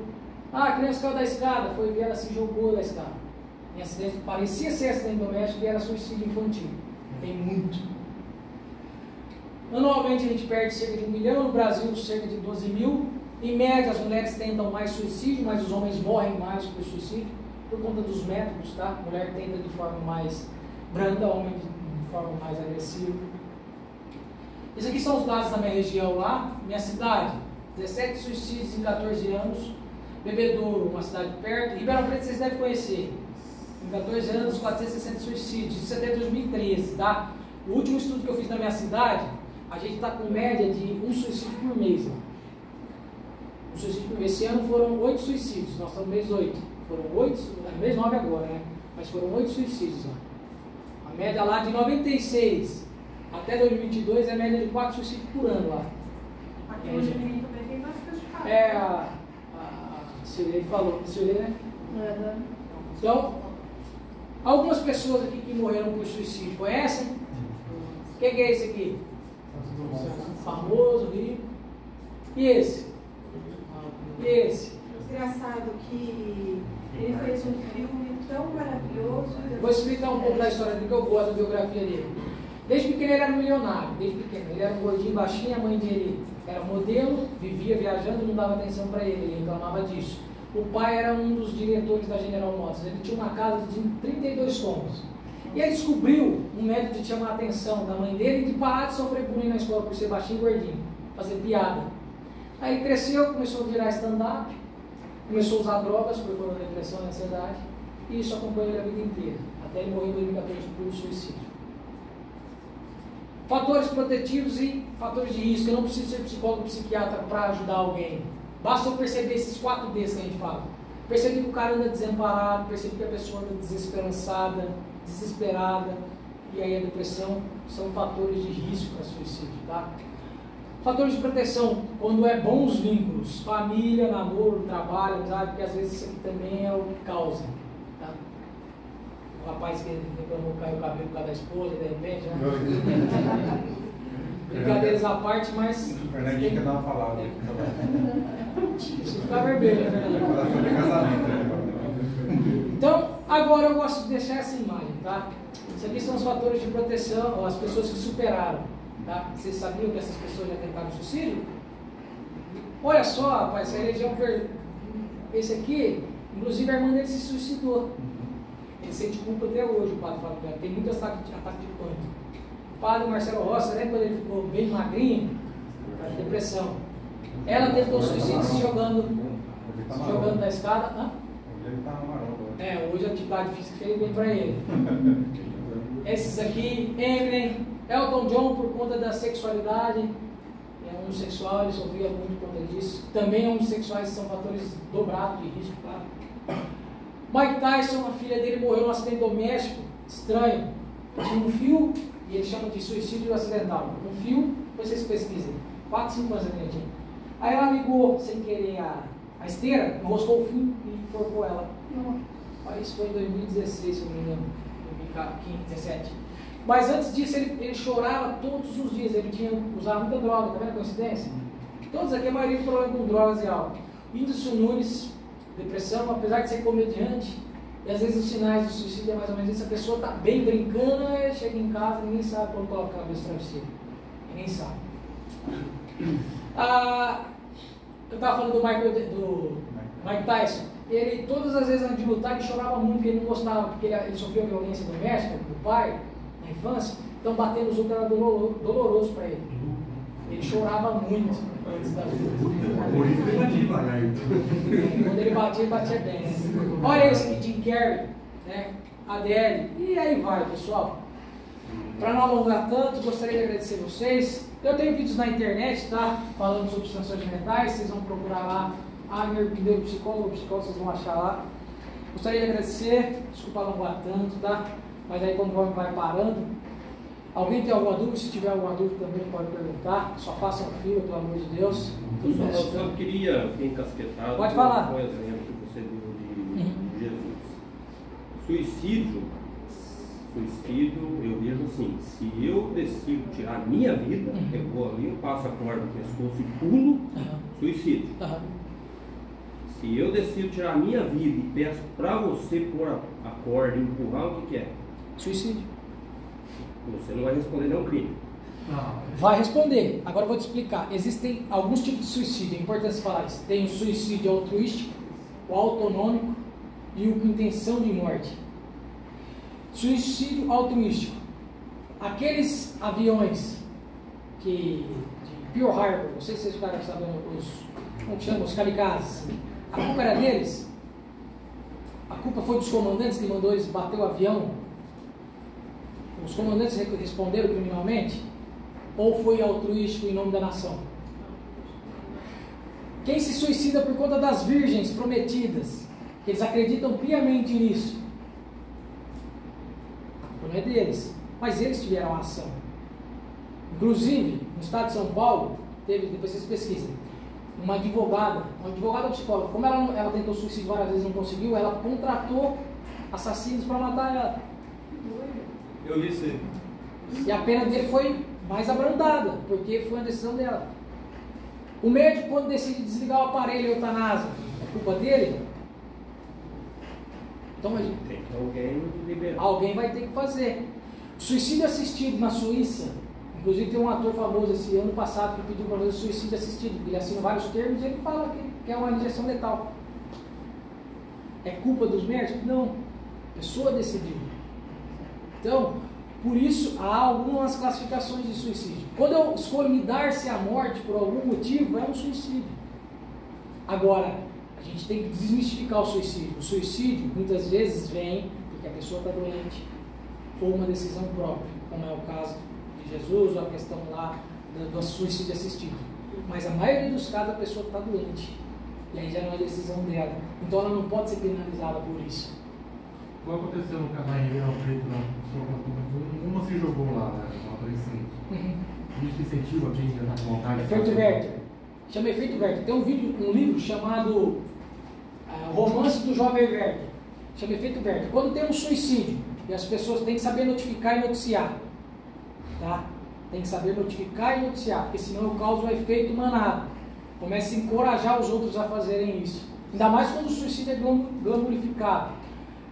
Ah, a criança caiu da escada, foi ver, ela se jogou da escada. Em acidente, parecia ser acidente doméstico e era suicídio infantil. Tem muito. Anualmente a gente perde cerca de 1 milhão, no Brasil cerca de 12 mil. Em média, as mulheres tentam mais suicídio, mas os homens morrem mais por suicídio, por conta dos métodos, tá? A mulher tenta de forma mais branda, o homem de forma mais agressiva. Esses aqui são os dados da minha região lá, minha cidade, 17 suicídios em 14 anos, Bebedouro, uma cidade perto, Ribeirão Preto vocês devem conhecer, em 14 anos, 460 suicídios, isso é até 2013, tá? O último estudo que eu fiz na minha cidade, a gente está com média de 1 suicídio por mês. Um suicídio por mês. Esse ano foram 8 suicídios, nós estamos no mês 8. Foram 8, mês 9 agora, né? Mas foram 8 suicídios lá. A média lá de 96 até 2022 é a média de 4 suicídios por ano lá. Aqui hoje também tem bastante casos. A Cirlei falou, Cirlei, né? Então, algumas pessoas aqui que morreram por suicídio, conhecem? Quem que é esse aqui? Famoso, rico. E esse? E esse? Engraçado que ele fez um filme tão maravilhoso. Vou explicar um pouco da história dele, que eu gosto da biografia dele. Desde pequeno ele era um milionário, desde pequeno. Ele era um gordinho, baixinho, a mãe dele era modelo, vivia viajando, não dava atenção para ele reclamava disso. O pai era um dos diretores da General Motors, ele tinha uma casa de 32 cômodos. E ele descobriu um método de chamar a atenção da mãe dele e de parar de sofrer bullying na escola por ser baixinho e gordinho, fazer piada. Aí ele cresceu, começou a virar stand-up, começou a usar drogas por conta da depressão e ansiedade, e isso acompanhou ele a vida inteira, até ele morrer em 2014 por suicídio. Fatores protetivos e fatores de risco. Eu não preciso ser psicólogo ou psiquiatra para ajudar alguém. Basta eu perceber esses 4 Ds que a gente fala. Percebi que o cara anda desamparado, percebi que a pessoa anda desesperançada, desesperada, e aí a depressão são fatores de risco para suicídio, tá? Fatores de proteção, quando é bons vínculos, família, namoro, trabalho, amizade, porque às vezes isso aqui também é o que causa, tá? O rapaz que reclamou que caiu o cabelo por causa da esposa, de repente, né? Brincadeiras à parte, mas... O Fernandinho quer dar uma palavra. Isso fica vermelho, né, Fernandinho? Então, agora eu gosto de deixar essa imagem, tá? Isso aqui são os fatores de proteção, as pessoas que superaram, tá? Vocês sabiam que essas pessoas já tentaram suicídio? Olha só, rapaz, essa religião... Esse aqui, inclusive a irmã dele se suicidou. Ele sente culpa até hoje, o padre fala, tem muito ataque de pânico. O padre Marcelo Rossi, né, quando ele ficou bem magrinho, de depressão. Ela tentou suicídio se jogando da escada. Hã? Hoje a atividade física fez bem para ele. Esses aqui, Eminem, Elton John, por conta da sexualidade, é homossexual, ele sofria muito por conta disso. Também homossexuais são fatores dobrados de risco, claro. Mike Tyson, a filha dele morreu num acidente doméstico estranho. Tinha um fio, e ele chama de suicídio acidental. Um fio, depois vocês pesquisem, 4, 5 anos ele tinha. Aí ela ligou sem querer a esteira, enroscou o fio e enforcou ela. Aí isso foi em 2016, se eu não me engano, 2015, 2017. Mas antes disso ele chorava todos os dias, ele tinha usado muita droga, tá vendo a coincidência? Todos aqui, a maioria tem problema com drogas e álcool. Whindersson Nunes, depressão, apesar de ser comediante, e às vezes os sinais do suicídio é mais ou menos isso, a pessoa está bem brincando, chega em casa, ninguém sabe quando coloca a cabeça no travesseiro. Ninguém sabe. Eu estava falando do Mike Tyson. Ele, todas as vezes antes de lutar, ele chorava muito, porque ele não gostava, porque ele sofreu violência doméstica do pai, na infância, então bater nos outros era doloroso para ele. Ele chorava muito antes da luta. Por isso ele batia devagar. Quando ele batia bem. Né? Olha esse aqui, Jim Carrey, né? Adele, e aí vai, pessoal. Para não alongar tanto, gostaria de agradecer vocês. Eu tenho vídeos na internet, tá? Falando sobre transtornos mentais, vocês vão procurar lá. Meu psicólogo, vocês vão achar lá. Gostaria de agradecer, desculpa alongar tanto, tá? Mas aí quando vai parando. Alguém tem alguma dúvida? Se tiver alguma dúvida também pode perguntar. Só façam fila, pelo amor de Deus. Eu só queria encasquetar. Pode falar. Com o exemplo que você deu de Jesus. Suicídio, eu vejo assim, se eu decido tirar a minha vida, eu vou ali, eu passo a corda no pescoço e pulo, suicídio. Se eu decido tirar a minha vida e peço para você pôr a corda e empurrar, o que é? Suicídio. Você não vai responder não crime. Vai responder. Agora eu vou te explicar. Existem alguns tipos de suicídio, é importante falar isso. Tem o suicídio altruístico, o autonômico e o com intenção de morte. Suicídio altruístico. Aqueles aviões de Pearl Harbor, não sei se vocês ficaram sabendo, como que chama? Os kamikazes. A culpa era deles? A culpa foi dos comandantes que mandou eles bater o avião? Os comandantes responderam criminalmente? Ou foi altruístico em nome da nação? Quem se suicida por conta das virgens prometidas, que eles acreditam piamente nisso, a culpa não é deles, mas eles tiveram a ação. Inclusive, no estado de São Paulo, teve, depois vocês pesquisem, uma advogada psicóloga, como ela tentou suicídio várias vezes e não conseguiu, ela contratou assassinos para matar ela. Eu vi isso aí. E a pena dele foi mais abrandada, porque foi uma decisão dela. O médico, quando decide desligar o aparelho eutanásia, é culpa dele? Então, tem que alguém liberar. Alguém vai ter que fazer. Suicídio assistido na Suíça, inclusive tem um ator famoso esse ano passado que pediu para fazer suicídio assistido. Ele assina vários termos e ele fala que é uma injeção letal. É culpa dos médicos? Não. A pessoa decidiu. Então, por isso, há algumas classificações de suicídio. Quando eu escolho me dar-se a morte por algum motivo, é um suicídio. Agora, a gente tem que desmistificar o suicídio. O suicídio, muitas vezes, vem porque a pessoa está doente, ou uma decisão própria, como é o caso de Jesus, ou a questão lá do suicídio assistido. Mas a maioria dos casos, a pessoa está doente. E aí já não é decisão dela. Então, ela não pode ser penalizada por isso. Igual aconteceu no canal em Ribeirão Preto, uma se jogou lá, né, uma adolescente. Isso incentiva quem já está com vontade. Efeito Werther. Chama Efeito Werther. Tem um livro chamado Romance do Jovem Werther. Chama Efeito Werther. Quando tem um suicídio, e as pessoas têm que saber notificar e noticiar. Tá? Tem que saber notificar e noticiar, porque senão eu causo um efeito manado. Começa a encorajar os outros a fazerem isso. Ainda mais quando o suicídio é glamorificado.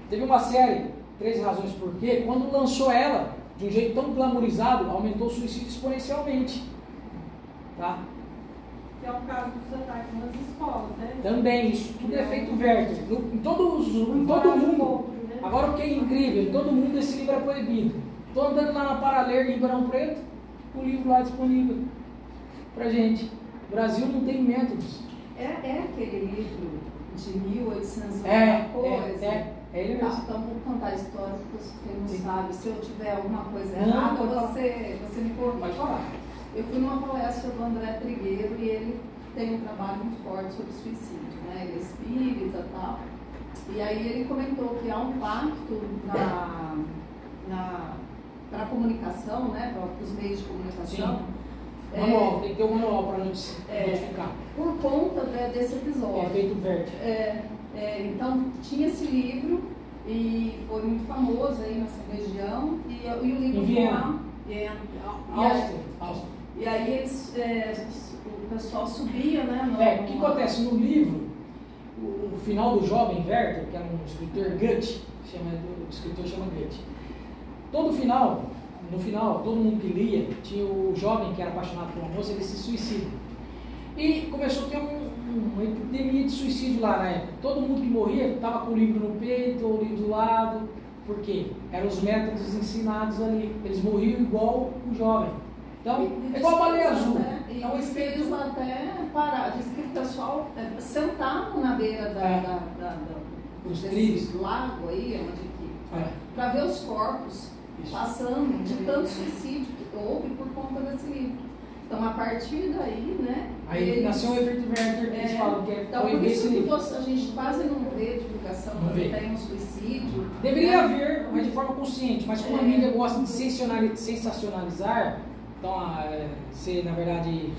Teve uma série, 13 Razões Por Quê, quando lançou ela, de um jeito tão glamorizado, aumentou o suicídio exponencialmente. Tá? Que é o caso dos ataques nas escolas, né? Também, isso tudo é feito Werther. Em todo mundo. Agora o que é incrível, em todo mundo esse livro é proibido. Estou andando lá na Paraler, em Ribeirão Preto, o livro lá disponível pra gente. O Brasil não tem métodos. É aquele livro de 1800 coisa. É ele mesmo. Então vou contar a história para quem não sabe. Se eu tiver alguma coisa errada, você me corrige. Pode falar. Eu fui numa palestra do André Trigueiro e ele tem um trabalho muito forte sobre suicídio, né? Ele é espírita e tal. E aí ele comentou que há um pacto para a comunicação, né? Para os meios de comunicação. Sim. Manual, tem que ter um manual para nos identificar. Por conta desse episódio. Efeito verde. Então tinha esse livro e foi muito famoso aí nessa região. E o livro foi lá. Áustria. E aí eles, o pessoal subia, né? O que acontece no livro, o final do jovem Werther, que era um escritor Goethe, o escritor chama Goethe. No final, todo mundo que lia, tinha o jovem que era apaixonado por uma moça, ele se suicida. E começou a ter uma epidemia de suicídio lá na época. Todo mundo que morria estava com o livro no peito ou o livro do lado. Por quê? Eram os métodos ensinados ali. Eles morriam igual o jovem. Então, é igual a baleia azul. E os espíritos até pararam. Diz que o pessoal sentava na beira desse lago aí, para ver os corpos passando de tanto suicídio que houve por conta desse livro. Então, a partir daí, né? Aí nasceu o efeito Werther, que eles falam que é então, por isso que a gente quase não vê divulgação quando tem um suicídio. Deveria haver, mas de forma consciente. Mas como a mídia gosta de sensacionalizar, então, ser, na verdade,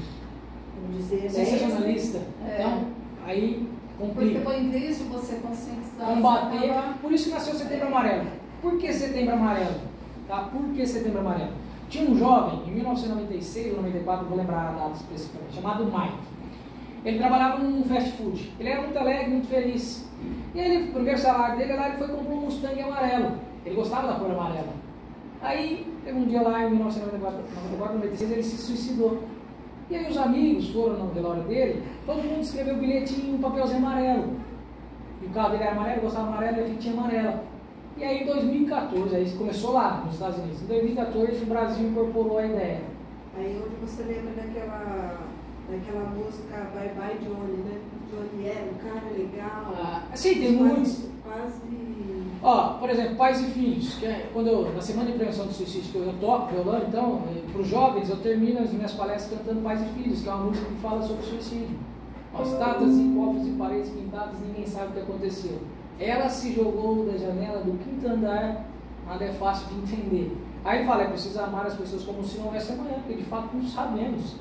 sensacionalista, então, aí complica. Porque em vez de você conscientizar, combater, por isso que nasceu o Setembro Amarelo. Por que Setembro Amarelo? Tá? Por que Setembro Amarelo? Tinha um jovem, em 1996 ou 94, não vou lembrar a data especificamente, chamado Mike. Ele trabalhava num fast food. Ele era muito alegre, muito feliz. E ele, pro primeiro salário dele, ele foi comprar um Mustang amarelo. Ele gostava da cor amarela. Aí, teve um dia lá, em 1994, 96, ele se suicidou. E aí os amigos foram no velório dele, todo mundo escreveu o bilhetinho, um papelzinho amarelo. E o carro dele era amarelo, gostava amarelo e a fitinha amarela. E aí em 2014, aí começou lá nos Estados Unidos. Em 2014 o Brasil incorporou a ideia. Aí onde você lembra daquela música Bye Bye Johnny, né? Johnny era um cara legal. Sim, tem muitos. Quase. Por exemplo, Pais e Filhos, que é quando na semana de prevenção do suicídio que eu toco violão, então, para os jovens eu termino as minhas palestras cantando Pais e Filhos, que é uma música que fala sobre suicídio. As estátuas e copos e paredes pintadas, ninguém sabe o que aconteceu. Ela se jogou da janela do 5º andar, nada é fácil de entender. Aí ele fala, é preciso amar as pessoas como se não houvesse amanhã, porque de fato não sabemos.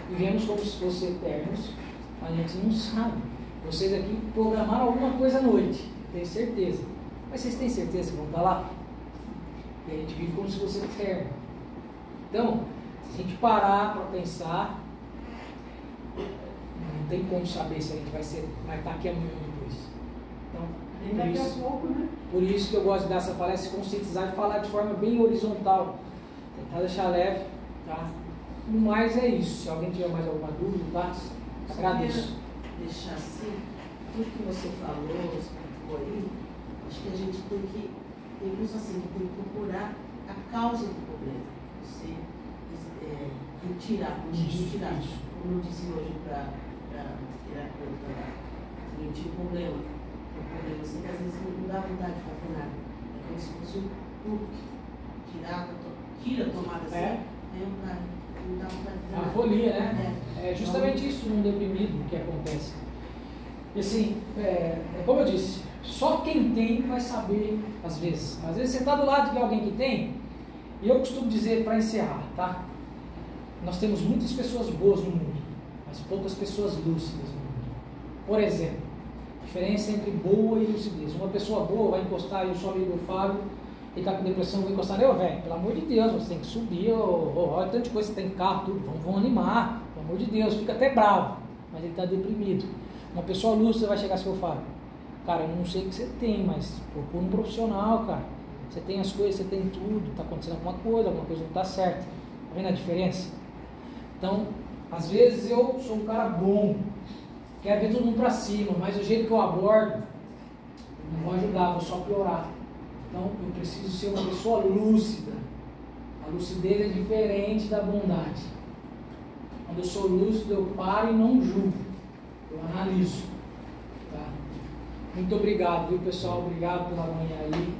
Vivemos como se fossem eternos, a gente não sabe. Vocês aqui programaram alguma coisa à noite, tenho certeza. Mas vocês têm certeza que vão estar lá? E a gente vive como se fosse eterno. Então, se a gente parar para pensar, não tem como saber se a gente vai estar aqui amanhã ou depois. Então, por isso que eu gosto de dar essa palestra, se conscientizar e falar de forma bem horizontal. Tentar deixar leve, tá? No mais é isso. Se alguém tiver mais alguma dúvida, tá? Agradeço. Deixar assim, tudo que você falou, explicou aí, acho que a gente tem que procurar a causa do problema. Você retirar, como eu disse hoje para tirar conta do problema. O problema assim, que às vezes não dá vontade de fazer nada. É como se fosse um truque. Tira a tomada assim, aí o cara não dá vontade de fazer nada. A folia, né? É justamente isso num deprimido que acontece. E assim, como eu disse, só quem tem vai saber às vezes. Às vezes você está do lado de alguém que tem, e eu costumo dizer para encerrar, tá? Nós temos muitas pessoas boas no mundo, mas poucas pessoas lúcidas no mundo. Por exemplo, a diferença entre boa e lucidez. Uma pessoa boa vai encostar, eu sou amigo do Fábio, ele está com depressão, eu vou encostar nele, velho, pelo amor de Deus, você tem que subir, olha tanta coisa, você tem carro, tudo, vamos animar, pelo amor de Deus, fica até bravo, mas ele está deprimido. Uma pessoa lúcida vai chegar assim, ô Fábio, cara, eu não sei o que você tem, mas procura um profissional, cara, você tem as coisas, você tem tudo, está acontecendo alguma coisa não está certa, tá vendo a diferença? Então, às vezes eu sou um cara bom, quero ver todo mundo para cima, mas o jeito que eu abordo não vou ajudar, vou só piorar. Então eu preciso ser uma pessoa lúcida. A lucidez é diferente da bondade. Quando eu sou lúcido, eu paro e não julgo. Eu analiso. Tá? Muito obrigado, viu, pessoal? Obrigado pela manhã aí.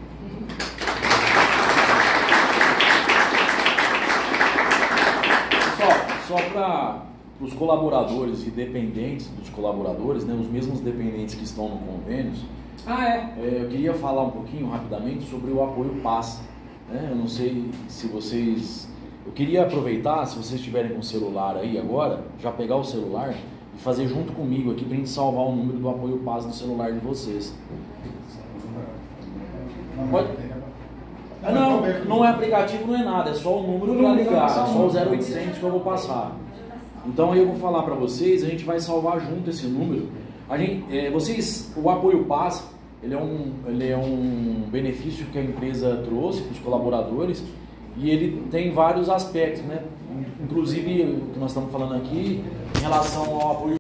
Pessoal, só para os colaboradores e dependentes dos colaboradores, né, os mesmos dependentes que estão no convênio, eu queria falar um pouquinho rapidamente sobre o apoio PAS. Né? Eu não sei se vocês... Eu queria aproveitar, se vocês estiverem com o celular aí agora, já pegar o celular e fazer junto comigo aqui para a gente salvar o número do apoio PAS no celular de vocês. Pode? Não é aplicativo, não é nada, é só o número para ligar, é só o 0800 que eu vou passar. Então aí eu vou falar para vocês, a gente vai salvar junto esse número. O apoio PAS, ele é um benefício que a empresa trouxe para os colaboradores e ele tem vários aspectos, né? Inclusive o que nós estamos falando aqui em relação ao apoio